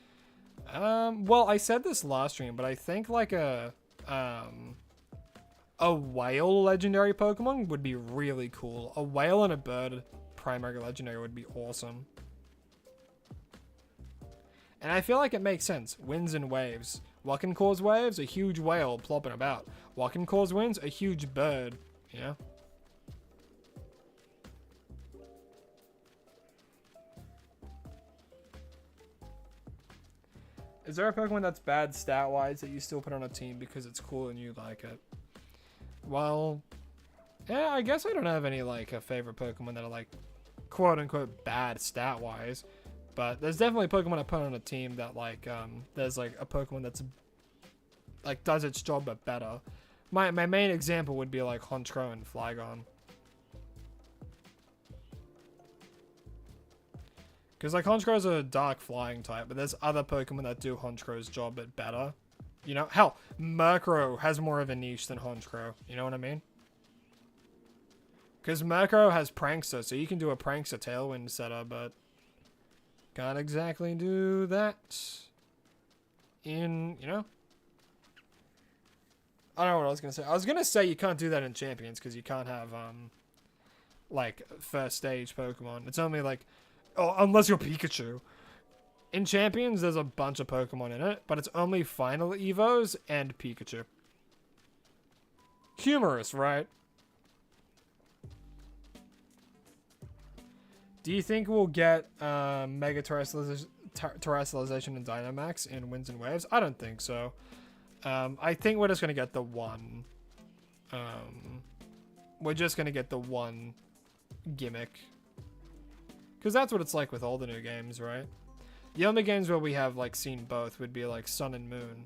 Well, I said this last stream, but I think like a whale legendary Pokemon would be really cool. A whale and a bird primary legendary would be awesome. And I feel like it makes sense. Winds and waves. What can cause waves? A huge whale plopping about. What can cause winds? A huge bird. You know? Is there a Pokemon that's bad stat-wise that you still put on a team because it's cool and you like it? Well, yeah, I guess I don't have any, like, a favorite Pokemon that are, like, quote-unquote bad stat-wise. But there's definitely Pokemon I put on a team that, like, there's, like, a Pokemon that's, like, does its job but better. My main example would be, like, Honchkrow and Flygon. Because, like, Honchkrow's a dark flying type, but there's other Pokemon that do Honchkrow's job but better. You know? Hell, Murkrow has more of a niche than Honchkrow. You know what I mean? Because Murkrow has Prankster, so you can do a Prankster Tailwind setup, but can't exactly do that in, you know? I don't know what I was going to say. I was going to say you can't do that in Champions because you can't have, like, first stage Pokemon. It's only, like... Oh, unless you're Pikachu. In Champions, there's a bunch of Pokemon in it, but it's only Final Evos and Pikachu. Humorous, right? Do you think we'll get Mega Terrestrialization and Dynamax in Winds and Waves? I don't think so. I think we're just going to get the one. We're just going to get the one gimmick. Because that's what it's like with all the new games, right? The only games where we have, like, seen both would be, like, Sun and Moon.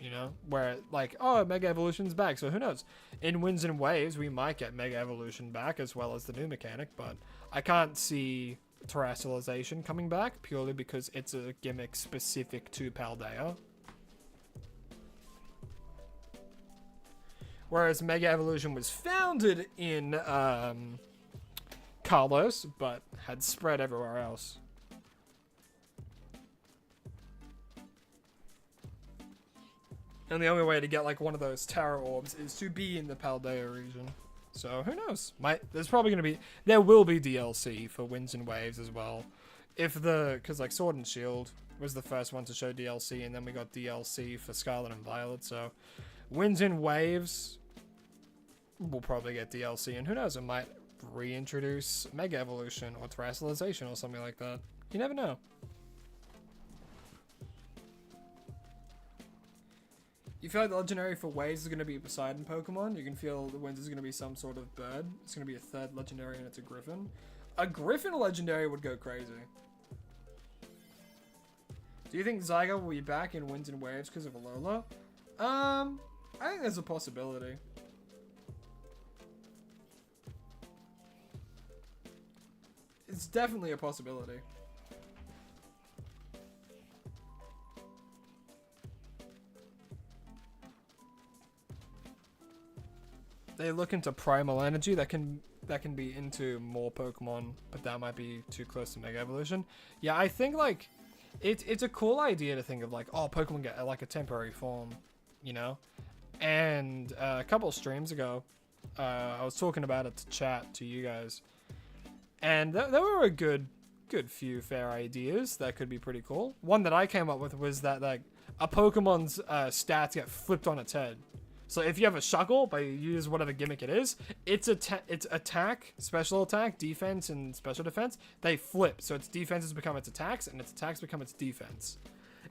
You know? Where, like, oh, Mega Evolution's back, so who knows? In Winds and Waves, we might get Mega Evolution back, as well as the new mechanic, but I can't see Terrestrialization coming back, purely because it's a gimmick specific to Paldea. Whereas Mega Evolution was founded in, Carlos, but had spread everywhere else. And the only way to get like one of those Terra Orbs is to be in the Paldea region. So who knows? There will be DLC for Winds and Waves as well. Because like Sword and Shield was the first one to show DLC, and then we got DLC for Scarlet and Violet. So Winds and Waves will probably get DLC, and who knows? It might reintroduce Mega Evolution or Terrestrialization or something like that. You never know. You feel like the legendary for Waves is going to be Poseidon Pokemon. You can feel the Winds is going to be some sort of bird. It's going to be a third legendary and it's a Griffin. A Griffin legendary would go crazy. Do you think Zygarde will be back in Winds and Waves because of Alola? I think there's a possibility. It's definitely a possibility. They look into Primal Energy. That can be into more Pokemon, but that might be too close to Mega Evolution. Yeah, I think like it's a cool idea to think of like, oh, Pokemon get like a temporary form, you know. And a couple of streams ago, I was talking about it to chat to you guys, and there were a good few fair ideas that could be pretty cool. One that I came up with was that like a Pokemon's stats get flipped on its head. So if you have a Shuckle, but you use whatever gimmick it is, its attack, special attack, defense, and special defense, they flip. So its defenses become its attacks, and its attacks become its defense.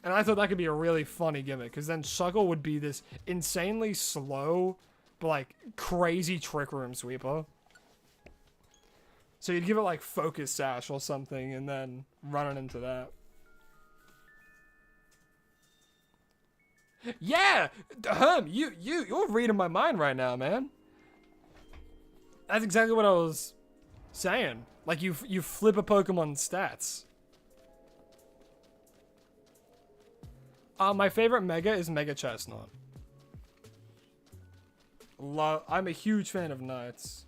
And I thought that could be a really funny gimmick, because then Shuckle would be this insanely slow, but like crazy Trick Room sweeper. So you'd give it like Focus Sash or something, and then run it into that. Yeah, you're reading my mind right now, man. That's exactly what I was saying. Like you flip a Pokemon's stats. My favorite Mega is Mega Chestnut. I'm a huge fan of Knights.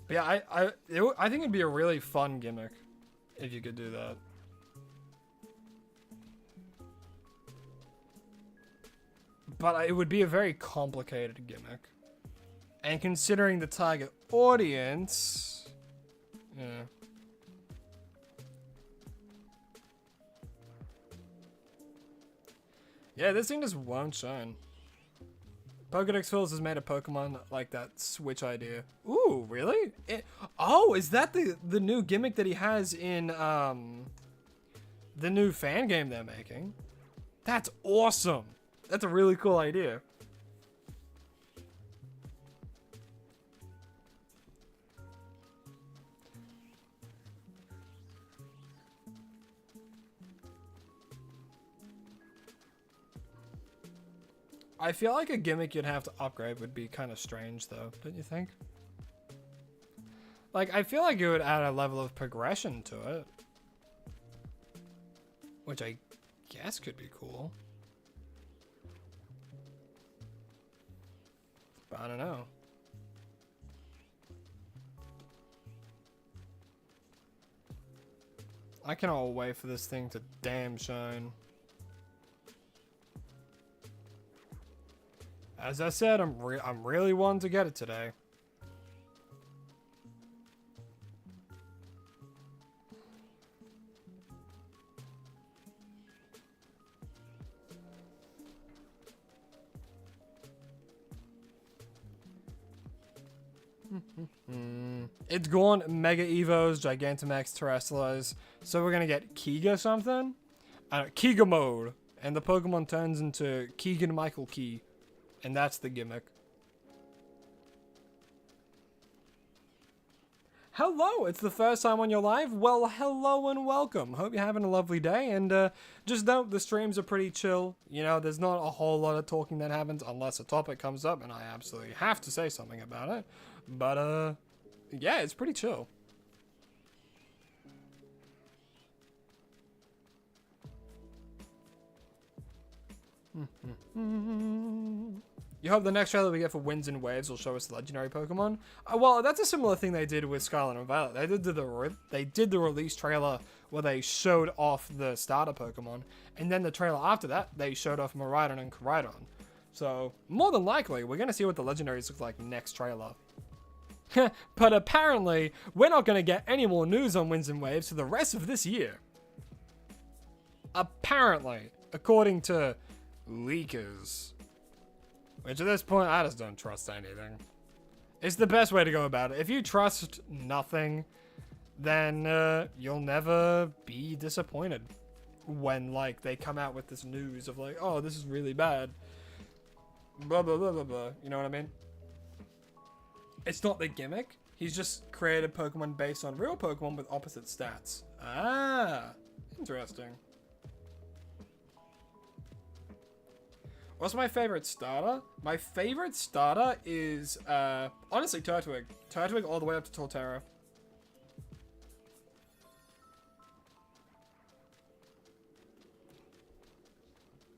But yeah, I think it'd be a really fun gimmick if you could do that. But it would be a very complicated gimmick. And considering the target audience, yeah. Yeah, this thing just won't shine. Pokedex Fills has made a Pokemon like that Switch idea. Ooh, really? Oh, is that the new gimmick that he has in the new fan game they're making? That's awesome. That's a really cool idea. I feel like a gimmick you'd have to upgrade would be kind of strange, though, don't you think? Like, I feel like it would add a level of progression to it. Which I guess could be cool. But I don't know. I cannot wait for this thing to damn shine. As I said, I'm really wanting to get it today. It's gone Mega Evos, Gigantamax, Terrastallars. So we're gonna get Kiga something? Kiga mode. And the Pokemon turns into Keegan Michael Key. And that's the gimmick. Hello, it's the first time on your live? Well, hello and welcome. Hope you're having a lovely day, and just note the streams are pretty chill. You know, there's not a whole lot of talking that happens unless a topic comes up, and I absolutely have to say something about it. But, yeah, it's pretty chill. You hope the next trailer we get for Winds and Waves will show us the legendary Pokemon? Well, that's a similar thing they did with Scarlet and Violet. They did the release trailer where they showed off the starter Pokemon, and then the trailer after that, they showed off Miraidon and Koraidon. So, more than likely, we're going to see what the legendaries look like next trailer. But apparently, we're not going to get any more news on Winds and Waves for the rest of this year. Apparently, according to leakers. Which at this point, I just don't trust anything. It's the best way to go about it. If you trust nothing, then you'll never be disappointed when, like, they come out with this news of, like, oh, this is really bad. Blah, blah, blah, blah, blah. You know what I mean? It's not the gimmick. He's just created Pokemon based on real Pokemon with opposite stats. Ah, interesting. What's my favorite starter? My favorite starter is, honestly, Turtwig. Turtwig all the way up to Torterra.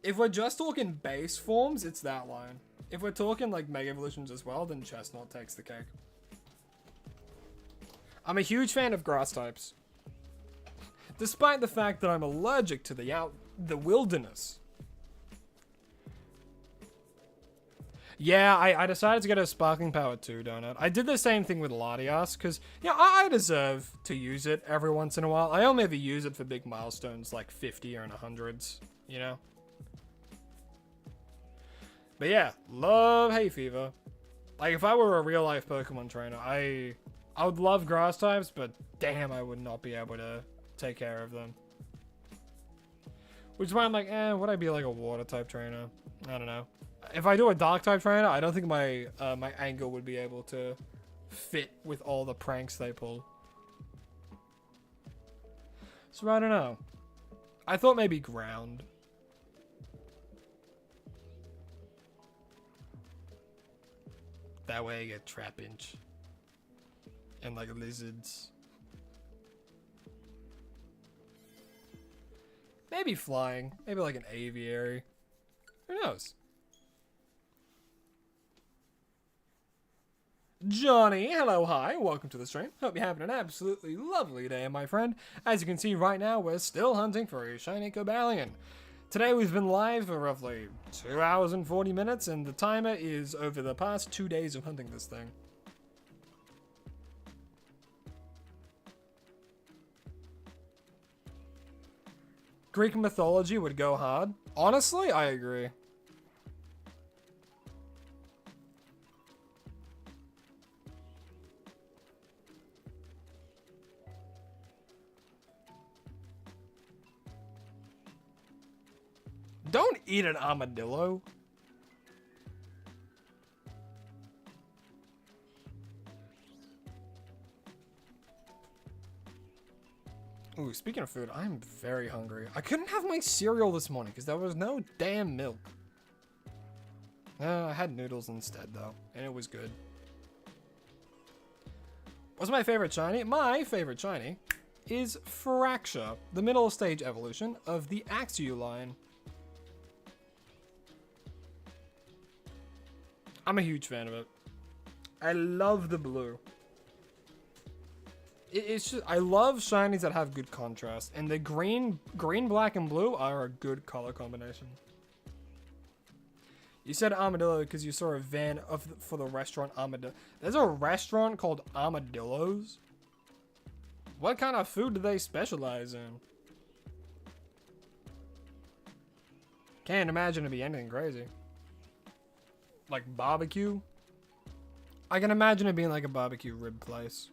If we're just talking base forms, it's that line. If we're talking, like, Mega Evolutions as well, then Chestnut takes the cake. I'm a huge fan of grass types. Despite the fact that I'm allergic to the wilderness. Yeah, I decided to get a Sparkling Power 2 donut. I did the same thing with Latias, because, yeah, I deserve to use it every once in a while. I only ever use it for big milestones, like 50 or in the hundreds, you know? But yeah, love Hay Fever. Like, if I were a real-life Pokemon trainer, I would love grass types, but damn, I would not be able to take care of them. Which is why I'm like, would I be like a water type trainer? I don't know. If I do a dark type trainer, I don't think my my anger would be able to fit with all the pranks they pull. So I don't know. I thought maybe ground. That way I get Trapinch. And like lizards. Maybe flying. Maybe like an aviary. Who knows? Johnny, hello, hi, welcome to the stream. Hope you're having an absolutely lovely day, my friend. As you can see right now, we're still hunting for a shiny Cobalion. Today we've been live for roughly 2 hours and 40 minutes, and the timer is over the past 2 days of hunting this thing. Greek mythology would go hard. Honestly, I agree. Don't eat an armadillo. Ooh, speaking of food, I'm very hungry. I couldn't have my cereal this morning because there was no damn milk. I had noodles instead though, and it was good. What's my favorite shiny? My favorite shiny is Fracture, the middle stage evolution of the Axew line. I'm a huge fan of it. I love the blue. It's just, I love shinies that have good contrast, and the green, black, and blue are a good color combination. You said armadillo because you saw a van for the restaurant Armadillo. There's a restaurant called Armadillos? What kind of food do they specialize in? Can't imagine it'd be anything crazy. Like barbecue? I can imagine it being like a barbecue rib place.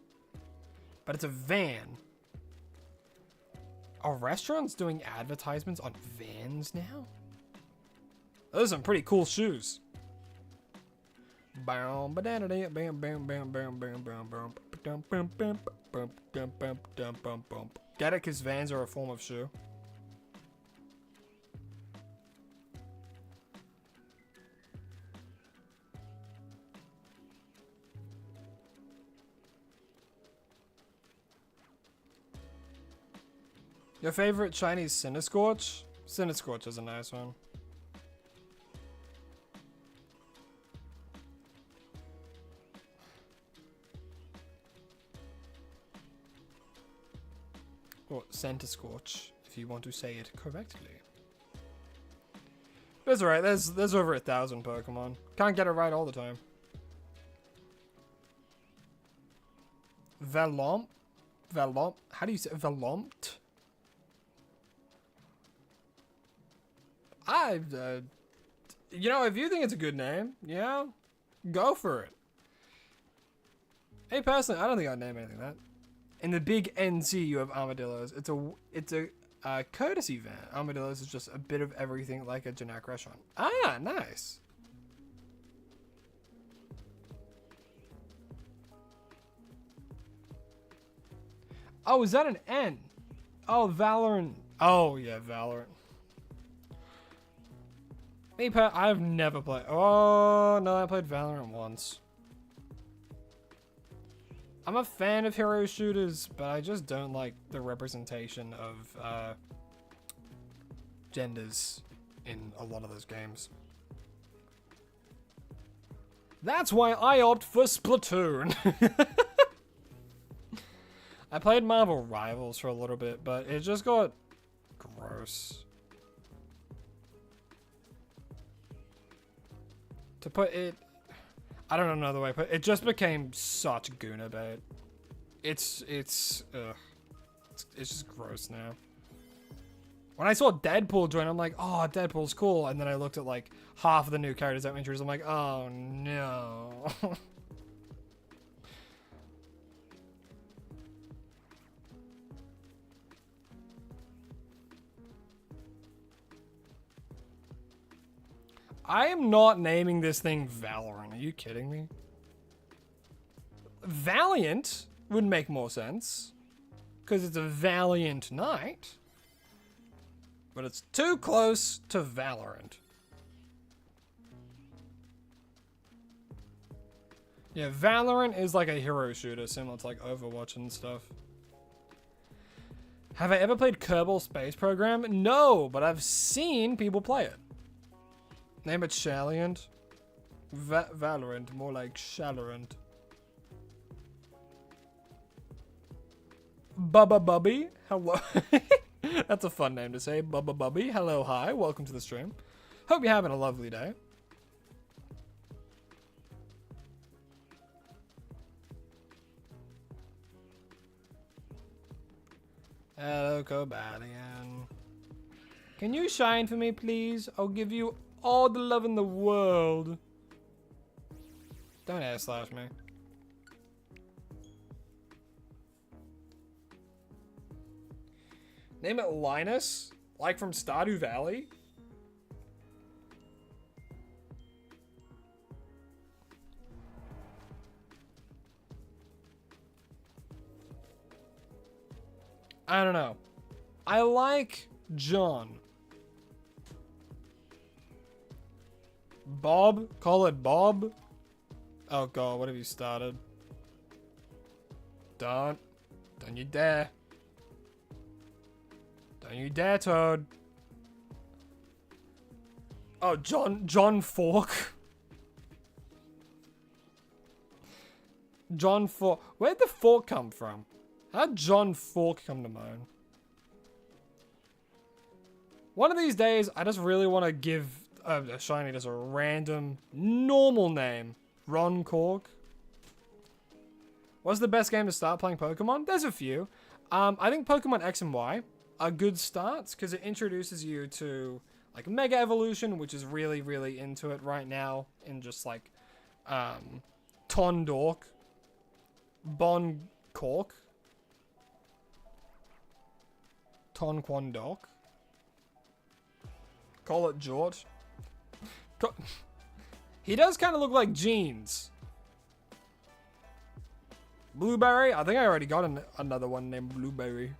But it's a van. Are restaurants doing advertisements on vans now? Those are some pretty cool shoes. Get it? Because vans are a form of shoe. Your favorite Chinese Cinescorch? Cinescorch is a nice one. Or Centiscorch, if you want to say it correctly. That's alright, there's over 1,000 Pokemon. Can't get it right all the time. Velomp? Velomp? How do you say Velompt? You know, if you think it's a good name, yeah, go for it. Hey, personally, I don't think I'd name anything that. In the big NC, you have armadillos. It's a courtesy van. Armadillos is just a bit of everything, like a generic restaurant. Ah, nice. Oh, is that an N? Oh, Valorant. Oh, yeah, Valorant. I've never played. Oh, no, I played Valorant once. I'm a fan of hero shooters, but I just don't like the representation of genders in a lot of those games. That's why I opt for Splatoon. I played Marvel Rivals for a little bit, but it just got gross. To put it, I don't know another way, but it just became such Gooner bait. It's just gross now. When I saw Deadpool join, I'm like, oh, Deadpool's cool. And then I looked at like half of the new characters that were introduced. I'm like, oh no. I am not naming this thing Valorant. Are you kidding me? Valiant would make more sense, because it's a valiant knight. But it's too close to Valorant. Yeah, Valorant is like a hero shooter, similar to like Overwatch and stuff. Have I ever played Kerbal Space Program? No, but I've seen people play it. Name it Shalliant. Valorant, more like Shallorant. Bubba Bubby, hello. That's a fun name to say. Bubba Bubby, hello, hi, welcome to the stream. Hope you're having a lovely day. Hello, Cobalion. Can you shine for me, please? I'll give you all the love in the world. Don't air slash me. Name it Linus, like from Stardew Valley. I don't know. I like John. Bob? Call it Bob? Oh god, what have you started? Don't you dare. Don't you dare, Toad. Oh, John Fork. John Fork. Where'd the fork come from? How'd John Fork come to mind? One of these days, I just really want to give a shiny just a random, normal name. Ron Cork. What's the best game to start playing Pokemon? There's a few. I think Pokemon X and Y are good starts because it introduces you to like Mega Evolution, which is really, really into it right now in just like Tondork, Bon Cork, Tonquandork. Call it George. He does kind of look like Jeans. Blueberry? I think I already got another one named Blueberry.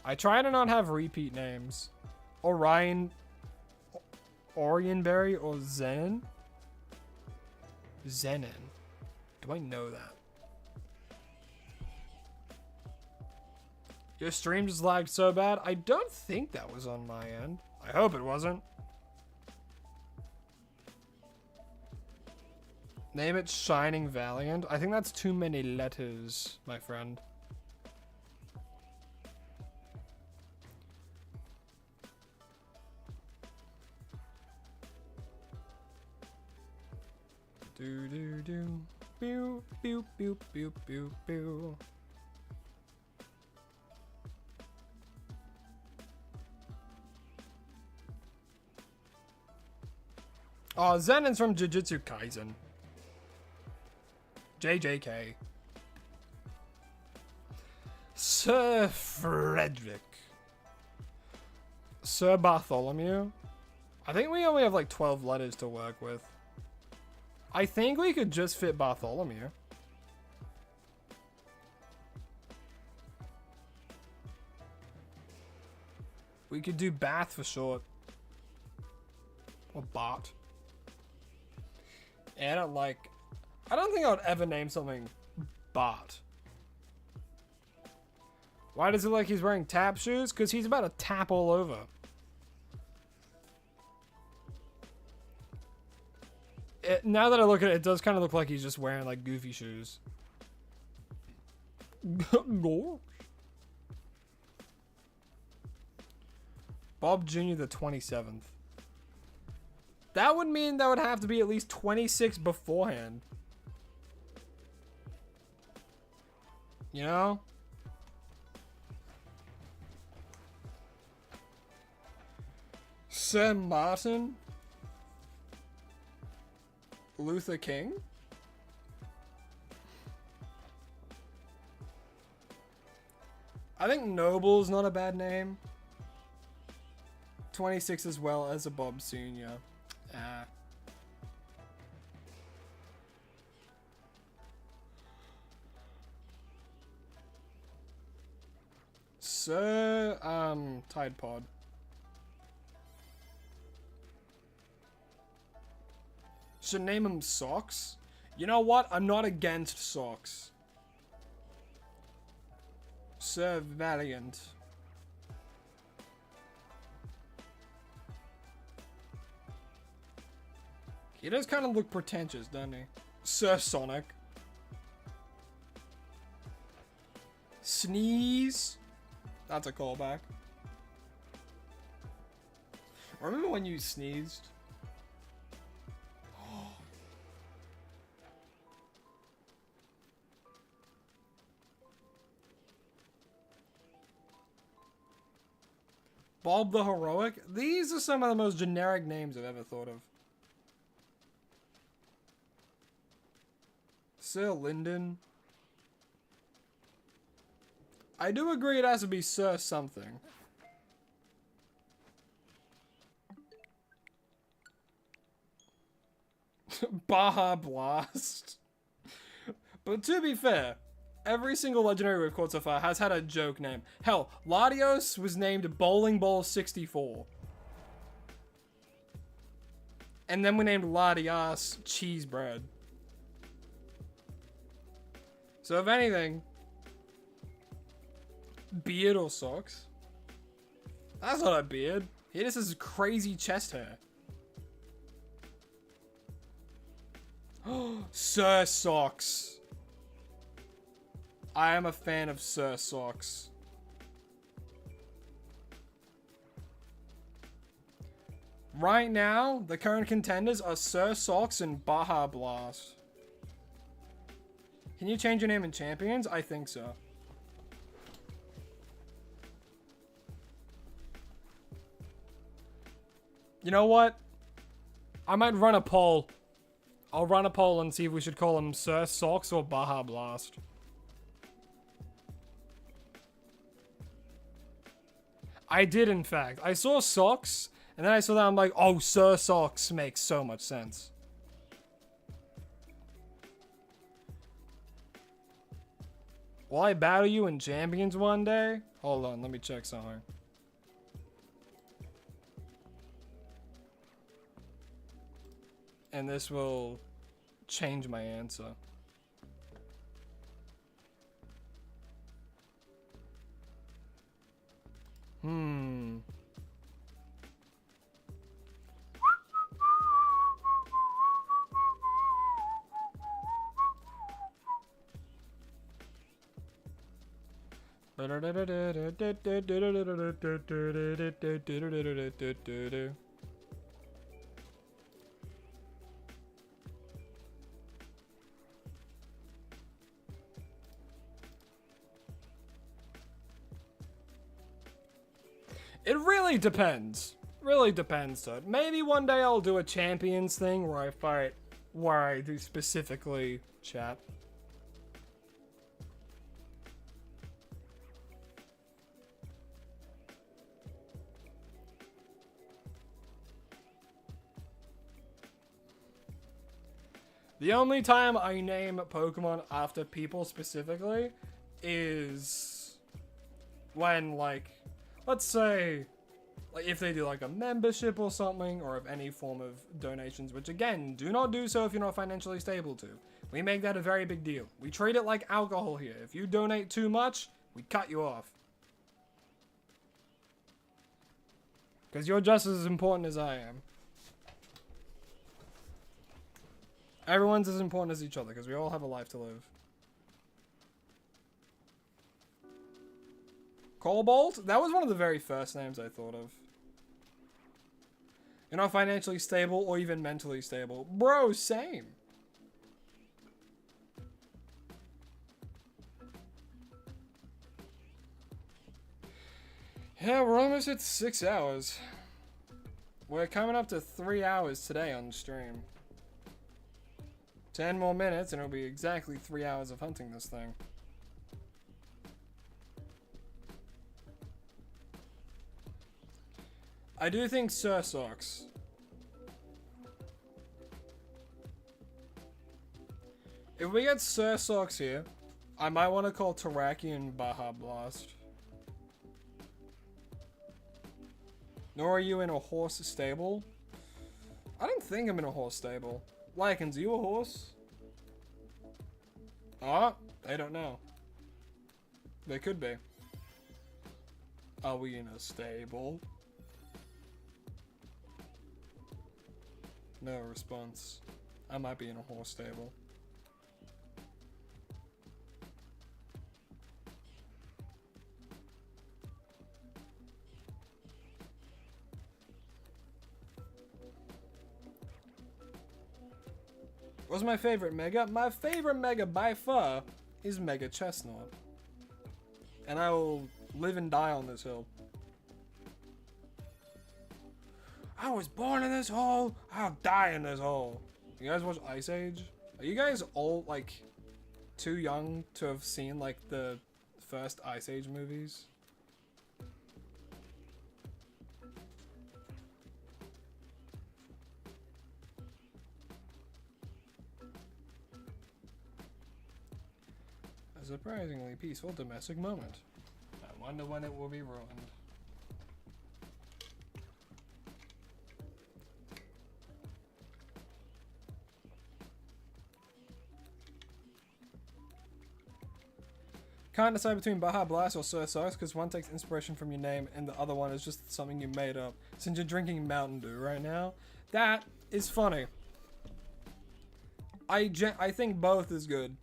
I try to not have repeat names. Orionberry or Zenon? Zenon. Do I know that? Your stream just lagged so bad? I don't think that was on my end. I hope it wasn't. Name it Shining Valiant. I think that's too many letters, my friend. Do do do. Pew pew pew pew pew pew. Oh, Zenon's from Jujutsu Kaisen. JJK. Sir Frederick. Sir Bartholomew. I think we only have like 12 letters to work with. I think we could just fit Bartholomew. We could do Bath for short. Or Bart. Yeah, I don't think I would ever name something Bart. Why does it look like he's wearing tap shoes? Because he's about to tap all over. Now that I look at it, it does kind of look like he's just wearing like goofy shoes. Bob Jr. the 27th. That would mean that would have to be at least 26 beforehand. You know? Sir Martin? Luther King? I think Noble's not a bad name. 26 as well as a Bob Sr. Sir, Tide Pod. Should name him Socks? You know what? I'm not against Socks. Sir Valiant. He does kind of look pretentious, doesn't he? Sir Sonic. Sneeze. That's a callback. Remember when you sneezed? Bob the Heroic? These are some of the most generic names I've ever thought of. Sir Lyndon. I do agree it has to be Sir something. Baja Blast. But to be fair, every single legendary we've caught so far has had a joke name. Hell, Latios was named Bowling Ball 64. And then we named Latias Cheese Bread. So if anything, beard or socks? That's not a beard. He just has crazy chest hair. Sir Socks. I am a fan of Sir Socks. Right now, the current contenders are Sir Socks and Baja Blast. Can you change your name in Champions? I think so. You know what? I might run a poll. I'll run a poll and see if we should call him Sir Socks or Baja Blast. I did, in fact. I saw Socks, and then I saw that, I'm like, oh, Sir Socks makes so much sense. Will I battle you in Champions one day? Hold on, let me check something. And this will change my answer. It really depends. Really depends, so maybe one day I'll do a champions thing where I fight, where I do specifically chat. The only time I name Pokemon after people specifically is when, like, let's say, like, if they do like a membership or something, or of any form of donations, which again, do not do so if you're not financially stable to. We make that a very big deal. We treat it like alcohol here. If you donate too much, we cut you off. Because you're just as important as I am. Everyone's as important as each other, because we all have a life to live. Cobalt? That was one of the very first names I thought of. You're not financially stable or even mentally stable. Bro, same. Yeah, we're almost at 6 hours. We're coming up to 3 hours today on stream. 10 more minutes and it'll be exactly 3 hours of hunting this thing. I do think Sir sucks. If we get Sir Socks here, I might want to call Terrakion Baja Blast. Nor are you in a horse stable? I don't think I'm in a horse stable. Lycans, are you a horse? Ah, I don't know. They could be. Are we in a stable? No response. I might be in a horse stable. What's my favorite Mega? My favorite Mega by far is Mega Chestnut. And I will live and die on this hill. I was born in this hole, I'll die in this hole. You guys watch Ice Age? Are you guys all, like, too young to have seen, like, the first Ice Age movies? A surprisingly peaceful domestic moment. I wonder when it will be ruined. Can't decide between Baja Blast or Sir Sauce because one takes inspiration from your name and the other one is just something you made up. Since you're drinking Mountain Dew right now, that is funny. I think both is good.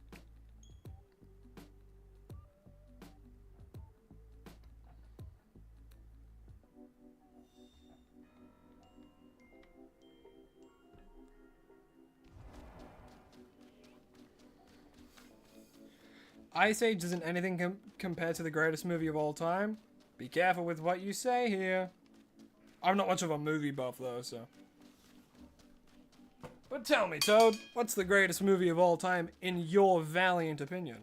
Ice Age isn't anything compared to the greatest movie of all time. Be careful with what you say here. I'm not much of a movie buff though, so. But tell me, Toad, what's the greatest movie of all time in your valiant opinion?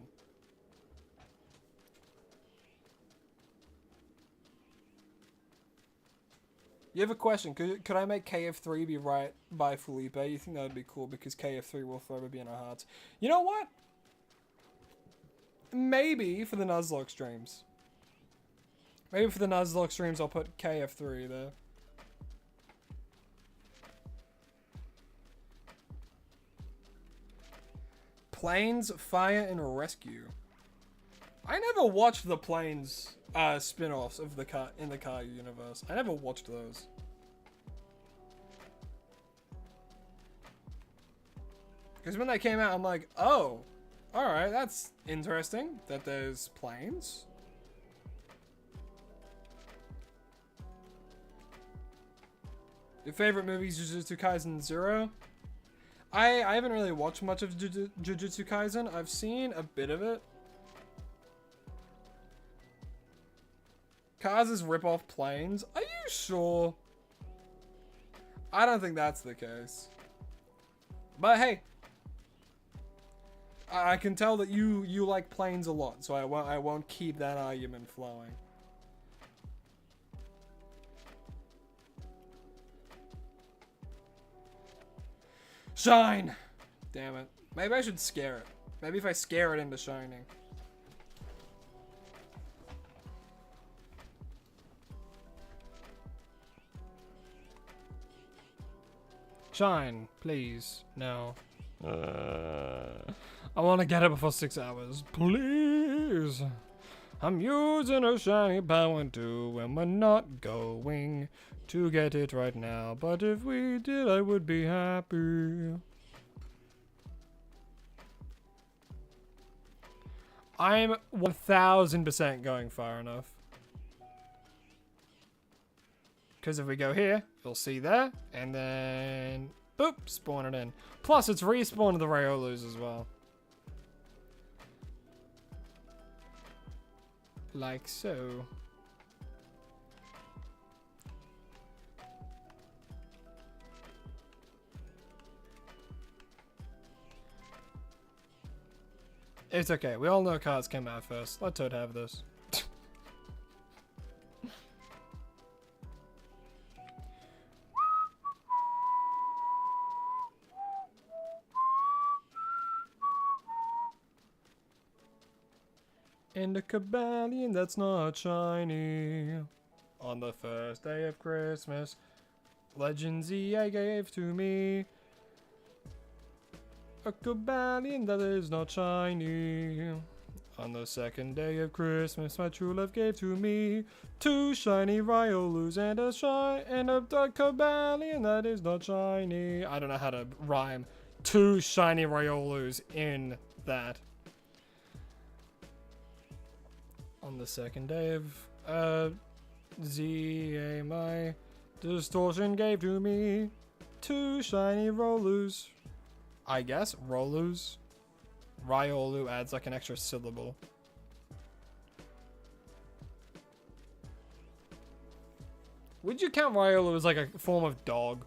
You have a question. Could I make KF3 be right by Felipe? You think that would be cool because KF3 will forever be in our hearts. You know what? Maybe for the Nuzlocke streams. Maybe for the Nuzlocke streams I'll put KF3 there. Planes, Fire, and Rescue. I never watched the Planes spin-offs of the car universe. I never watched those. Because when they came out, I'm like, oh, alright, that's interesting that there's planes. Your favorite movie is Jujutsu Kaisen 0? I haven't really watched much of Jujutsu Kaisen. I've seen a bit of it. Cars' rip-off planes? Are you sure? I don't think that's the case. But hey, I can tell that you like planes a lot, so I won't keep that argument flowing. Shine! Damn it. Maybe I should scare it. Maybe if I scare it into shining. Shine, please. No. I want to get it before 6 hours. Please. I'm using a shiny power too, and we're not going to get it right now. But if we did, I would be happy. I'm 1000% going far enough. Because if we go here, you'll see there, and then, boop, spawn it in. Plus, it's respawned the Riolus as well. Like so. It's okay, we all know cards came out first. Let Toad have this. And a Cobalion that's not shiny. On the first day of Christmas, Legends EA gave to me a Cobalion that is not shiny. On the second day of Christmas, my true love gave to me 2 shiny Riolus and a Cobalion that is not shiny. I don't know how to rhyme 2 shiny Riolus in that. On the second day of ZA, my distortion gave to me 2 shiny Rolus. I guess Rolus. Riolu adds like an extra syllable. Would you count Riolu as like a form of dog?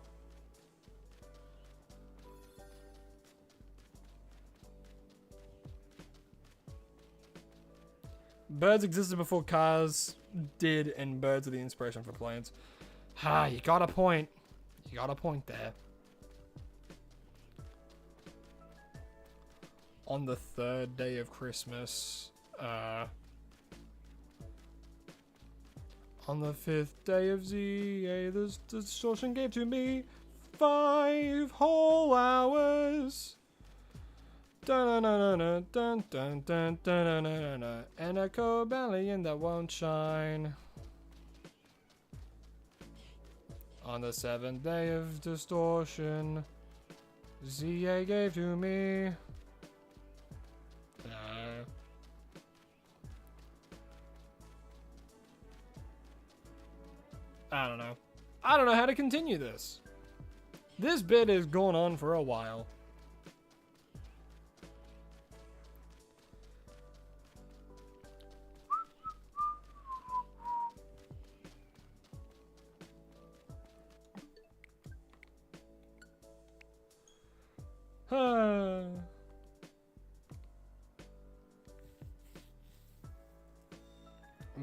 Birds existed before cars did, and birds are the inspiration for planes. Ha, you got a point. You got a point there. On the third day of Christmas, on the 5th day of ZA, the distortion gave to me 5 whole hours. Dun dun dun dun dun dun dun dun dun, and a Cobalion that won't shine. On the 7th day of distortion, ZA gave to me. I don't know. I don't know how to continue this. This bit has gone on for a while.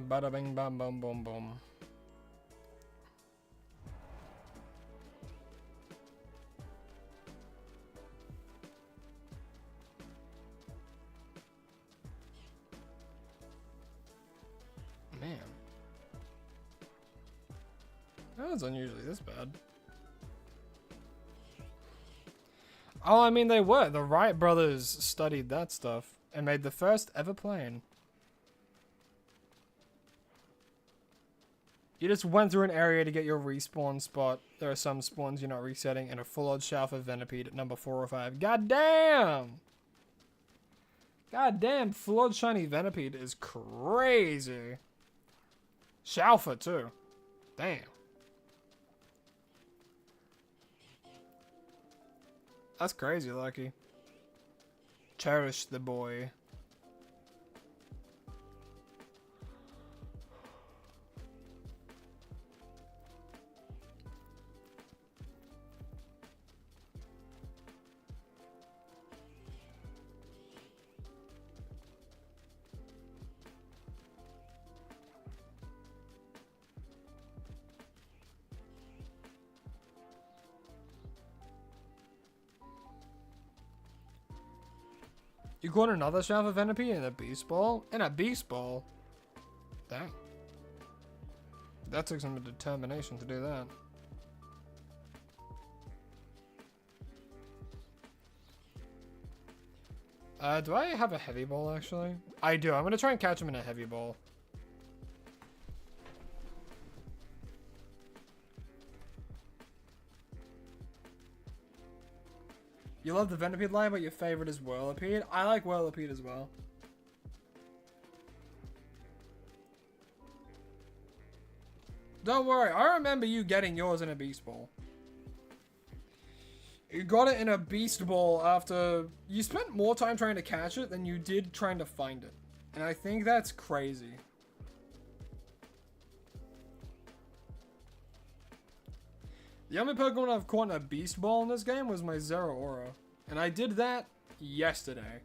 Bada bing bam bum bum bum. Man. That was unusually this bad. Oh, I mean, they were. The Wright brothers studied that stuff and made the first ever plane. You just went through an area to get your respawn spot. There are some spawns you're not resetting, and a full-on Shalfa Venipede at number 4 or 5. God damn! God damn, full-on shiny Venipede is crazy. Shalfa, too. Damn. That's crazy, Lucky. Cherish the boy. You got another shell of Venipede and a Beast Ball? And a Beast Ball? Dang. That took some determination to do that. Do I have a heavy ball, actually? I do. I'm going to try and catch him in a heavy ball. You love the Venipede line, but your favorite is Whirlipede? I like Whirlipede as well. Don't worry, I remember you getting yours in a Beast Ball. You got it in a Beast Ball after you spent more time trying to catch it than you did trying to find it. And I think that's crazy. The only Pokemon I've caught in a Beast Ball in this game was my Zeraora. And I did that yesterday.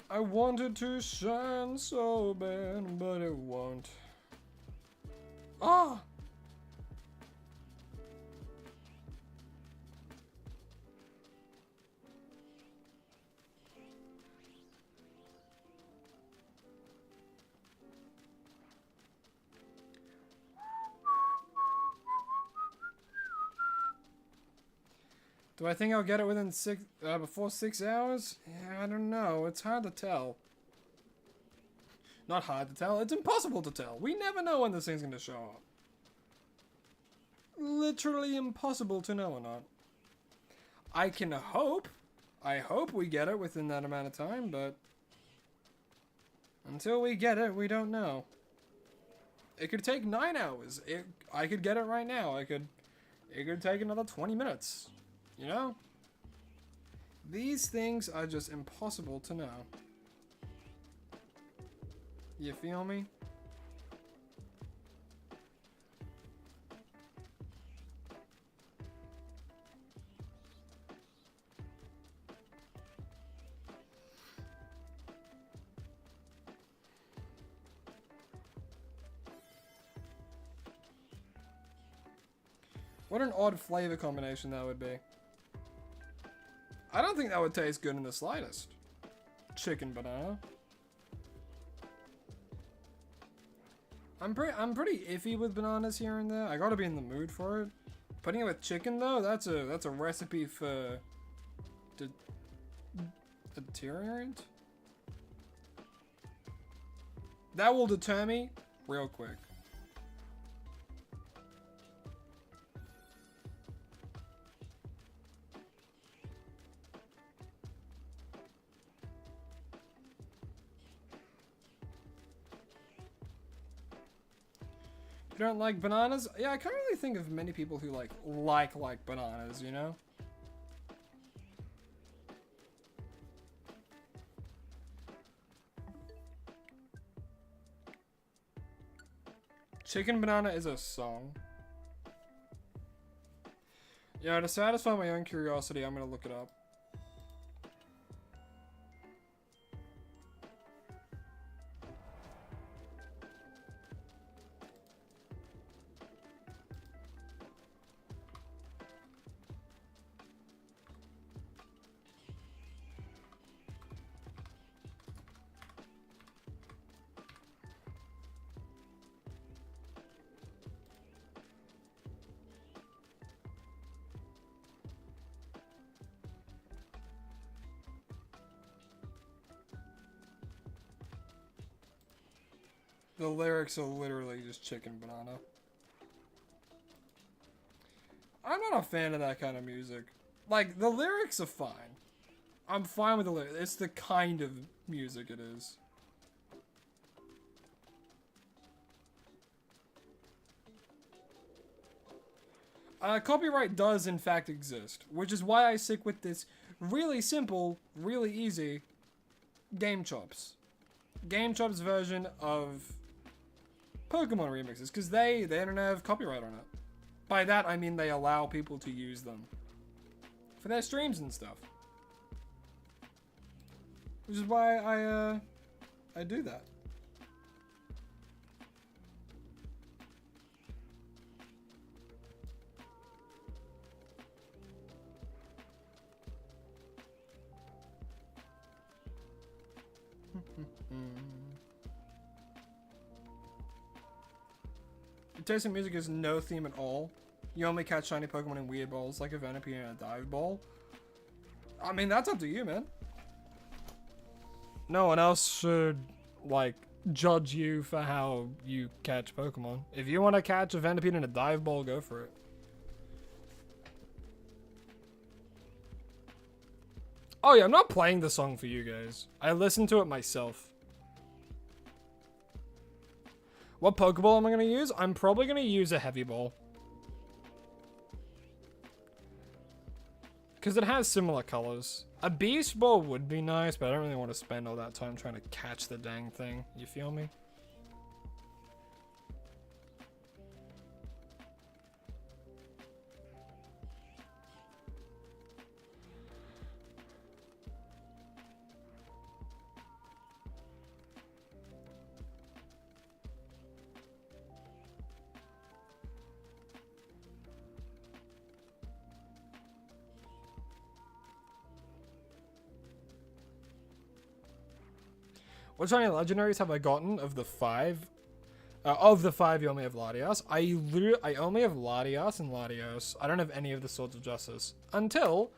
I wanted to shine so bad, but it won't. Ah! Do I think I'll get it within before 6 hours? Yeah, I don't know. It's hard to tell. Not hard to tell. It's impossible to tell. We never know when this thing's going to show up. Literally impossible to know or not. I can hope. I hope we get it within that amount of time, but until we get it, we don't know. It could take 9 hours. I could get it right now. It could take another 20 minutes. You know? These things are just impossible to know. You feel me? What an odd flavor combination that would be. I don't think that would taste good in the slightest. Chicken banana. I'm pretty iffy with bananas here and there. I gotta be in the mood for it. Putting it with chicken though, that's a recipe for deteriorant. That will deter me real quick. You don't like bananas? Yeah, I can't really think of many people who like bananas, you know? Chicken banana is a song. Yeah, to satisfy my own curiosity, I'm gonna look it up. The lyrics are literally just chicken banana. I'm not a fan of that kind of music. Like, the lyrics are fine. I'm fine with the lyrics. It's the kind of music it is. Copyright does in fact exist, which is why I stick with this really simple, really easy Game Chops. Game Chops version of Pokemon remixes, because they don't have copyright on it. By that, I mean they allow people to use them for their streams and stuff. Which is why I do that. Your taste in music is no theme at all. You only catch shiny Pokemon in weird balls like a Venipede and a dive ball. I mean, that's up to you, man. No one else should, like, judge you for how you catch Pokemon. If you want to catch a Venipede in a dive ball, go for it. Oh yeah, I'm not playing the song for you guys. I listened to it myself. What Pokeball am I going to use? I'm probably going to use a Heavy Ball. Because it has similar colors. A Beast Ball would be nice, but I don't really want to spend all that time trying to catch the dang thing. You feel me? What shiny legendaries have I gotten of the five? Of the five, you only have Latias. I only have Latias and Latios. I don't have any of the Swords of Justice until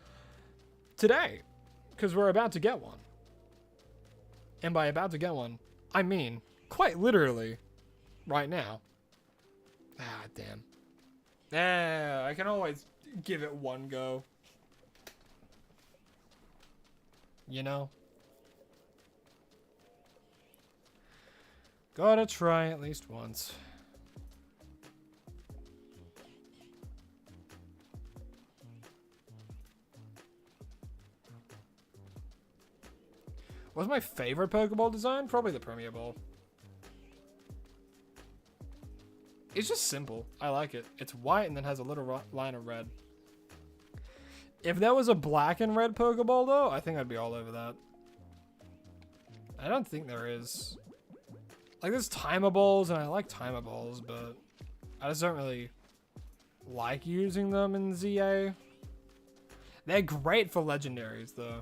today, because we're about to get one. And by about to get one, I mean quite literally right now. Ah, damn. Yeah, I can always give it one go. You know? Gotta try at least once. What's my favorite Pokeball design? Probably the Premier Ball. It's just simple. I like it. It's white and then has a little line of red. If there was a black and red Pokeball though, I think I'd be all over that. I don't think there is. Like, there's Timables, and I like Timables, but I just don't really like using them in ZA. They're great for legendaries, though.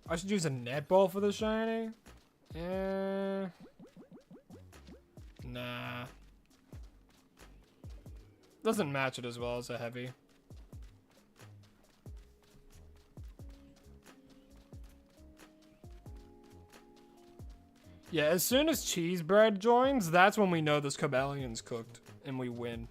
I should use a netball for the shiny. Nah. Doesn't match it as well as a heavy. Yeah, as soon as Cheese Bread joins, that's when we know this Cobalion's cooked and we win.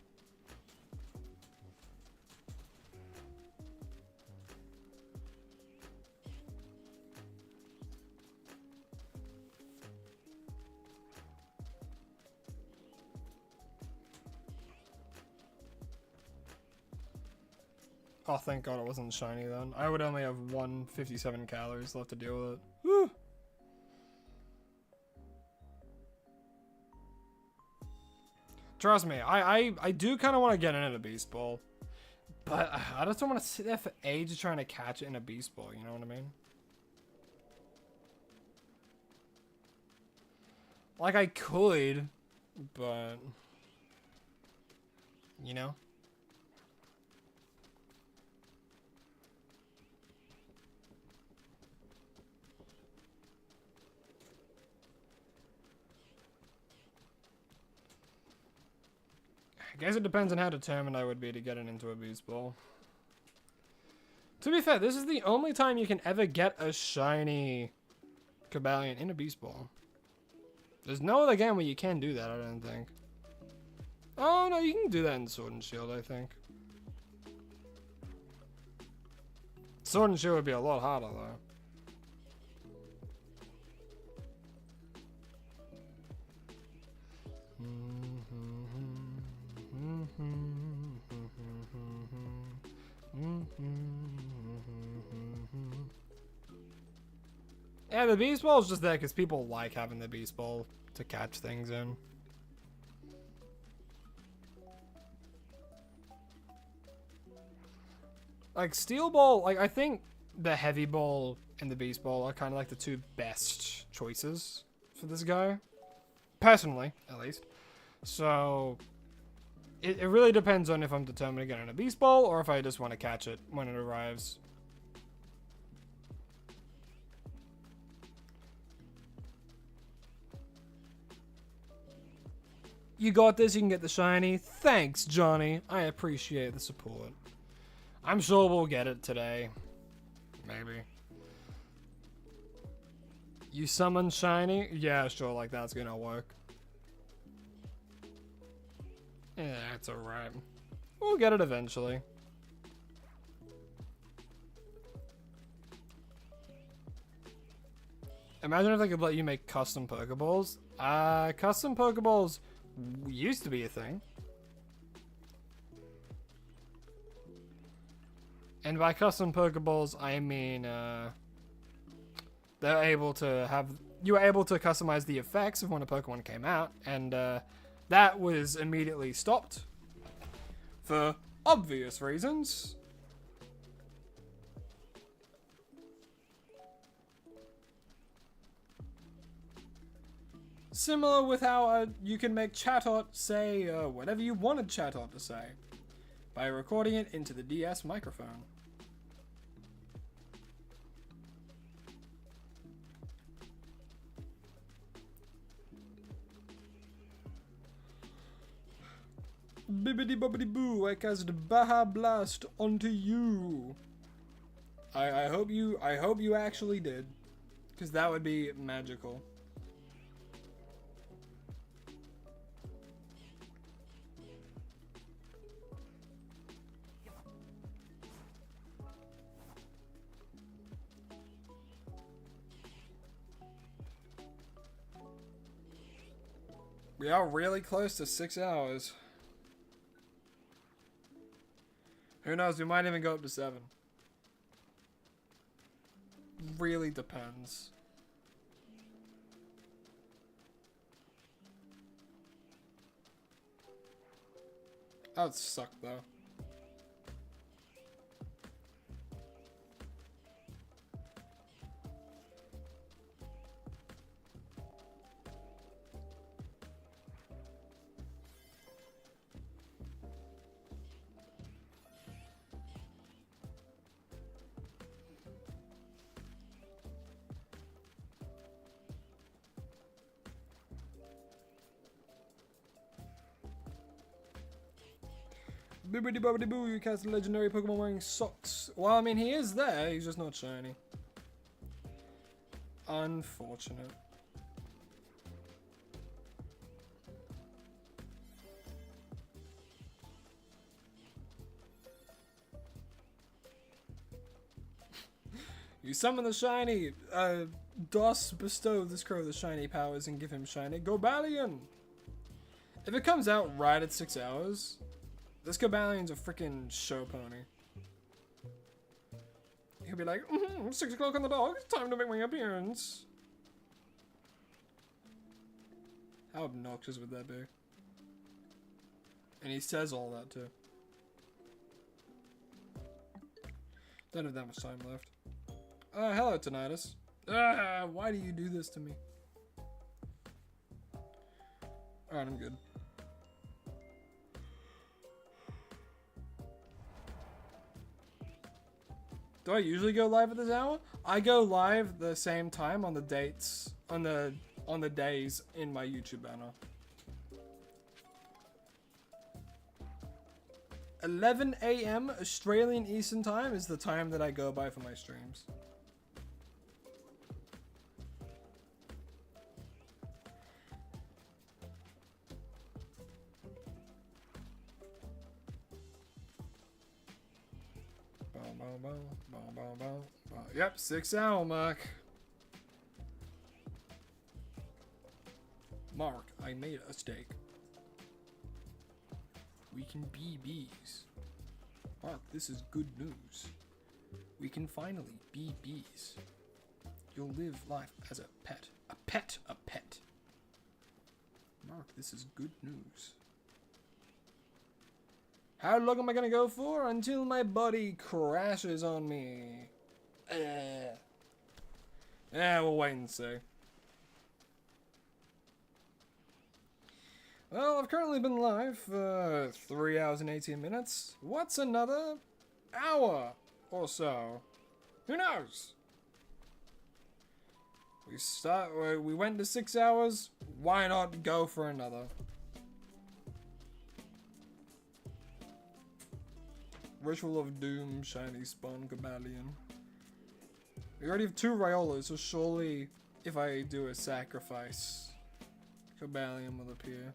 Oh, thank God it wasn't shiny then. I would only have 157 calories left to deal with it. Whew. Trust me, I do kind of want to get in a Beast Ball. But I just don't want to sit there for ages trying to catch it in a Beast Ball, you know what I mean? Like, I could, but... You know? I guess it depends on how determined I would be to get it into a Beast Ball. To be fair, this is the only time you can ever get a shiny Cobalion in a Beast Ball. There's no other game where you can do that, I don't think. Oh, no, you can do that in Sword and Shield, I think. Sword and Shield would be a lot harder though. Yeah, the Beast Ball is just there because people like having the Beast Ball to catch things in. Like, Steel Ball, like, I think the Heavy Ball and the Beast Ball are kind of like the two best choices for this guy. Personally, at least. So, it really depends on if I'm determined to get on a Beast Ball or if I just want to catch it when it arrives. You got this, you can get the shiny. Thanks, Johnny. I appreciate the support. I'm sure we'll get it today. Maybe. You summon shiny? Yeah, sure, like that's gonna work. Yeah, it's alright. We'll get it eventually. Imagine if they could let you make custom Pokeballs. Custom Pokeballs used to be a thing. And by custom Pokeballs, I mean, they're able to have, you were able to customize the effects of when a Pokemon came out, and that was immediately stopped for obvious reasons. Similar with how you can make Chatot say whatever you wanted Chatot to say by recording it into the DS microphone. Bibbidi bobbidi boo, I cast Baja Blast onto you. I hope you actually did, because that would be magical. We are really close to 6 hours. Who knows, we might even go up to 7. Really depends. That would suck though. Bibbidi bobbidi boo, you cast a legendary Pokemon wearing socks. Well, I mean, he is there, he's just not shiny. Unfortunate. You summon the shiny. DOS bestow this crow the shiny powers and give him shiny Cobalion. If it comes out right at 6 hours, this Cobalion's a freaking show pony. He'll be like, 6 o'clock on the dot, it's time to make my appearance. How obnoxious would that be? And he says all that too. Don't have that much time left. Hello, Tinnitus. Why do you do this to me? Alright, I'm good. Do I usually go live at this hour? I go live the same time on the dates, on the days in my YouTube banner. 11 AM Australian Eastern Time is the time that I go by for my streams. Yep, 6 hour mark. Mark, I made a mistake. We can be bees. Mark, this is good news. We can finally be bees. You'll live life as a pet. A pet, a pet. Mark, this is good news. How long am I gonna go for? Until my body crashes on me. Yeah, we'll wait and see. Well, I've currently been live for 3 hours and 18 minutes. What's another hour or so? Who knows? We went to 6 hours. Why not go for another? Ritual of Doom, Shiny Spawn, Cobalion. We already have 2 Riolas, so surely if I do a sacrifice, Cobalion will appear.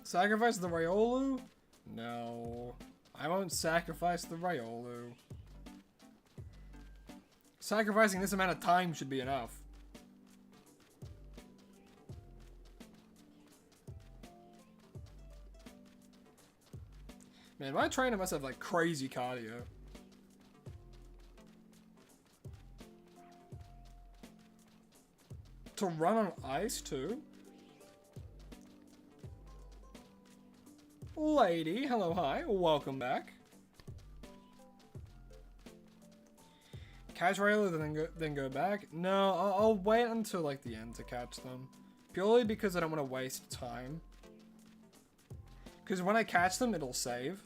Sacrifice the Riolu? No. I won't sacrifice the Riolu. Sacrificing this amount of time should be enough. Man, my trainer must have like crazy cardio. To run on ice too? Lady, hello, hi, welcome back. Catch Railer, then go back? No, I'll wait until like the end to catch them. Purely because I don't want to waste time. Because when I catch them, it'll save.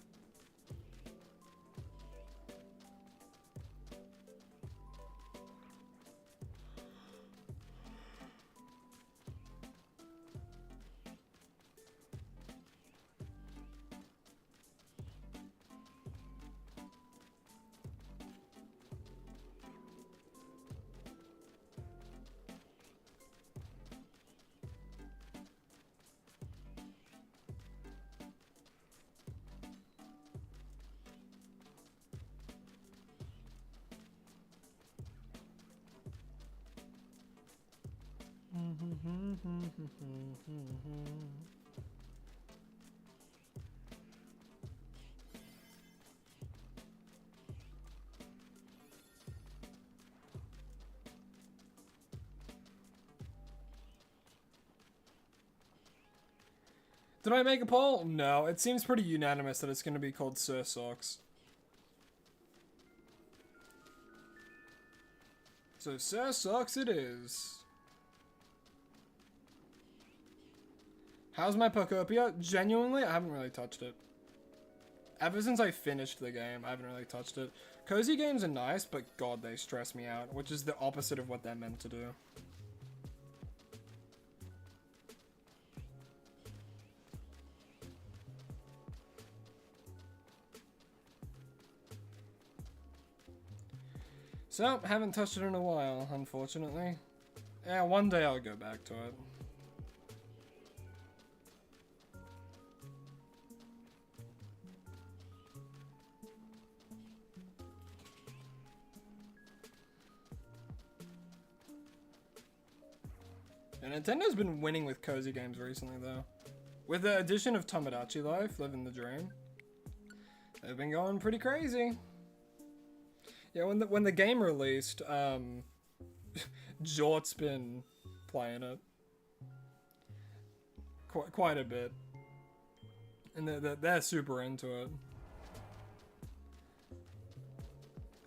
Did I make a poll? No, it seems pretty unanimous that it's going to be called Sir Socks. So Sir Socks it is. How's my Pokopia? Genuinely, I haven't really touched it. Ever since I finished the game, I haven't really touched it. Cozy games are nice, but god, they stress me out, which is the opposite of what they're meant to do. So, haven't touched it in a while, unfortunately. Yeah, one day I'll go back to it. And Nintendo's been winning with cozy games recently, though. With the addition of Tomodachi Life, Living the Dream, they've been going pretty crazy. Yeah, when the game released, Jort's been playing it quite a bit, and they're super into it.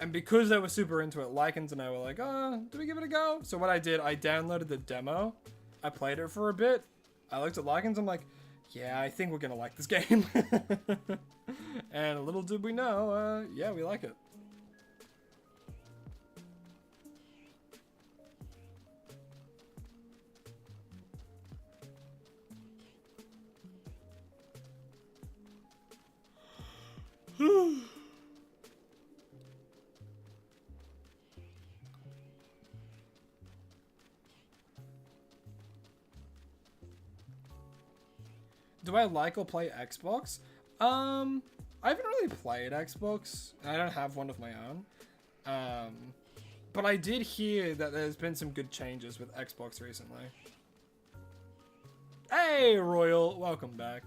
And because they were super into it, Lycans and I were like, do we give it a go? So what I did, I downloaded the demo. I played it for a bit. I looked at Lycans, I'm like, yeah, I think we're gonna like this game. And little did we know, yeah, we like it. Do I like or play Xbox? I haven't really played Xbox. I don't have one of my own. But I did hear that there's been some good changes with Xbox recently. Hey, Royal, welcome back.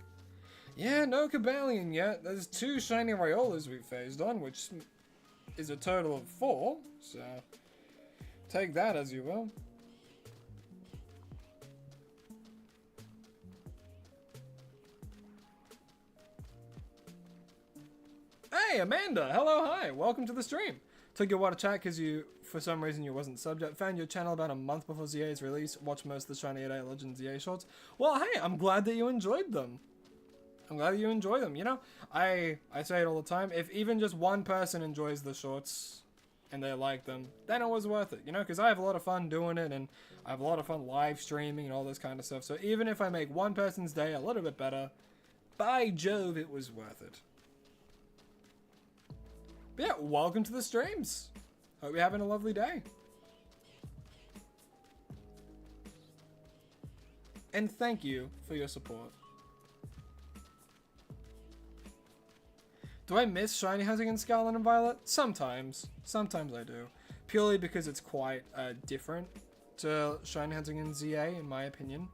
Yeah, no Cobalion yet. There's 2 shiny Ryolas we've phased on, which is a total of 4. So, take that as you will. Hey, Amanda! Hello, hi! Welcome to the stream. Took your water chat because for some reason you wasn't subject. Found your channel about a month before ZA's release. Watched most of the Shiny 8 Legends ZA shorts. Well, hey, I'm glad that you enjoyed them. I'm glad that you enjoy them, you know? I say it all the time. If even just one person enjoys the shorts and they like them, then it was worth it, you know? Because I have a lot of fun doing it and I have a lot of fun live streaming and all this kind of stuff. So even if I make one person's day a little bit better, by Jove, it was worth it. But yeah, welcome to the streams. Hope you're having a lovely day. And thank you for your support. Do I miss shiny hunting in Scarlet and Violet? Sometimes. Sometimes I do. Purely because it's quite different to shiny hunting in ZA, in my opinion.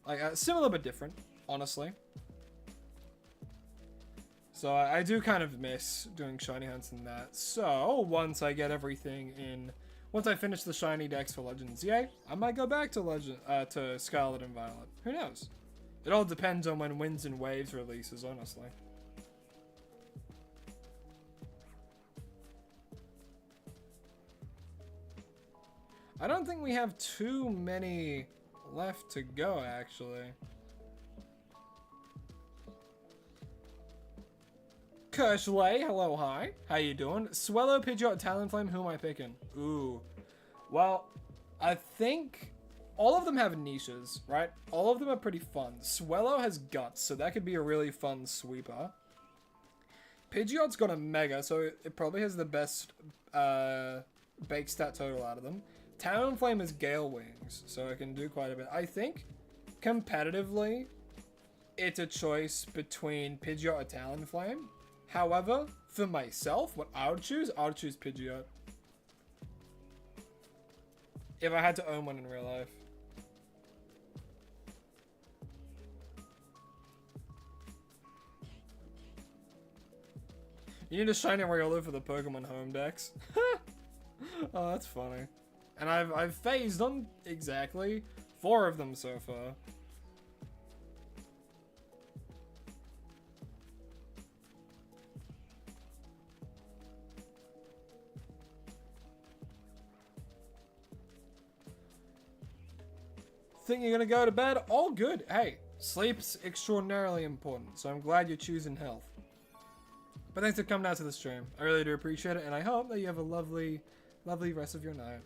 Like, similar but different, honestly. So I do kind of miss doing shiny hunts in that. So once I get everything in, once I finish the shiny decks for Legends ZA, I might go back to Scarlet and Violet. Who knows? It all depends on when Winds and Waves releases, honestly. I don't think we have too many left to go, actually. Kershley, hello, hi. How you doing? Swellow, Pidgeot, Talonflame, who am I picking? Ooh. Well, I think all of them have niches, right? All of them are pretty fun. Swellow has guts, so that could be a really fun sweeper. Pidgeot's got a Mega, so it probably has the best bake stat total out of them. Talonflame is Gale Wings, so it can do quite a bit. I think, competitively, it's a choice between Pidgeot or Talonflame. However, for myself, what I would choose Pidgeot. If I had to own one in real life. You need a shiny Ryola for the Pokemon home decks. Oh, that's funny. And I've phased on exactly 4 of them so far. Think you're gonna go to bed? All good. Hey, sleep's extraordinarily important, so I'm glad you're choosing health. But thanks for coming out to the stream. I really do appreciate it, and I hope that you have a lovely, lovely rest of your night.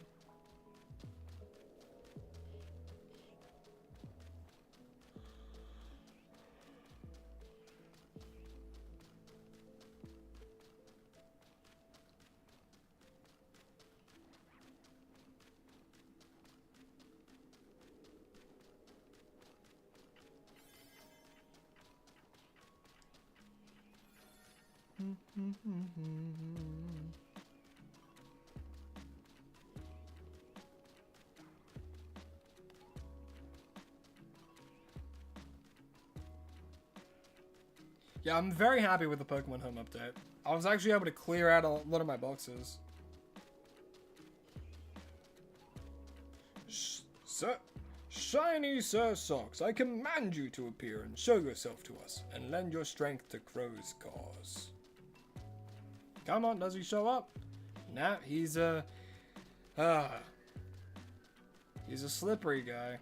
Yeah, I'm very happy with the Pokemon Home update. I was actually able to clear out a lot of my boxes. Shiny Sir Socks, I command you to appear and show yourself to us, and lend your strength to Crow's cause. Come on, does he show up? Nah, he's a slippery guy.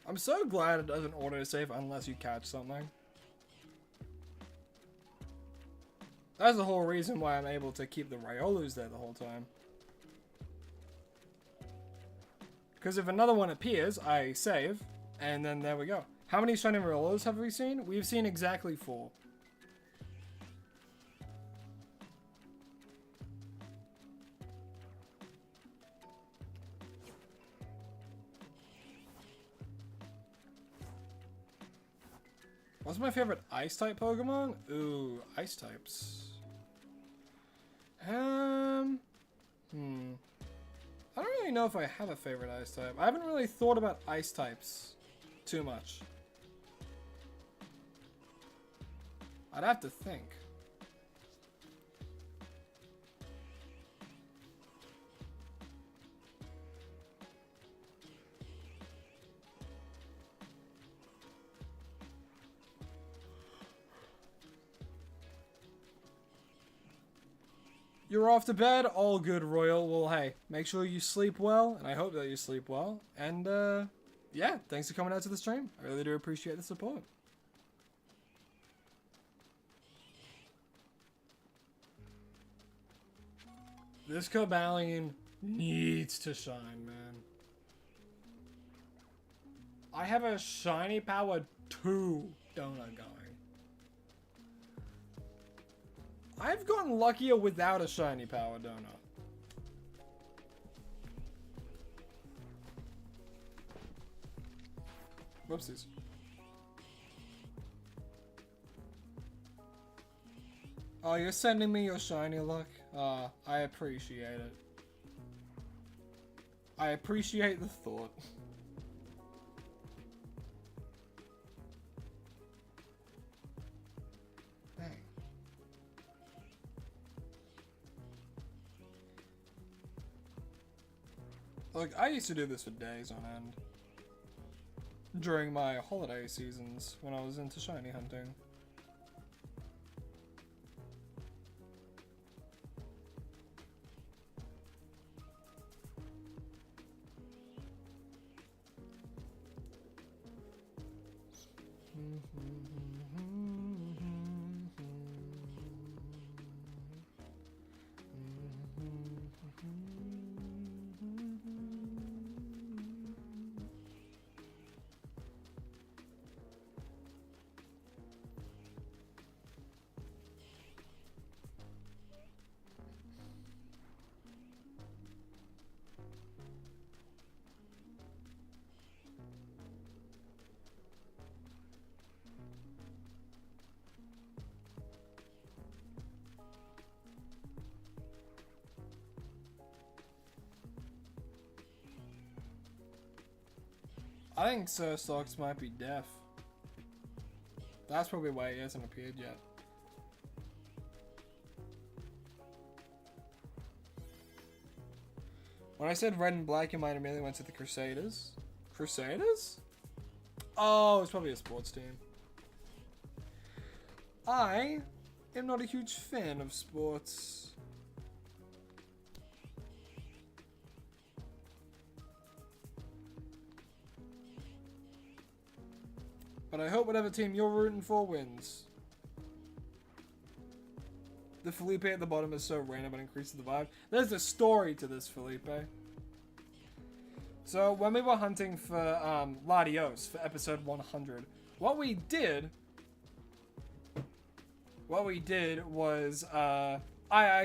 I'm so glad it doesn't autosave unless you catch something. That's the whole reason why I'm able to keep the Riolus there the whole time. Because if another one appears, I save, and then there we go. How many shiny Riolus have we seen? We've seen exactly 4. What's my favorite Ice-type Pokemon? Ooh, Ice types. I don't really know if I have a favorite Ice type. I haven't really thought about Ice types too much. I'd have to think. You're off to bed? All good, Royal. Well, hey, make sure you sleep well, and I hope that you sleep well. And, yeah, thanks for coming out to the stream. I really do appreciate the support. This Cobalion needs to shine, man. I have a Shiny Power 2 donut going. I've gotten luckier without a Shiny Power donut. Whoopsies. Oh, you're sending me your shiny luck? I appreciate it. I appreciate the thought. Dang. Look, I used to do this for days on end. During my holiday seasons, when I was into shiny hunting. I think Sir Socks might be deaf. That's probably why he hasn't appeared yet. When I said red and black, your mind immediately went to the Crusaders. Crusaders? Oh, it's probably a sports team. I am not a huge fan of sports. But I hope whatever team you're rooting for wins. The Felipe at the bottom is so random and increases the vibe. There's a story to this, Felipe. So when we were hunting for Latios for episode 100, what we did was I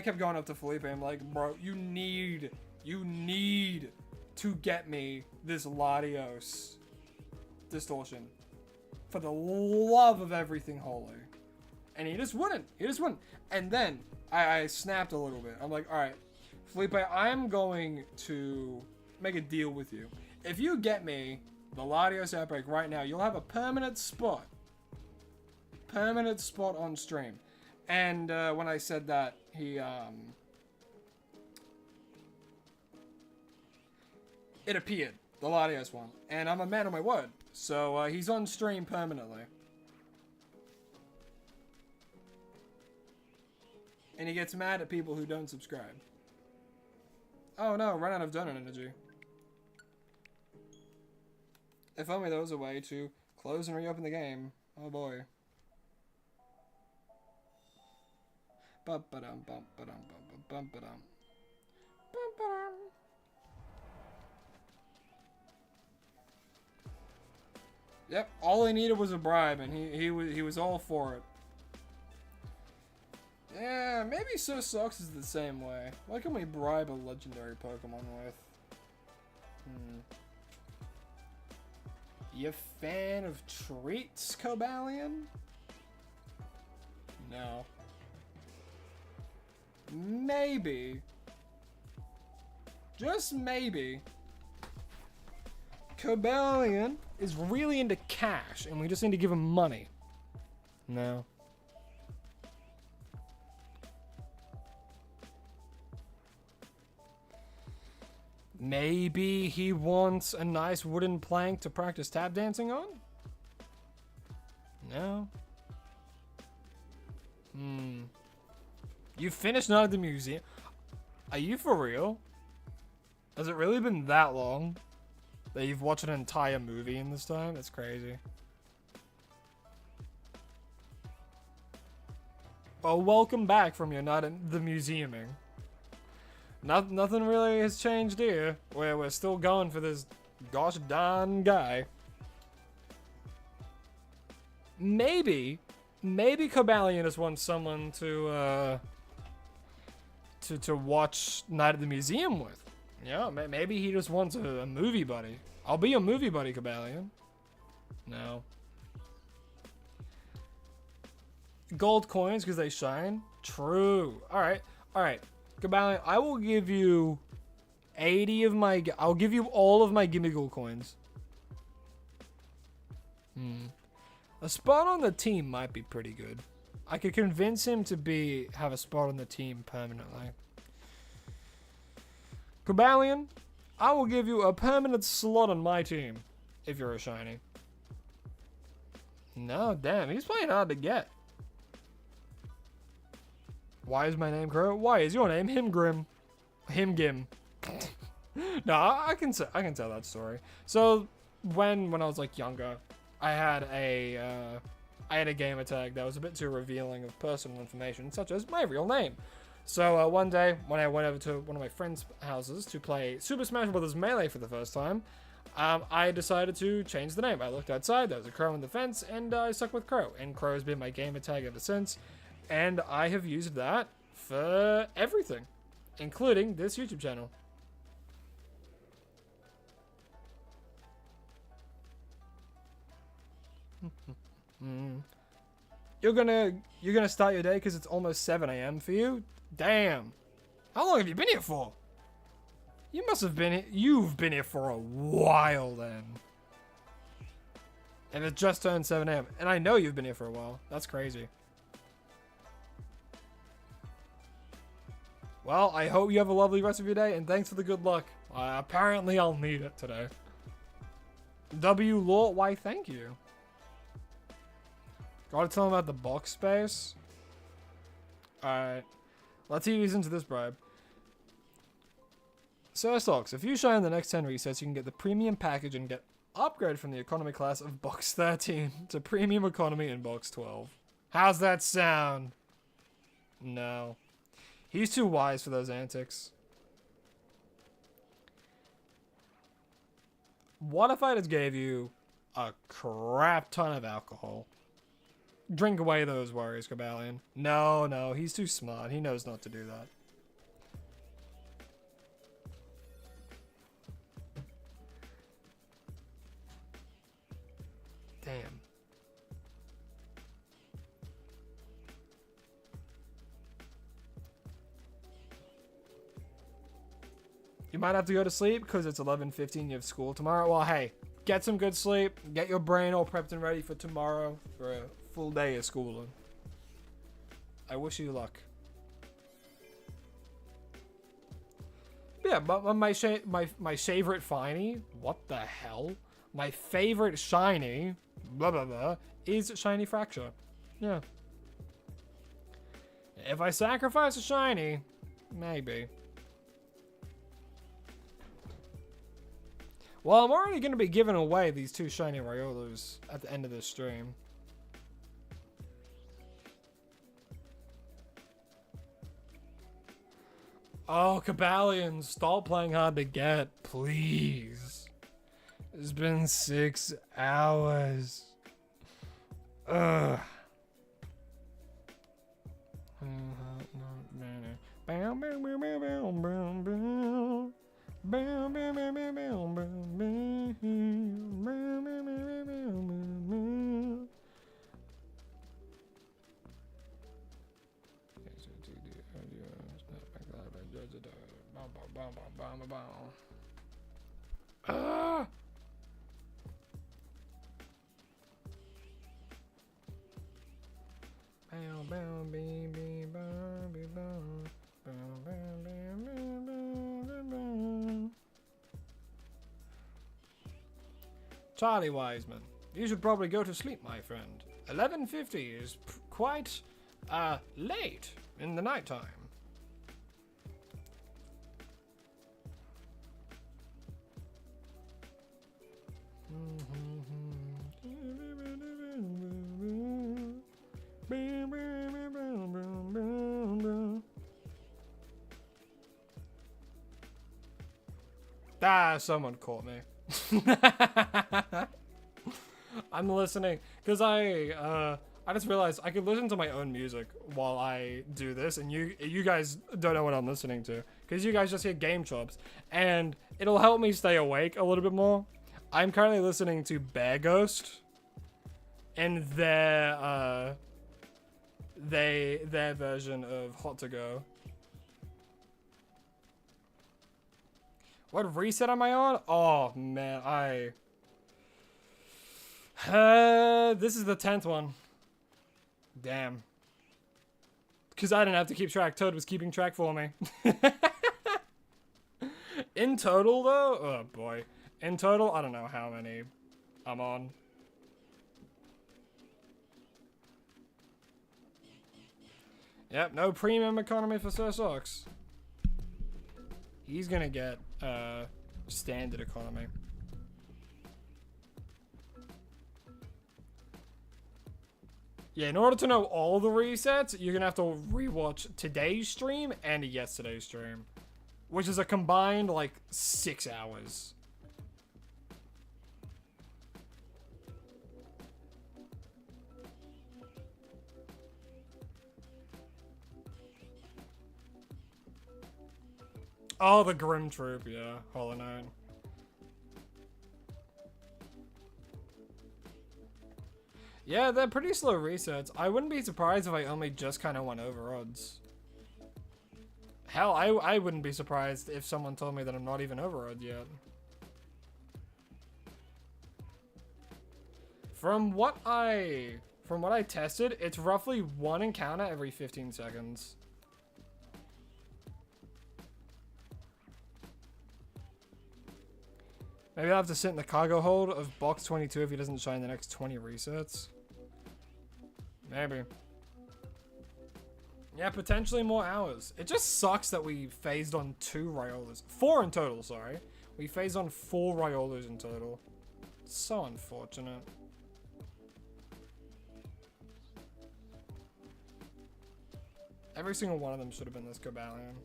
kept going up to Felipe and I'm like, bro, you need to get me this Latios distortion for the love of everything holy. And he just wouldn't. And then I snapped a little bit. I'm like, all right, Felipe, I'm going to make a deal with you. If you get me the Latios Outbreak right now, you'll have a permanent spot on stream. And when I said that, he it appeared, the Latios one, and I'm a man of my word, so he's on stream permanently. And he gets mad at people who don't subscribe. Oh no, run out of donut energy. If only there was a way to close and reopen the game. Oh boy. Bum-ba-dum, bum-ba-dum, bum-ba-dum. Bum-ba-dum. Yep, all he needed was a bribe, and he was all for it. Yeah, maybe So Socks is the same way. Why can't we bribe a legendary Pokemon with? You a fan of treats, Cobalion? No. Maybe. Just maybe. Cobalion is really into cash, and we just need to give him money. No. Maybe he wants a nice wooden plank to practice tap dancing on? No. You finished Night at the Museum? Are you for real? Has it really been that long that you've watched an entire movie in this time? That's crazy. Well, welcome back from your night at the museuming. Nothing really has changed here. We're still going for this gosh darn guy. Maybe Cobalion just wants someone to watch Night at the Museum with. Yeah, maybe he just wants a movie buddy. I'll be a movie buddy, Cobalion. No. Gold coins because they shine? True. Alright. Cobalion, I will give you 80 of my... I'll give you all of my Gimme Gold coins. A spot on the team might be pretty good. I could convince him to have a spot on the team permanently. Cobalion, I will give you a permanent slot on my team if you're a shiny. No, damn, he's playing hard to get. Why is my name Crow? Why is your name Himgrim? Himgim. No, I can tell that story. So when I was like younger, I had a gamer tag that was a bit too revealing of personal information, such as my real name. So one day when I went over to one of my friends' houses to play Super Smash Bros. Melee for the first time, I decided to change the name. I looked outside, there was a crow on the fence, and I stuck with Crow. And Crow has been my gamer tag ever since. And I have used that for everything, including this YouTube channel. You're gonna start your day because it's almost 7 a.m. for you? Damn. How long have you been here for? You've been here for a while then. And it just turned 7 a.m. And I know you've been here for a while. That's crazy. Well, I hope you have a lovely rest of your day, and thanks for the good luck. Apparently, I'll need it today. W. Law, why thank you. Gotta tell him about the box space. Alright. Let's ease into this bribe. Sir Stocks, if you shine the next 10 resets, you can get the premium package and get upgrade from the economy class of box 13 to premium economy in box 12. How's that sound? No. He's too wise for those antics. What if I just gave you a crap ton of alcohol? Drink away those worries, Cobalion. No, no, he's too smart. He knows not to do that. Damn. You might have to go to sleep because it's 11:15. You have school tomorrow. Well, hey, get some good sleep. Get your brain all prepped and ready for tomorrow for a full day of schooling. I wish you luck. Yeah, but my favorite shiny. What the hell? My favorite shiny. Blah blah blah. Is shiny fracture. Yeah. If I sacrifice a shiny, maybe. Well, I'm already going to be giving away these 2 shiny Riolos at the end of this stream. Oh, Cobalion, stop playing hard to get, please. It's been 6 hours. Ugh. Ah! Charlie Wiseman, you should probably go to sleep, my friend. 11:50 is quite late in the nighttime. Ah, someone caught me. I'm listening because I just realized I could listen to my own music while I do this, and you guys don't know what I'm listening to because you guys just hear game chops, and it'll help me stay awake a little bit more. I'm currently listening to Bear Ghost and their version of Hot to Go. What reset am I on? Oh man, this is the 10th one. Damn. Because I didn't have to keep track. Toad was keeping track for me. In total, though, oh boy. In total, I don't know how many I'm on. Yep, no premium economy for Sir Socks. He's gonna get standard economy. Yeah, in order to know all the resets, you're gonna have to rewatch today's stream and yesterday's stream, which is a combined like 6 hours. Oh, the Grim Troop, yeah, Hollow Knight. Yeah, they're pretty slow resets. I wouldn't be surprised if I only just kind of went over odds. Hell, I wouldn't be surprised if someone told me that I'm not even over odds yet. From what I tested, it's roughly 1 encounter every 15 seconds. Maybe I'll have to sit in the cargo hold of box 22 if he doesn't shine the next 20 resets. Maybe. Yeah, potentially more hours. It just sucks that we phased on 2 Riolas. 4 in total, sorry. We phased on 4 Riolas in total. It's so unfortunate. Every single one of them should have been this Cobalion.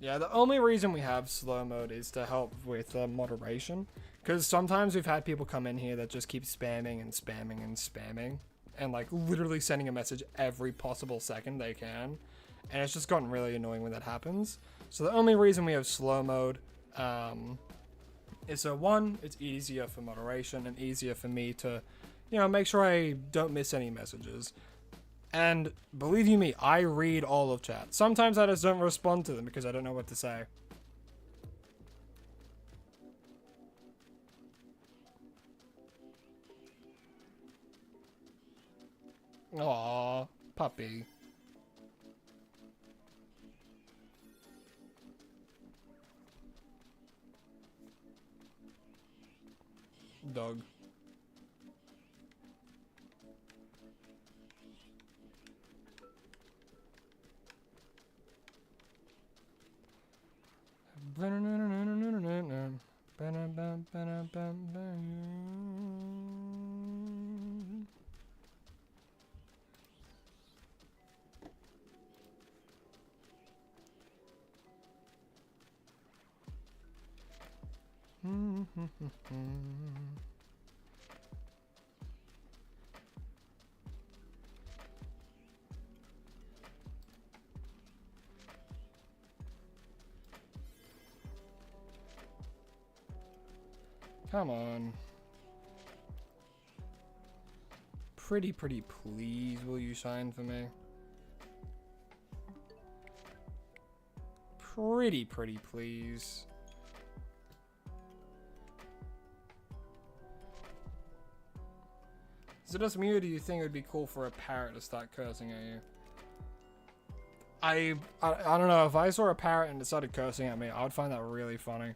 Yeah, the only reason we have slow mode is to help with moderation. Because sometimes we've had people come in here that just keep spamming and spamming and spamming. And like literally sending a message every possible second they can. And it's just gotten really annoying when that happens. So the only reason we have slow mode is so one, it's easier for moderation and easier for me to, you know, make sure I don't miss any messages. And believe you me, I read all of chat. Sometimes I just don't respond to them because I don't know what to say. Aww, puppy. Dog. Come on. Pretty please, will you shine for me? Pretty please. Is it just me, or do you think it would be cool for a parrot to start cursing at you? I don't know, if I saw a parrot and it started cursing at me, I would find that really funny.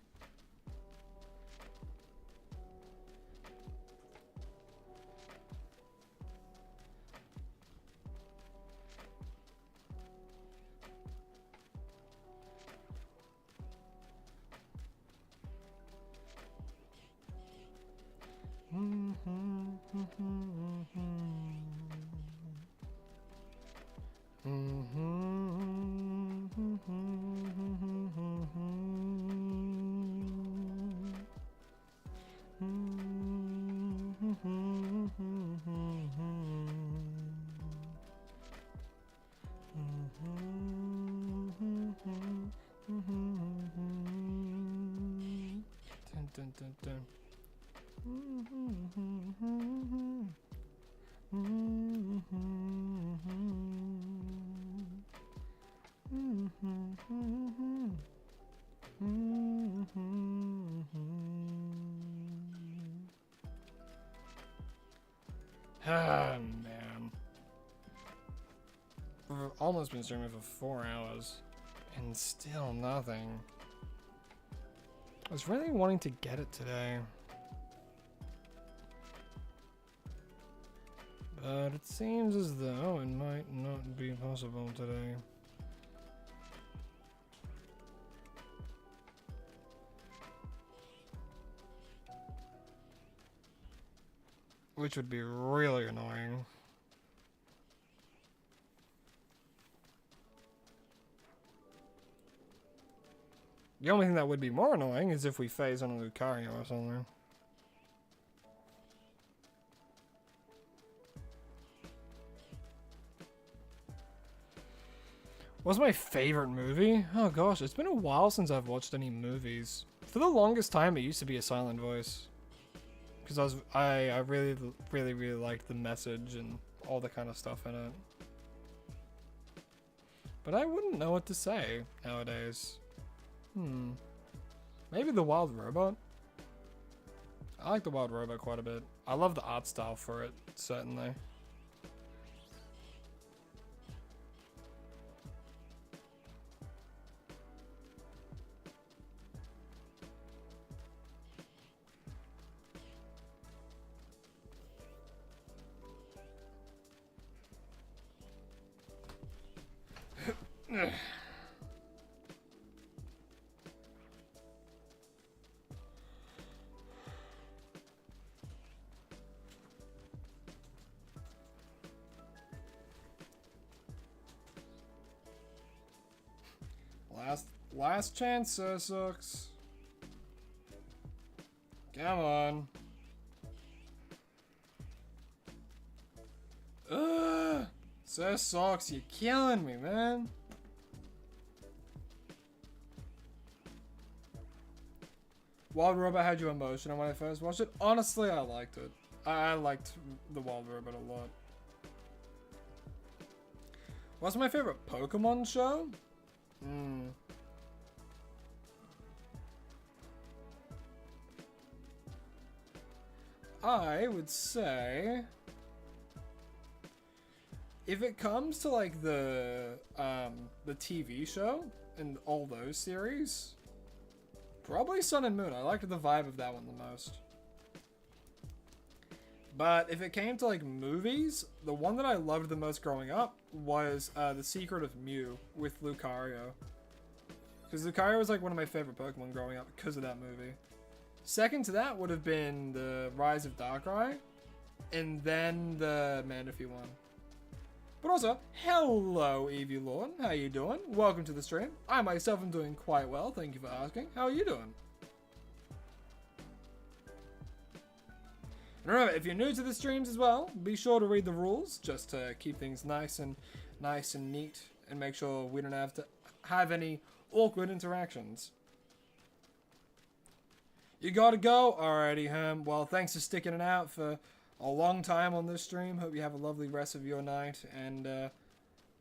Ah, man. We've almost been streaming for 4 hours and still nothing. I was really wanting to get it today, but it seems as though it might not be possible today. Which would be really annoying. The only thing that would be more annoying is if we phase on a Lucario or something. What's my favorite movie? Oh gosh, it's been a while since I've watched any movies. For the longest time, it used to be A Silent Voice. Because I really liked the message and all the kind of stuff in it. But I wouldn't know what to say nowadays. Maybe The Wild Robot? I like The Wild Robot quite a bit. I love the art style for it, certainly. Last chance, sucks. Come on. Ugh! Sucks, you're killing me, man. Wild Robot had you emotional when I first watched it. Honestly, I liked it. I liked the Wild Robot a lot. What's my favorite Pokemon show? I would say, if it comes to like the TV show and all those series, probably Sun and Moon. I liked the vibe of that one the most. But if it came to like movies, the one that I loved the most growing up was The Secret of Mew with Lucario. Because Lucario was like one of my favorite Pokemon growing up because of that movie. Second to that would have been The Rise of Darkrai, and then the Manaphy one. But also, hello Eevee Lord, how you doing? Welcome to the stream. I myself am doing quite well, thank you for asking. How are you doing? And remember, if you're new to the streams as well, be sure to read the rules, just to keep things nice and neat, and make sure we don't have to have any awkward interactions. You gotta go? Alrighty, well, thanks for sticking it out for a long time on this stream. Hope you have a lovely rest of your night, and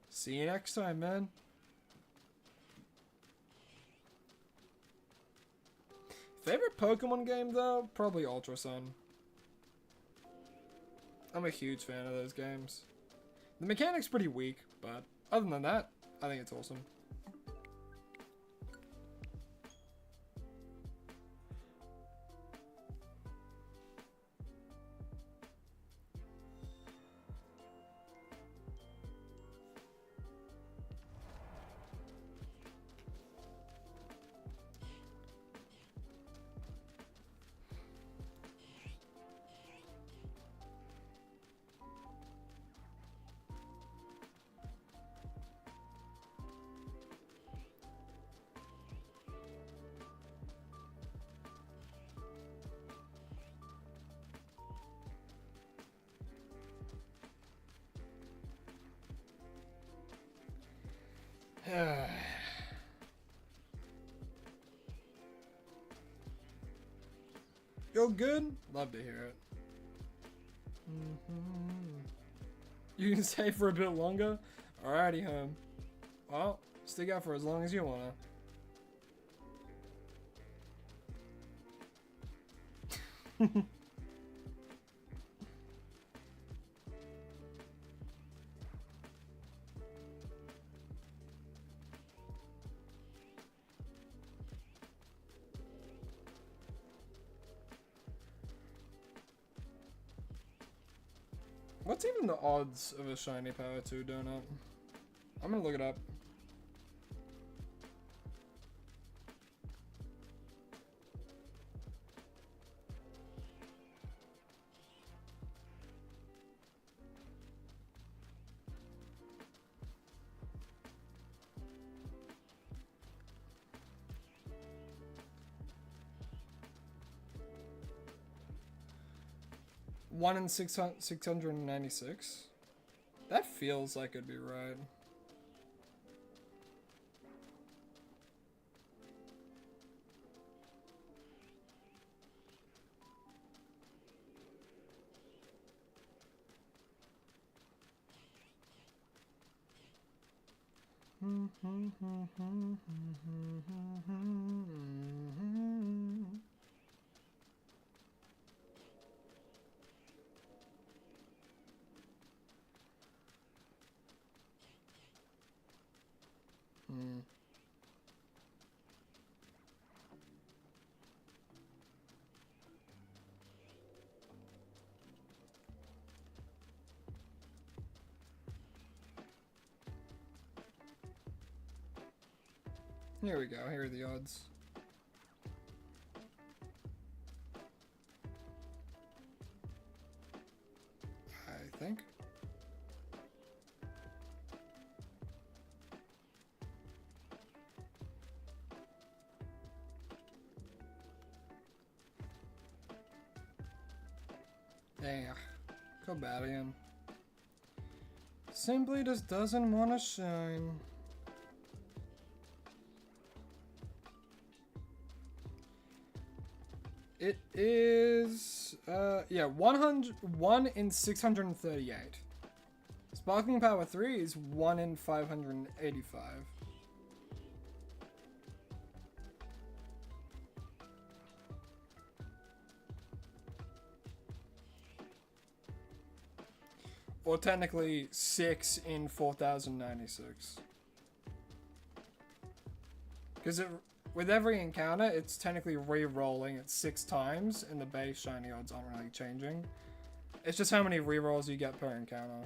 see you next time, man. Favorite Pokemon game, though? Probably Ultra Sun. I'm a huge fan of those games. The mechanic's pretty weak, but other than that, I think it's awesome. You're good? Love to hear it. You can stay for a bit longer? Alrighty, home. Well, stick out for as long as you wanna. What's even the odds of a shiny power 2 donut? I'm gonna look it up. One in 696? That feels like it'd be right. Here we go, here are the odds. I think. Yeah, Cobalion. Simply just doesn't want to shine. It is, yeah, 1 in 638. Sparkling Power 3 is 1 in 585. Or technically 6 in 4096. Because with every encounter, it's technically re-rolling it 6 times, and the base shiny odds aren't really changing. It's just how many re-rolls you get per encounter.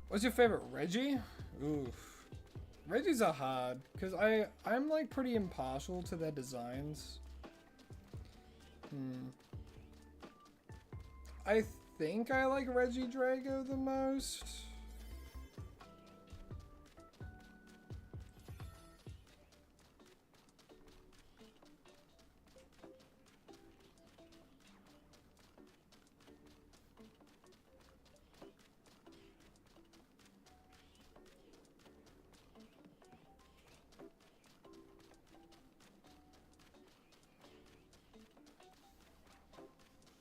What's your favorite Reggie? Oof. Reggies are hard, because I'm like pretty impartial to their designs. I think I like Reggie Drago the most.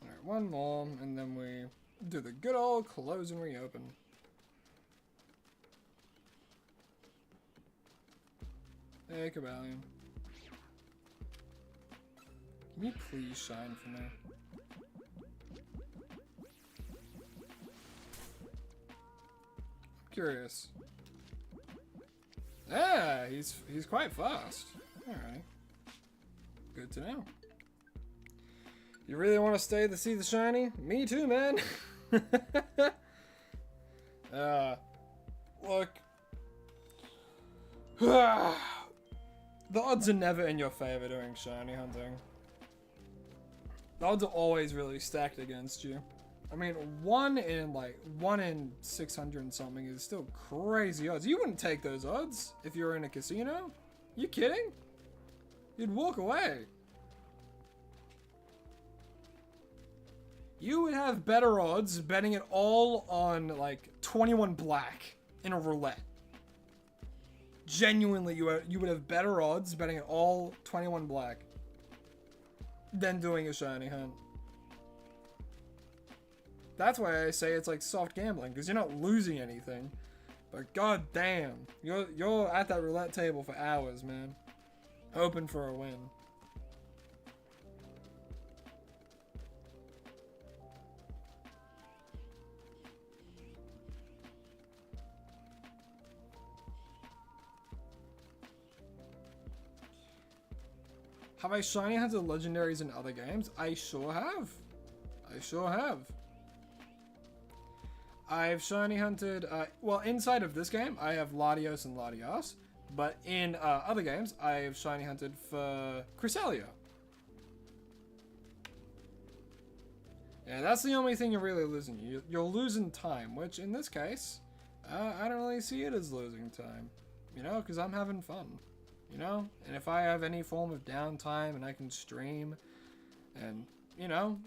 Alright, one more, and then we do the good old close and reopen. Hey, Cobalion. Can you please shine for me? I'm curious. Yeah, he's quite fast. Alright. Good to know. You really want to stay to see the shiny? Me too, man. Look. The odds are never in your favor doing shiny hunting. The odds are always really stacked against you. I mean, 1 in 600 and something is still crazy odds. You wouldn't take those odds if you were in a casino. You kidding? You'd walk away. You would have better odds betting it all on like 21 black in a roulette. Genuinely, you would have better odds betting it all 21 black than doing a shiny hunt. That's why I say it's like soft gambling, because you're not losing anything. But god damn, you're at that roulette table for hours, man, hoping for a win. Have I shiny hunted legendaries in other games? I sure have. I sure have. I've shiny hunted, well, inside of this game, I have Latios and Latias, but in other games, I've shiny hunted for Cresselia. Yeah, that's the only thing you're really losing. You're losing time, which in this case, I don't really see it as losing time, you know, because I'm having fun. You know, and if I have any form of downtime and I can stream and, you know,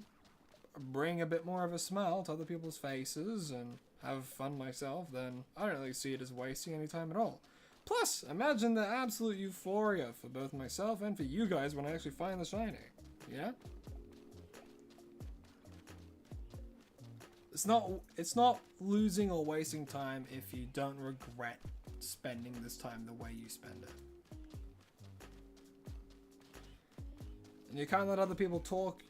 bring a bit more of a smile to other people's faces and have fun myself, then I don't really see it as wasting any time at all. Plus, imagine the absolute euphoria for both myself and for you guys when I actually find the shiny, yeah? It's not losing or wasting time if you don't regret spending this time the way you spend it. And you can't let other people talk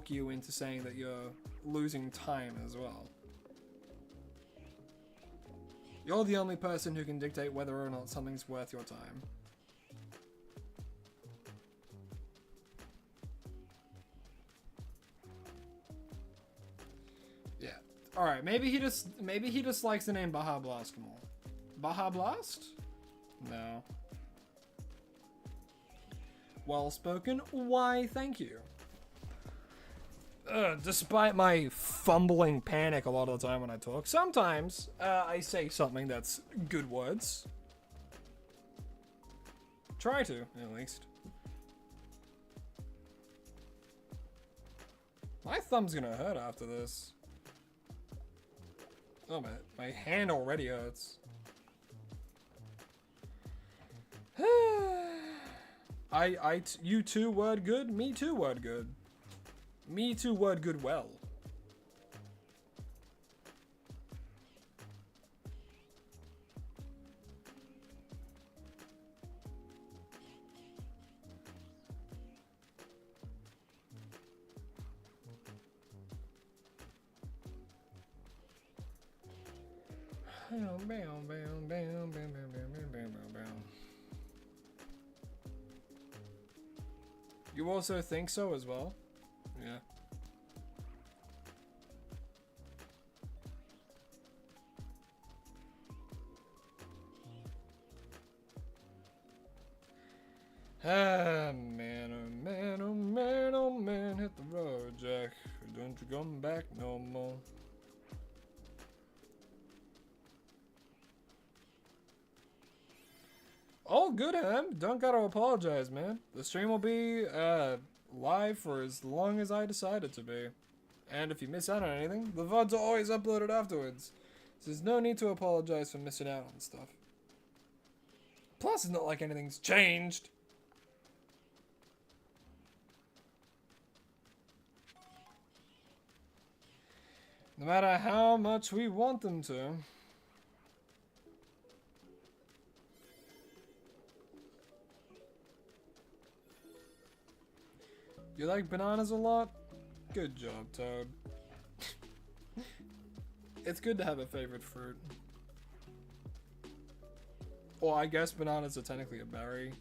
you into saying that you're losing time as well. You're the only person who can dictate whether or not something's worth your time. Yeah. Alright, maybe he just likes the name Baja Blast more. Baja Blast? No. Well spoken. Why, thank you. Despite my fumbling panic a lot of the time when I talk, sometimes I say something that's good words. Try to, at least. My thumb's gonna hurt after this. Oh man, my hand already hurts. You too word good, me too word good. Me too word good well. You also think so as well? Yeah. Ah, man, oh man, oh man, oh man, hit the road, Jack. Don't you come back no more. All good, Ham. Don't gotta apologize, man. The stream will be live for as long as I decide it to be. And if you miss out on anything, the VODs are always uploaded afterwards. So there's no need to apologize for missing out on stuff. Plus, it's not like anything's changed. No matter how much we want them to. You like bananas a lot? Good job, Toad. It's good to have a favorite fruit. Well, I guess bananas are technically a berry.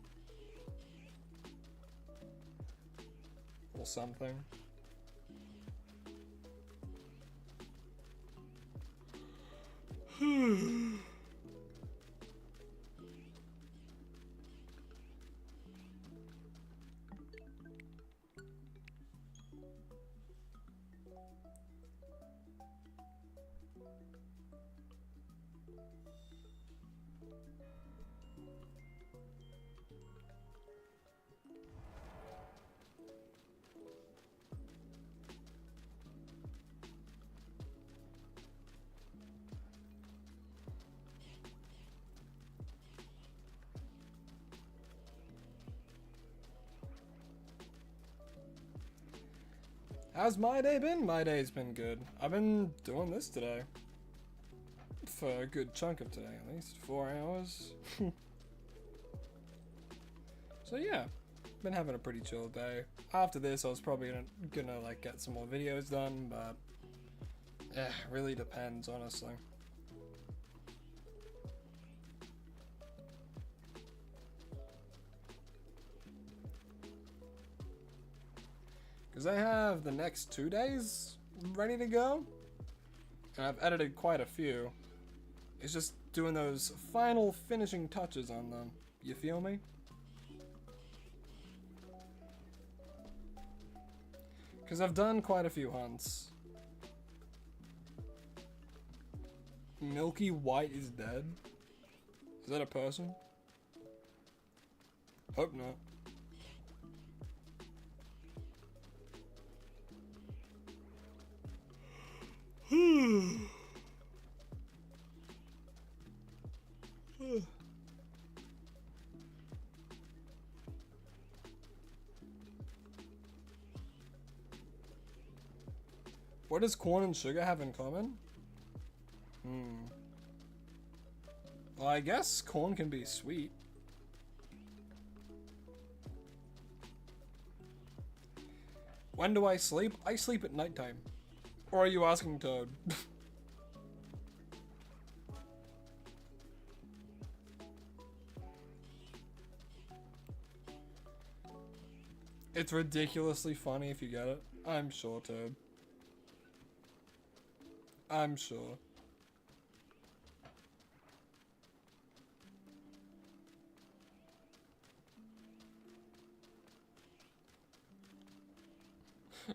Or something. How's my day been? My day's been good. I've been doing this today. For a good chunk of today, at least. 4 hours. So yeah, been having a pretty chill day. After this, I was probably gonna like get some more videos done, but yeah, really depends, honestly. Because I have the next 2 days ready to go. And I've edited quite a few. It's just doing those final finishing touches on them. You feel me? Because I've done quite a few hunts. Milky White is dead? Is that a person? Hope not. What does corn and sugar have in common? Well, I guess corn can be sweet. When do I sleep? I sleep at nighttime. Or are you asking Toad? It's ridiculously funny if you get it. I'm sure, Toad. I'm sure.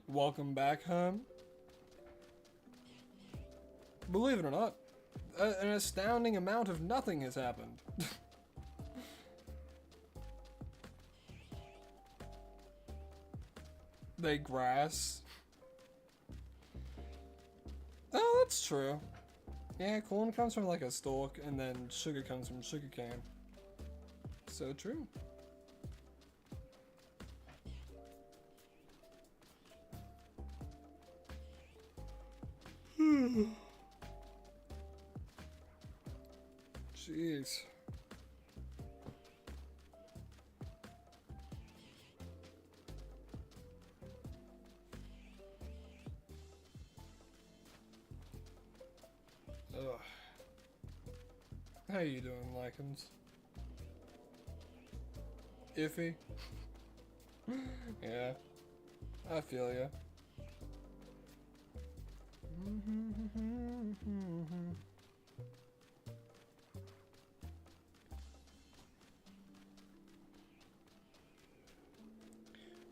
Welcome back home. Believe it or not, an astounding amount of nothing has happened. They grass. Oh, that's true. Yeah, corn comes from like a stalk, and then sugar comes from sugar cane. So true. Jeez. Ugh. How you doing, Lycans? Iffy? Yeah. I feel ya.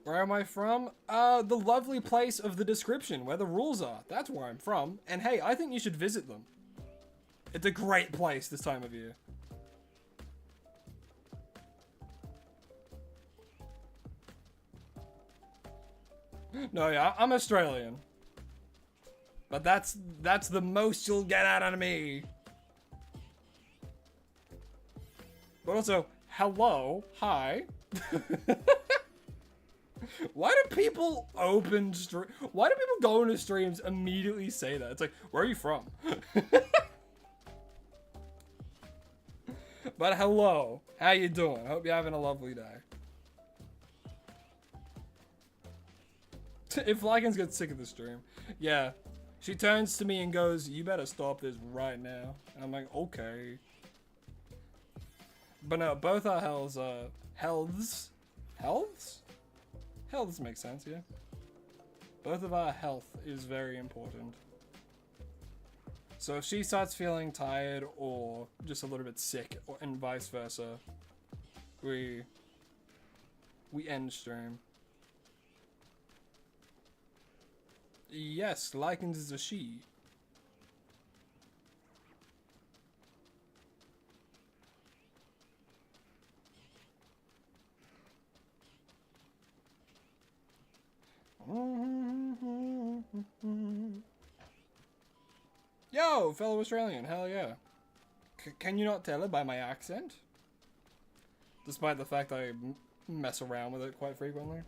Where am I from? The lovely place of the description, where the rules are. That's where I'm from. And hey, I think you should visit them. It's a great place this time of year. No, yeah, I'm Australian. But that's the most you'll get out of me. But also, hello, hi. Why do people why do people go into streams immediately say that? It's like, where are you from? But hello, how you doing? I hope you're having a lovely day. If Flygon gets sick of the stream, yeah. She turns to me and goes, you better stop this right now. And I'm like, okay. But no, both our healths makes sense, yeah. Both of our health is very important. So if she starts feeling tired or just a little bit sick, and vice versa, we end stream. Yes, Lycans is a she. Yo, fellow Australian, hell yeah. Can you not tell it by my accent? Despite the fact I mess around with it quite frequently.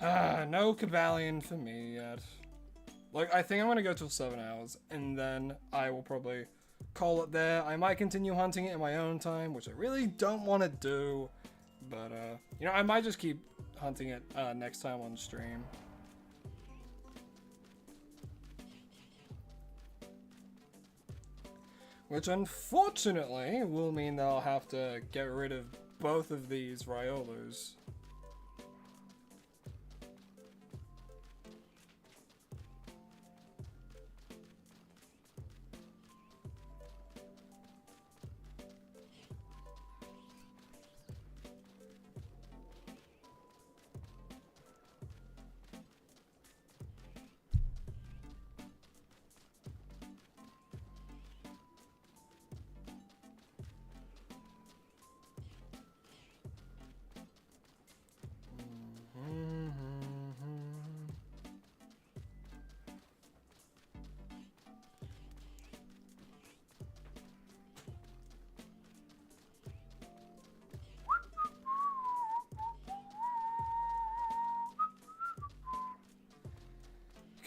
No Cobalion for me yet. Like, I think I'm gonna go till 7 hours, and then I will probably call it there. I might continue hunting it in my own time, which I really don't want to do. But, you know, I might just keep hunting it next time on stream. Which, unfortunately, will mean that I'll have to get rid of both of these Riolos.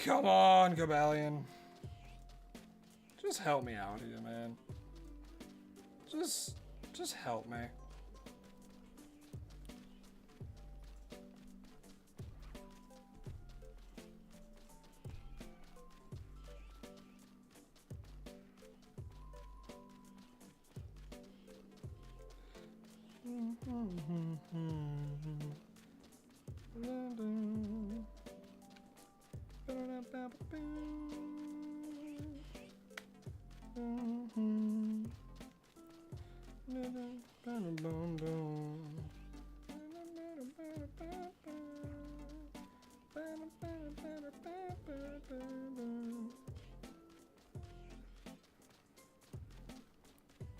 Come on, Cobalion. Just help me out here, man. Just help me. You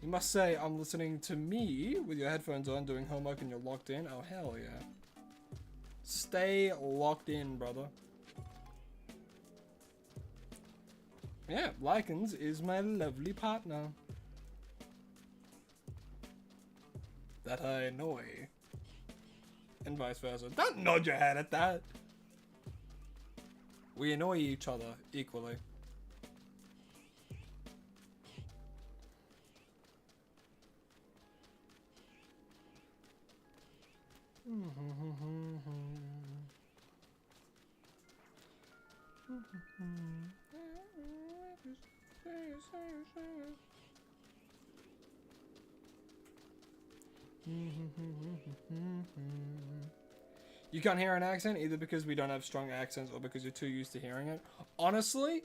must say, I'm listening to me with your headphones on doing homework and you're locked in. Oh, hell yeah. Stay locked in, brother. Yeah, Lycans is my lovely partner. That I annoy. And vice versa. Don't nod your head at that. We annoy each other equally. You can't hear an accent either because we don't have strong accents or because you're too used to hearing it. Honestly,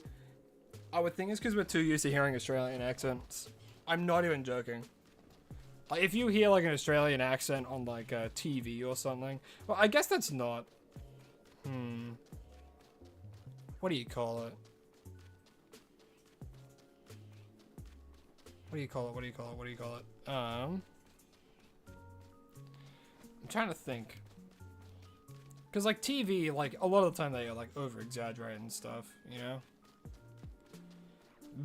I would think it's because we're too used to hearing Australian accents. I'm not even joking. Like, if you hear like an Australian accent on like TV or something, well, I guess that's not. What do you call it? What do you call it? What do you call it? What do you call it? I'm trying to think. Because like TV, like a lot of the time they like over exaggerate and stuff, you know?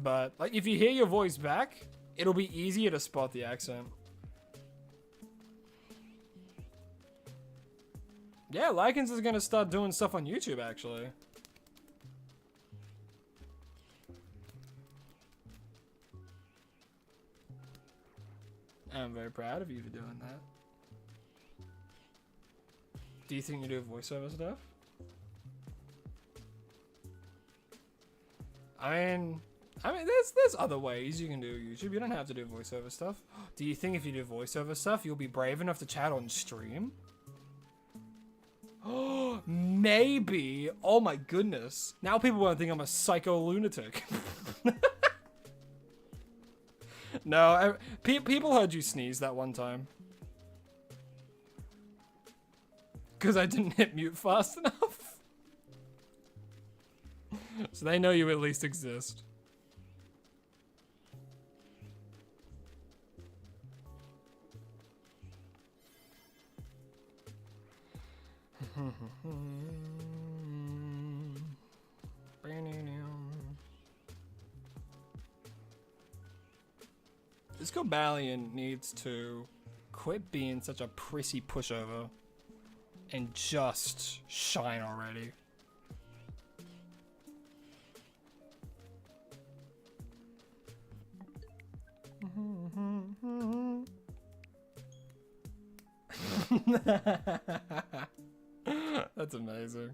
But like if you hear your voice back, it'll be easier to spot the accent. Yeah, Lycans is gonna start doing stuff on YouTube actually. I'm very proud of you for doing that. Do you think you do voiceover stuff? I mean, there's other ways you can do YouTube. You don't have to do voiceover stuff. Do you think if you do voiceover stuff, you'll be brave enough to chat on stream? Oh, maybe. Oh my goodness. Now people won't think I'm a psycho lunatic. No, people heard you sneeze that one time. Because I didn't hit mute fast enough. So they know you at least exist. This Cobalion needs to quit being such a prissy pushover and just shine already. That's amazing.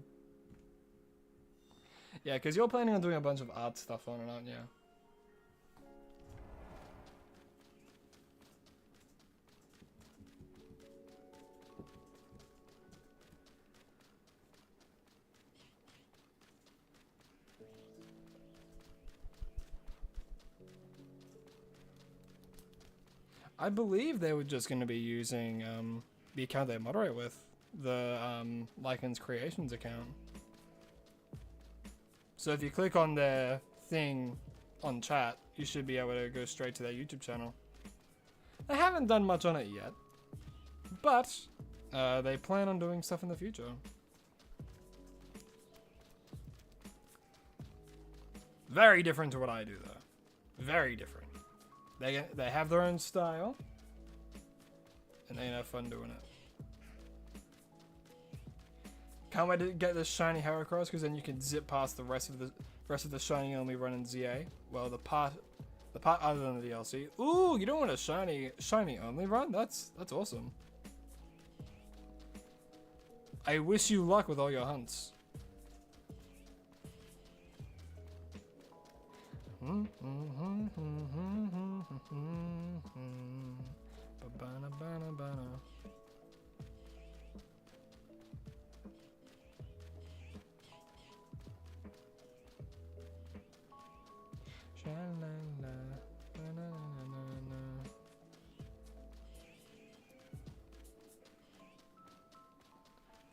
Yeah, because you're planning on doing a bunch of art stuff on it, aren't you? I believe they were just going to be using the account they moderate with, the Lycans Creations account. So if you click on their thing on chat, you should be able to go straight to their YouTube channel. They haven't done much on it yet, but they plan on doing stuff in the future. Very different to what I do, though. Very different. They have their own style, and they have fun doing it. Can't wait to get this shiny Heracross, because then you can zip past the rest of the shiny only run in ZA. Well, the part other than the DLC. Ooh, you don't want a shiny only run? That's awesome. I wish you luck with all your hunts.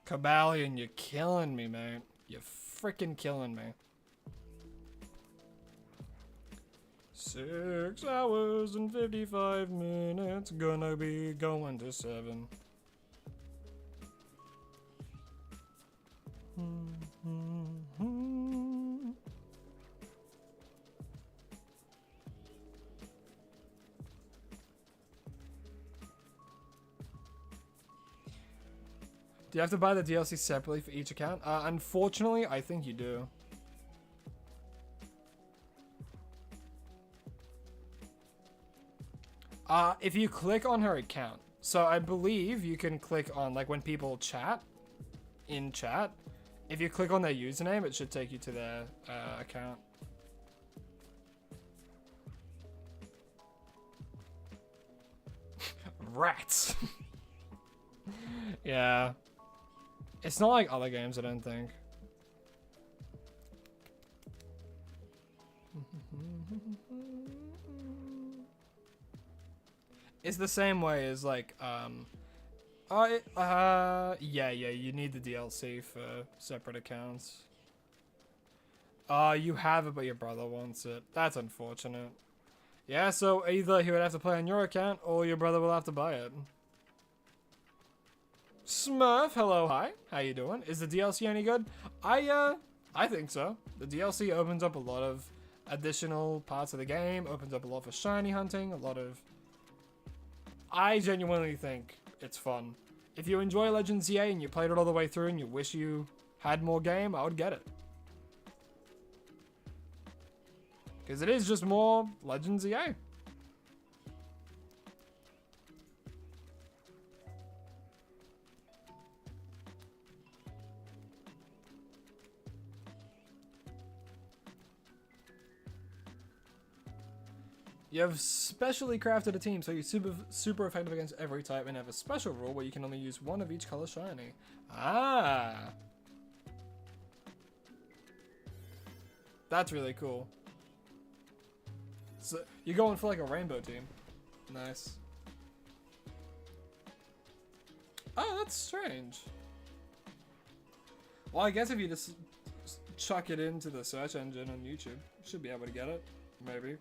Cobalion, you're killing me, mate. You're freaking killing me. 6 hours and 55 minutes, gonna be going to 7. Do you have to buy the DLC separately for each account? Unfortunately, I think you do. If you click on her account, so I believe you can click on, like, when people chat, in chat, if you click on their username, it should take you to their account. Rats! Yeah. It's not like other games, I don't think. It's the same way as like, yeah, you need the DLC for separate accounts. You have it, but your brother wants it. That's unfortunate. Yeah, so either he would have to play on your account, or your brother will have to buy it. Smurf, hello, hi. How you doing? Is the DLC any good? I think so. The DLC opens up a lot of additional parts of the game, opens up a lot for shiny hunting, a lot of... I genuinely think it's fun. If you enjoy Legends EA and you played it all the way through and you wish you had more game, I would get it. Because it is just more Legends EA. You have specially crafted a team, so you're super effective against every type, and have a special rule where you can only use one of each color shiny. Ah! That's really cool. So, you're going for like a rainbow team. Nice. Oh, that's strange. Well, I guess if you just chuck it into the search engine on YouTube, you should be able to get it. Maybe.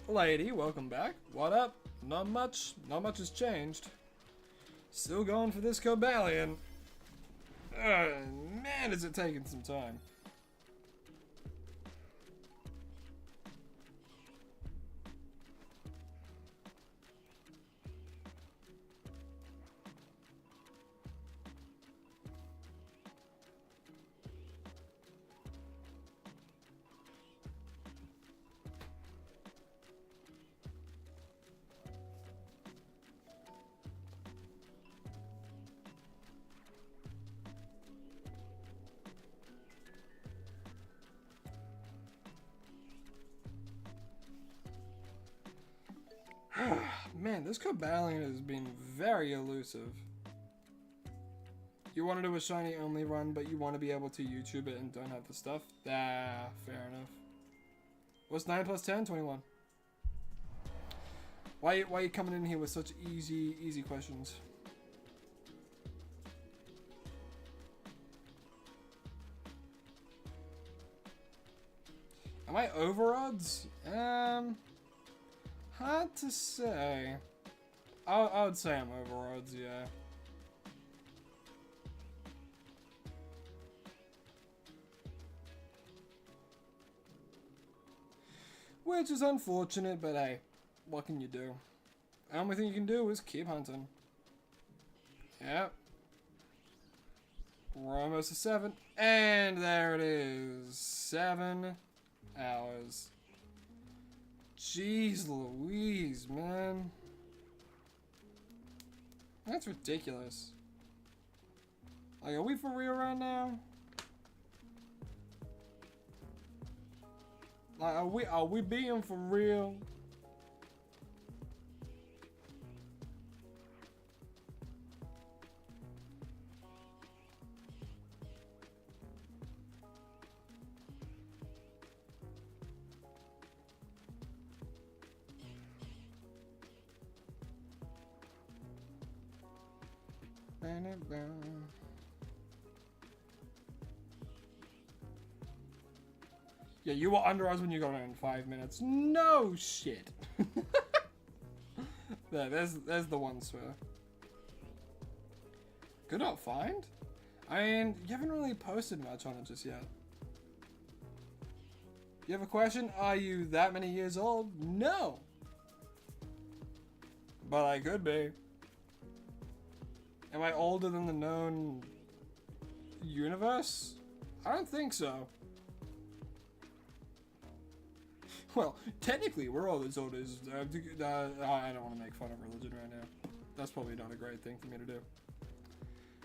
Lady, welcome back. What up? Not much. Not much has changed. Still going for this Cobalion. Man, is it taking some time. Man, this Cobalion has been very elusive. You want to do a shiny only run, but you want to be able to YouTube it and don't have the stuff? Ah, fair enough. What's 9 plus 10? 21. Why are you coming in here with such easy questions? Am I over odds? Hard to say. I would say I'm over odds, yeah. Which is unfortunate, but hey, what can you do? The only thing you can do is keep hunting. Yep. We're almost to 7. And there it is. 7 hours. Jeez Louise, man. That's ridiculous. Like, are we for real right now? Like, are we being for real? Yeah, you were under us when you got in 5 minutes. No shit. There's the one, swear. Good not find? I mean, you haven't really posted much on it just yet. You have a question? Are you that many years old? No. But I could be. Am I older than the known universe? I don't think so. Well, technically, we're all as old as... I don't want to make fun of religion right now. That's probably not a great thing for me to do.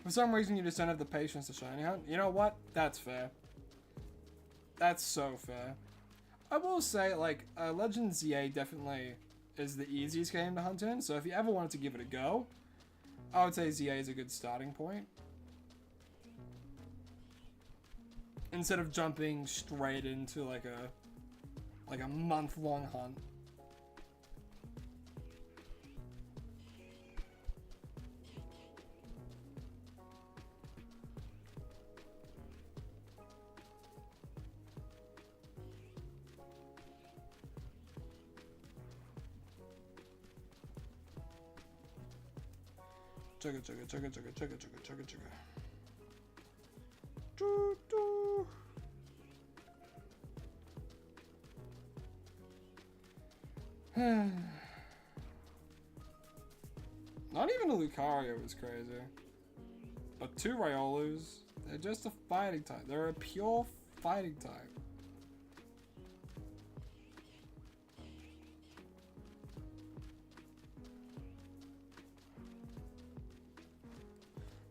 For some reason, you just don't have the patience to shiny hunt. You know what? That's fair. That's so fair. I will say, like, Legends ZA definitely is the easiest game to hunt in, so if you ever wanted to give it a go, I would say ZA is a good starting point. Instead of jumping straight into, like a month-long hunt. Chugga chugga chugga chugga chugga chugga chugga chugga. Doo doo. Not even a Lucario was crazy. But 2 Riolus, they're just a fighting type. They're a pure fighting type.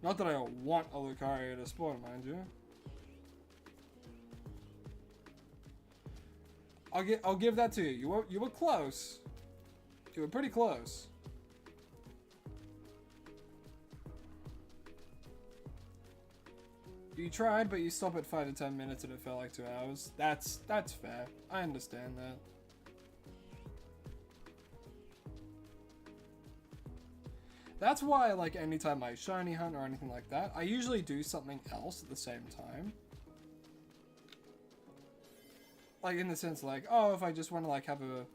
Not that I want a Lucario to spawn, mind you. I'll give that to you. You were close. You were pretty close. You tried, but you stopped at 5 to 10 minutes and it felt like 2 hours. That's fair. I understand that. That's why, like, anytime I shiny hunt or anything like that, I usually do something else at the same time. Like, in the sense, like, oh, if I just want to, like, have a,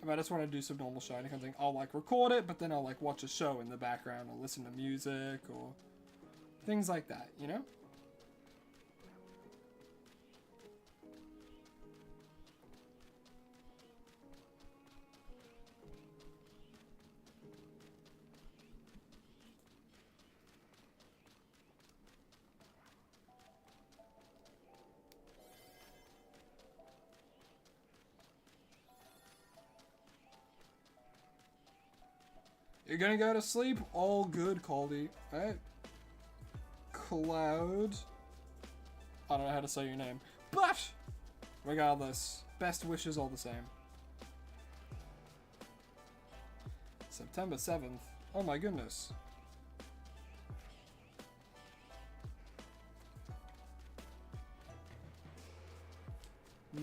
if I just want to do some normal shiny hunting, I'll, like, record it, but then I'll, like, watch a show in the background or listen to music or things like that, you know? You're gonna go to sleep? All good, Caldy. Alright. Cloud. I don't know how to say your name. But, regardless, best wishes all the same. September 7th. Oh my goodness. Bow,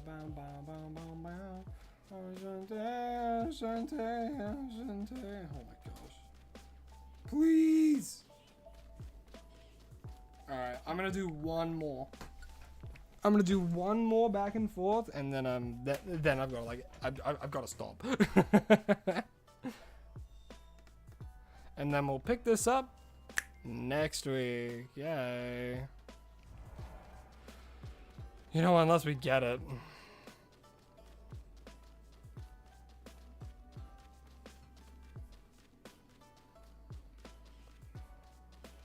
bow, bow, bow, bow. Oh my gosh. Please! Alright, I'm gonna do one more. I'm gonna do one more back and forth, and then then I've got to, like, I've got to stop. And then we'll pick this up next week. Yay. You know, unless we get it.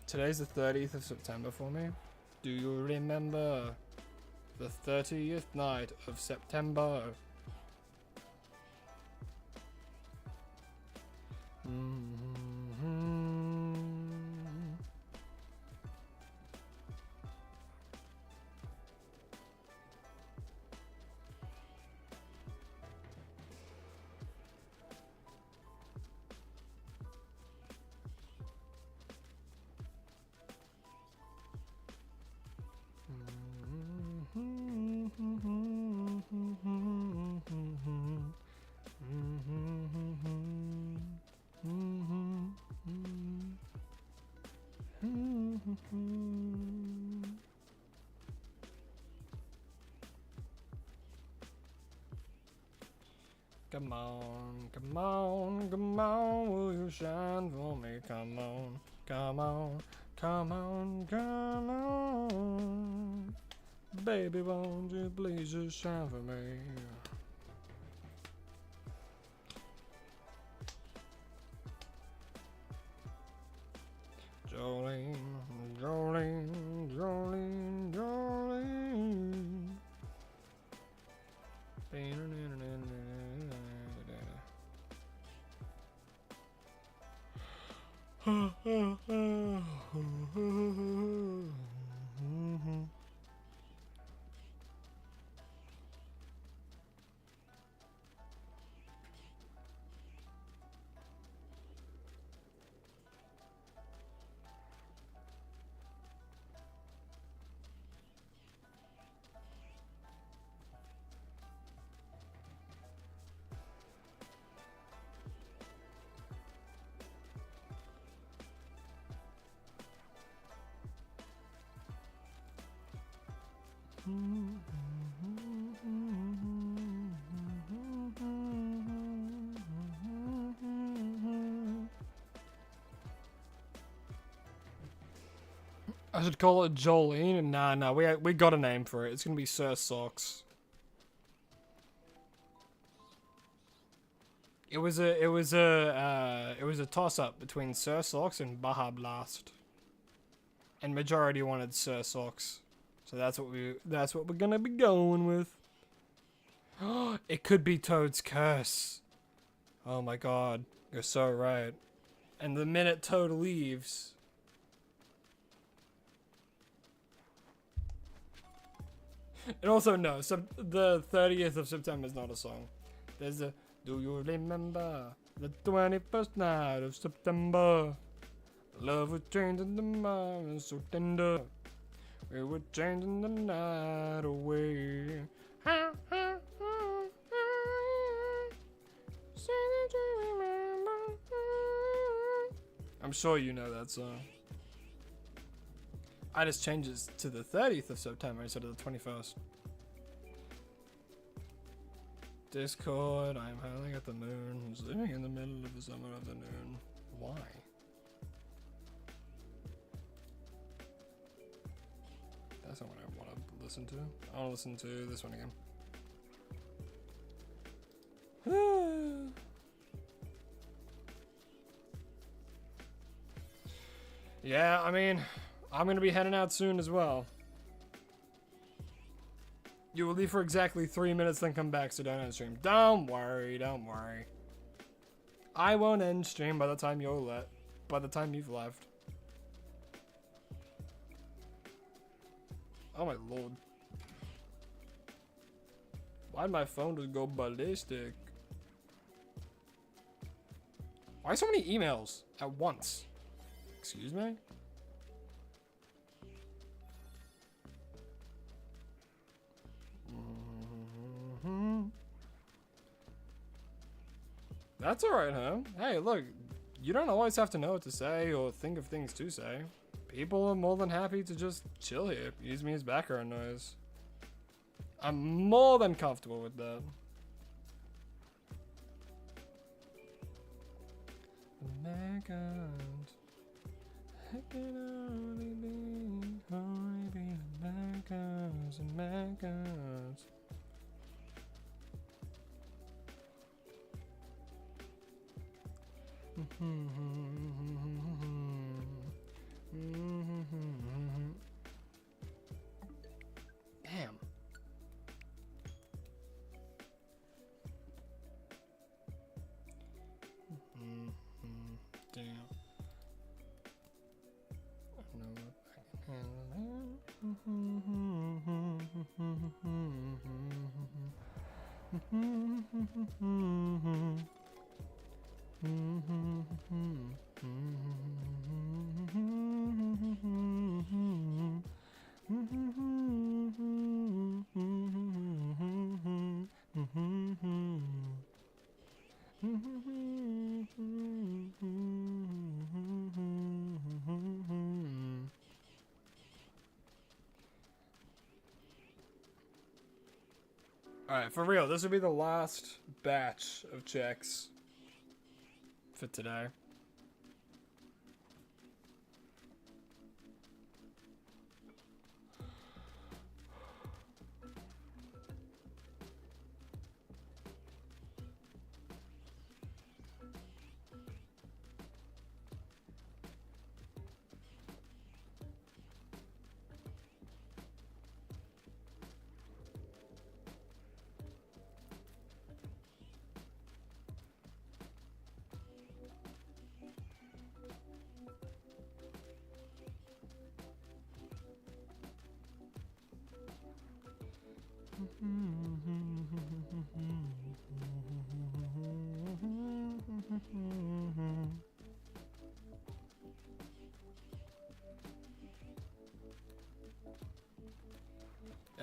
Today's the 30th of September for me. Do you remember the 30th night of September? Come on, come on, come on, will you shine for me? Come on, come on, come on, come on. Baby, won't you please just shine for me? Jolene, Jolene, Jolene, Jolene. I should call it Jolene. Nah, we got a name for it. It's gonna be Sir Socks. It was a toss-up between Sir Socks and Baja Blast, and majority wanted Sir Socks, so that's what we're gonna be going with. It could be Toad's curse. Oh my God, you're so right. And the minute Toad leaves. And also, no, the 30th of September is not a song. There's a, do you remember the 21st night of September? Love was changing the mind so tender. We were changing the night away. I'm sure you know that song. I just changed it to the 30th of September instead of the 21st. Discord, I'm howling at the moon, who's living in the middle of the summer afternoon. Why? That's not what I want to listen to. I want to listen to this one again. Yeah, I mean, I'm gonna be heading out soon as well. You will leave for exactly 3 minutes, then come back, so don't end stream. Don't worry, don't worry. I won't end stream by the time you've left. Oh my lord. Why'd my phone just go ballistic? Why so many emails at once? Excuse me? That's alright, huh? Hey, look, you don't always have to know what to say or think of things to say. People are more than happy to just chill here. Use me as background noise. I'm more than comfortable with that. I can only be Americans and Americans. Damn. Damn. I know what I can Alright, for real, this will be the last batch of checks for today.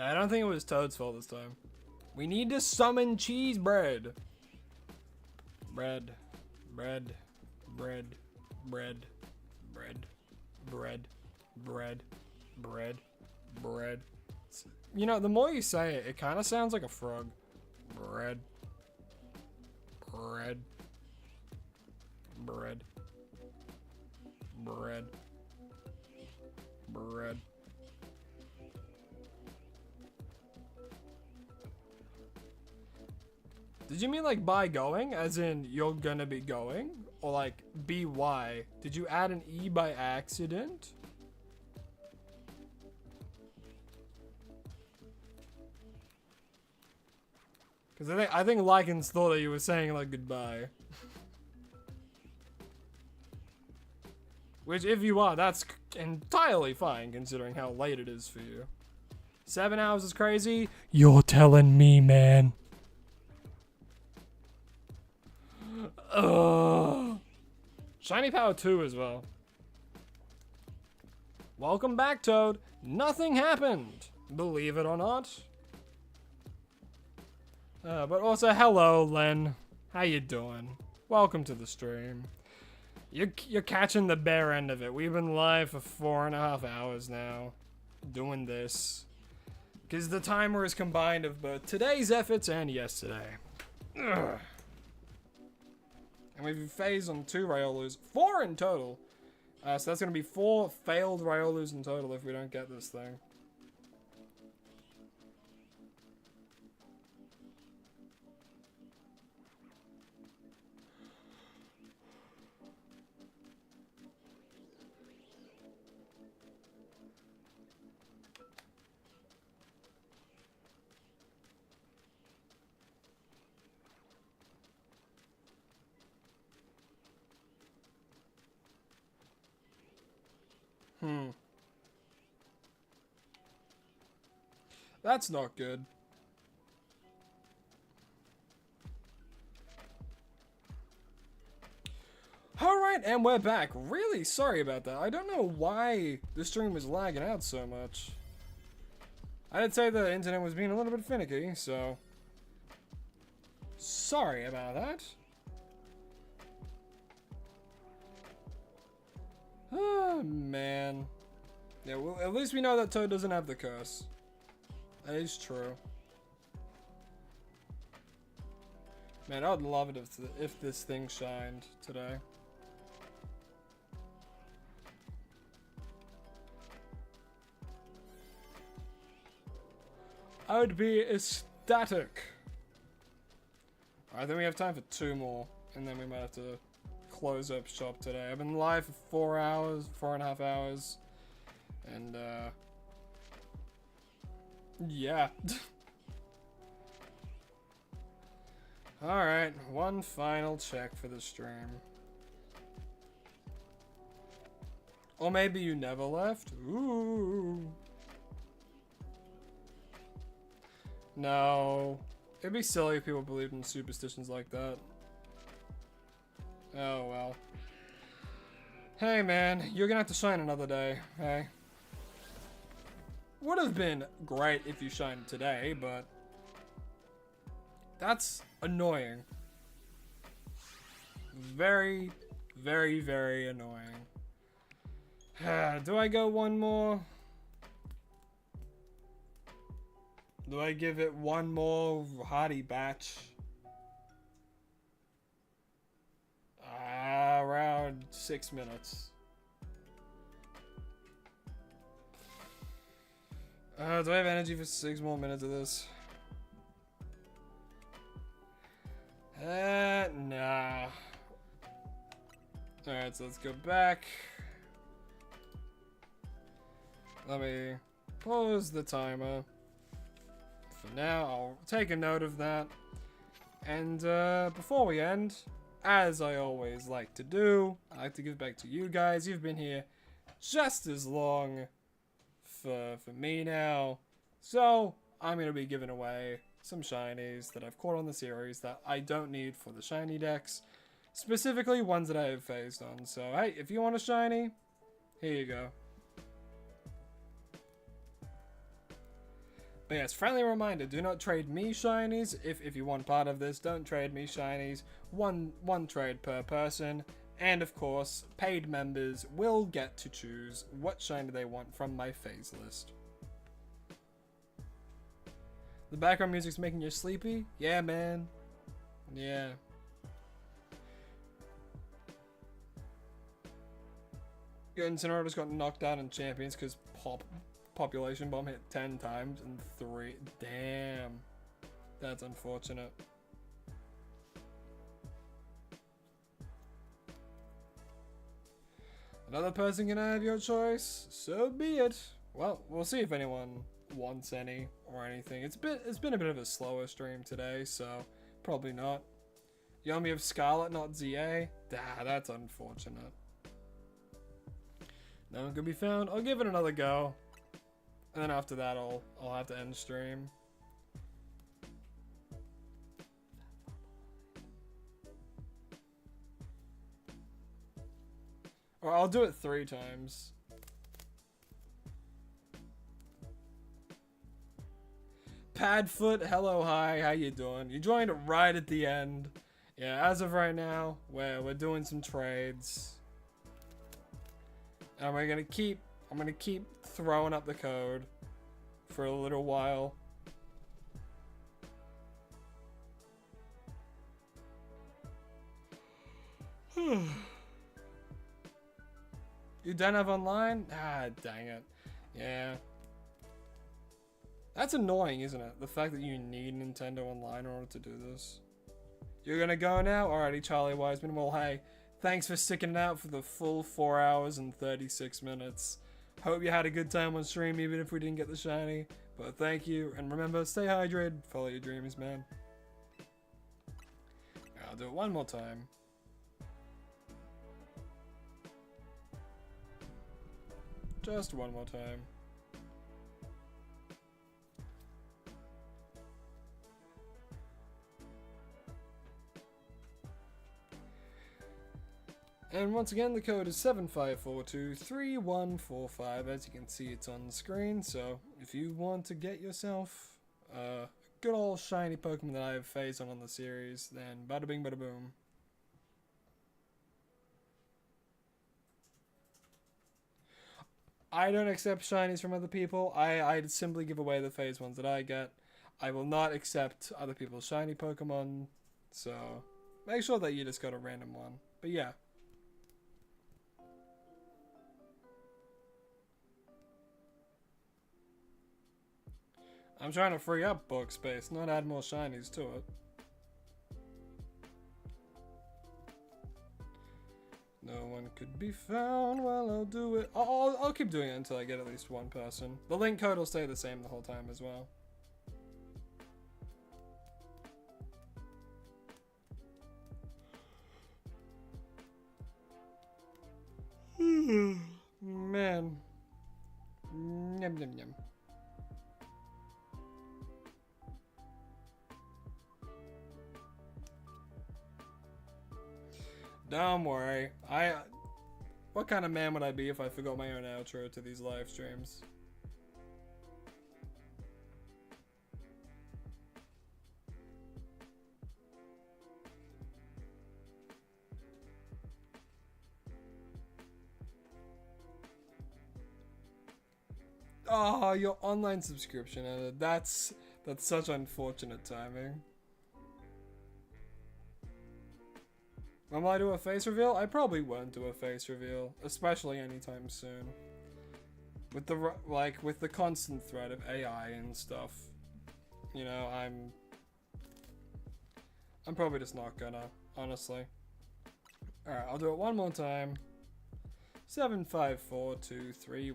I don't think it was Toad's fault this time. We need to summon cheese bread. Bread. Bread. Bread. Bread. Bread. Bread. Bread. Bread. Bread. You know, the more you say it, it kind of sounds like a frog. Bread. Bread. Bread. Bread. Bread. Did you mean like by going, as in you're gonna be going? Or like by? Did you add an E by accident? Because I think Lycans thought that you were saying like goodbye. Which if you are, that's entirely fine considering how late it is for you. 7 hours is crazy? You're telling me, man. Shiny Power 2 as well. Welcome back, Toad. Nothing happened, believe it or not. But also, hello, Len. How you doing? Welcome to the stream. You're catching the bare end of it. We've been live for 4.5 hours now, doing this. Because the timer is combined of both today's efforts and yesterday. Ugh. And we've phased on 2 Riolus, 4 in total. So that's going to be 4 failed Riolus in total if we don't get this thing. That's not good. Alright, and we're back. Really sorry about that. I don't know why the stream was lagging out so much. I did say the internet was being a little bit finicky, so... sorry about that. Oh, man. Yeah, well, at least we know that Toad doesn't have the curse. That is true. Man, I would love it if this thing shined today. I would be ecstatic. I think we have time for 2 more, and then we might have to close up shop today. I've been live for 4 hours, 4.5 hours, and yeah. Alright, one final check for the stream. Or maybe you never left? Ooh. No. It'd be silly if people believed in superstitions like that. Oh well. Hey man, you're gonna have to shine another day, hey? Would have been great if you shined today, but that's annoying. Very, very, very annoying. Do I go one more? Do I give it one more hearty batch? Around 6 minutes. Do I have energy for 6 more minutes of this? Nah. Alright, so let's go back. Let me pause the timer. For now, I'll take a note of that. And before we end, as I always like to do, I like to give back to you guys. You've been here just as long for me now. So, I'm going to be giving away some shinies that I've caught on the series that I don't need for the shiny decks. Specifically, ones that I have phased on. So, hey, if you want a shiny, here you go. But yes, friendly reminder, do not trade me shinies. If you want part of this, don't trade me shinies. One trade per person. And of course, paid members will get to choose what shiny they want from my phase list. The background music's making you sleepy? Yeah, man. Yeah. Incineroar just got knocked out in Champions because population bomb hit 10 times and 3. Damn. That's unfortunate. Another person can have your choice, so be it. Well, we'll see if anyone wants any or anything. It's been a bit of a slower stream today, so probably not. You want me of Scarlet, not ZA? That's unfortunate. No one can be found. I'll give it another go. And then after that, I'll have to end stream. Or I'll do it 3 times. Padfoot, hello, hi, how you doing? You joined right at the end. Yeah, as of right now, we're doing some trades. And I'm gonna keep throwing up the code for a little while. You don't have online? Dang it. Yeah. That's annoying, isn't it? The fact that you need Nintendo Online in order to do this. You're gonna go now? Alrighty, Charlie Wiseman. Well, hey, thanks for sticking it out for the full 4 hours and 36 minutes. Hope you had a good time on stream, even if we didn't get the shiny. But thank you, and remember, stay hydrated, follow your dreams, man. I'll do it one more time. Just one more time. And once again, the code is 75423145. As you can see, it's on the screen. So if you want to get yourself a good old shiny Pokemon that I have phased on the series, then bada bing, bada boom. I don't accept shinies from other people. I simply give away the phase ones that I get. I will not accept other people's shiny Pokemon. So make sure that you just got a random one. But yeah. I'm trying to free up book space, not add more shinies to it. No one could be found. Well, I'll do it. I'll keep doing it until I get at least one person. The link code will stay the same the whole time as well. Man. Yum, yum, yum. Don't worry. What kind of man would I be if I forgot my own outro to these live streams? Oh, your online subscription ended. That's That's such unfortunate timing. When will I do a face reveal? I probably won't do a face reveal, especially anytime soon. With the with the constant threat of AI and stuff, you know, I'm probably just not gonna, honestly. All right, I'll do it one more time. 754231145.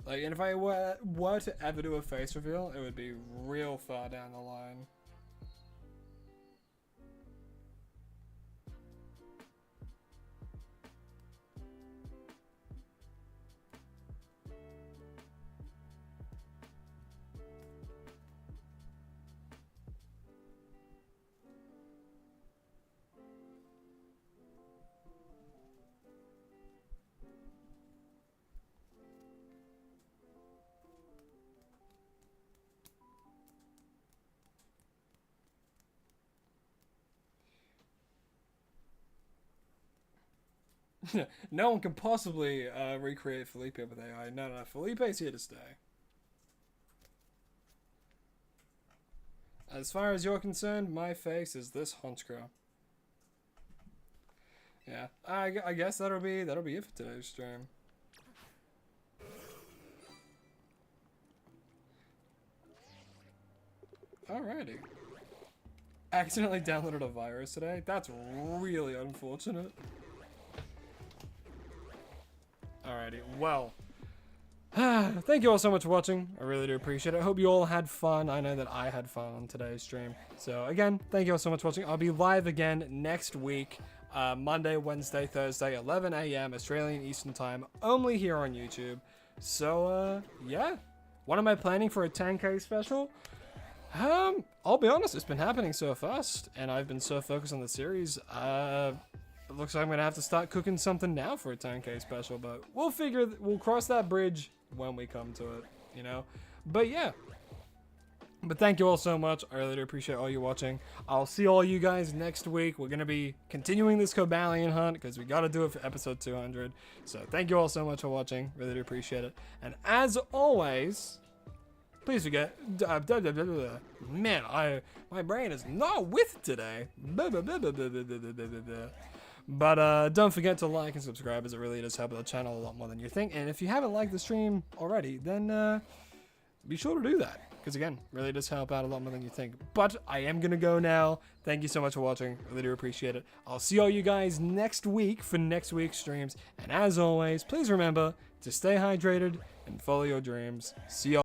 Like, and if I were to ever do a face reveal, it would be real far down the line. No one can possibly recreate Felipe with AI. No, Felipe's here to stay. As far as you're concerned, my face is this Honchkrow. Yeah, I guess that'll be it for today's stream. Alrighty. Accidentally downloaded a virus today. That's really unfortunate. Alrighty, well, thank you all so much for watching. I really do appreciate it. I hope you all had fun. I know that I had fun on today's stream. So again, thank you all so much for watching. I'll be live again next week, Monday, Wednesday, Thursday, 11 a.m. Australian Eastern Time, only here on YouTube. So yeah, what am I planning for a 10K special? I'll be honest, it's been happening so fast, and I've been so focused on the series. It looks like I'm gonna have to start cooking something now for a 10K special, but we'll cross that bridge when we come to it, you know? But yeah. But thank you all so much. I really do appreciate all you watching. I'll see all you guys next week. We're gonna be continuing this Cobalion hunt because we gotta do it for episode 200. So thank you all so much for watching. Really do appreciate it. And as always, please forget, man, my brain is not with today. But don't forget to like and subscribe, as it really does help the channel a lot more than you think. And if you haven't liked the stream already, then be sure to do that, because again, really does help out a lot more than you think. But I am gonna go now. Thank you so much for watching. Really do appreciate it. I'll see all you guys next week for next week's streams. And as always, please remember to stay hydrated and follow your dreams. See y'all.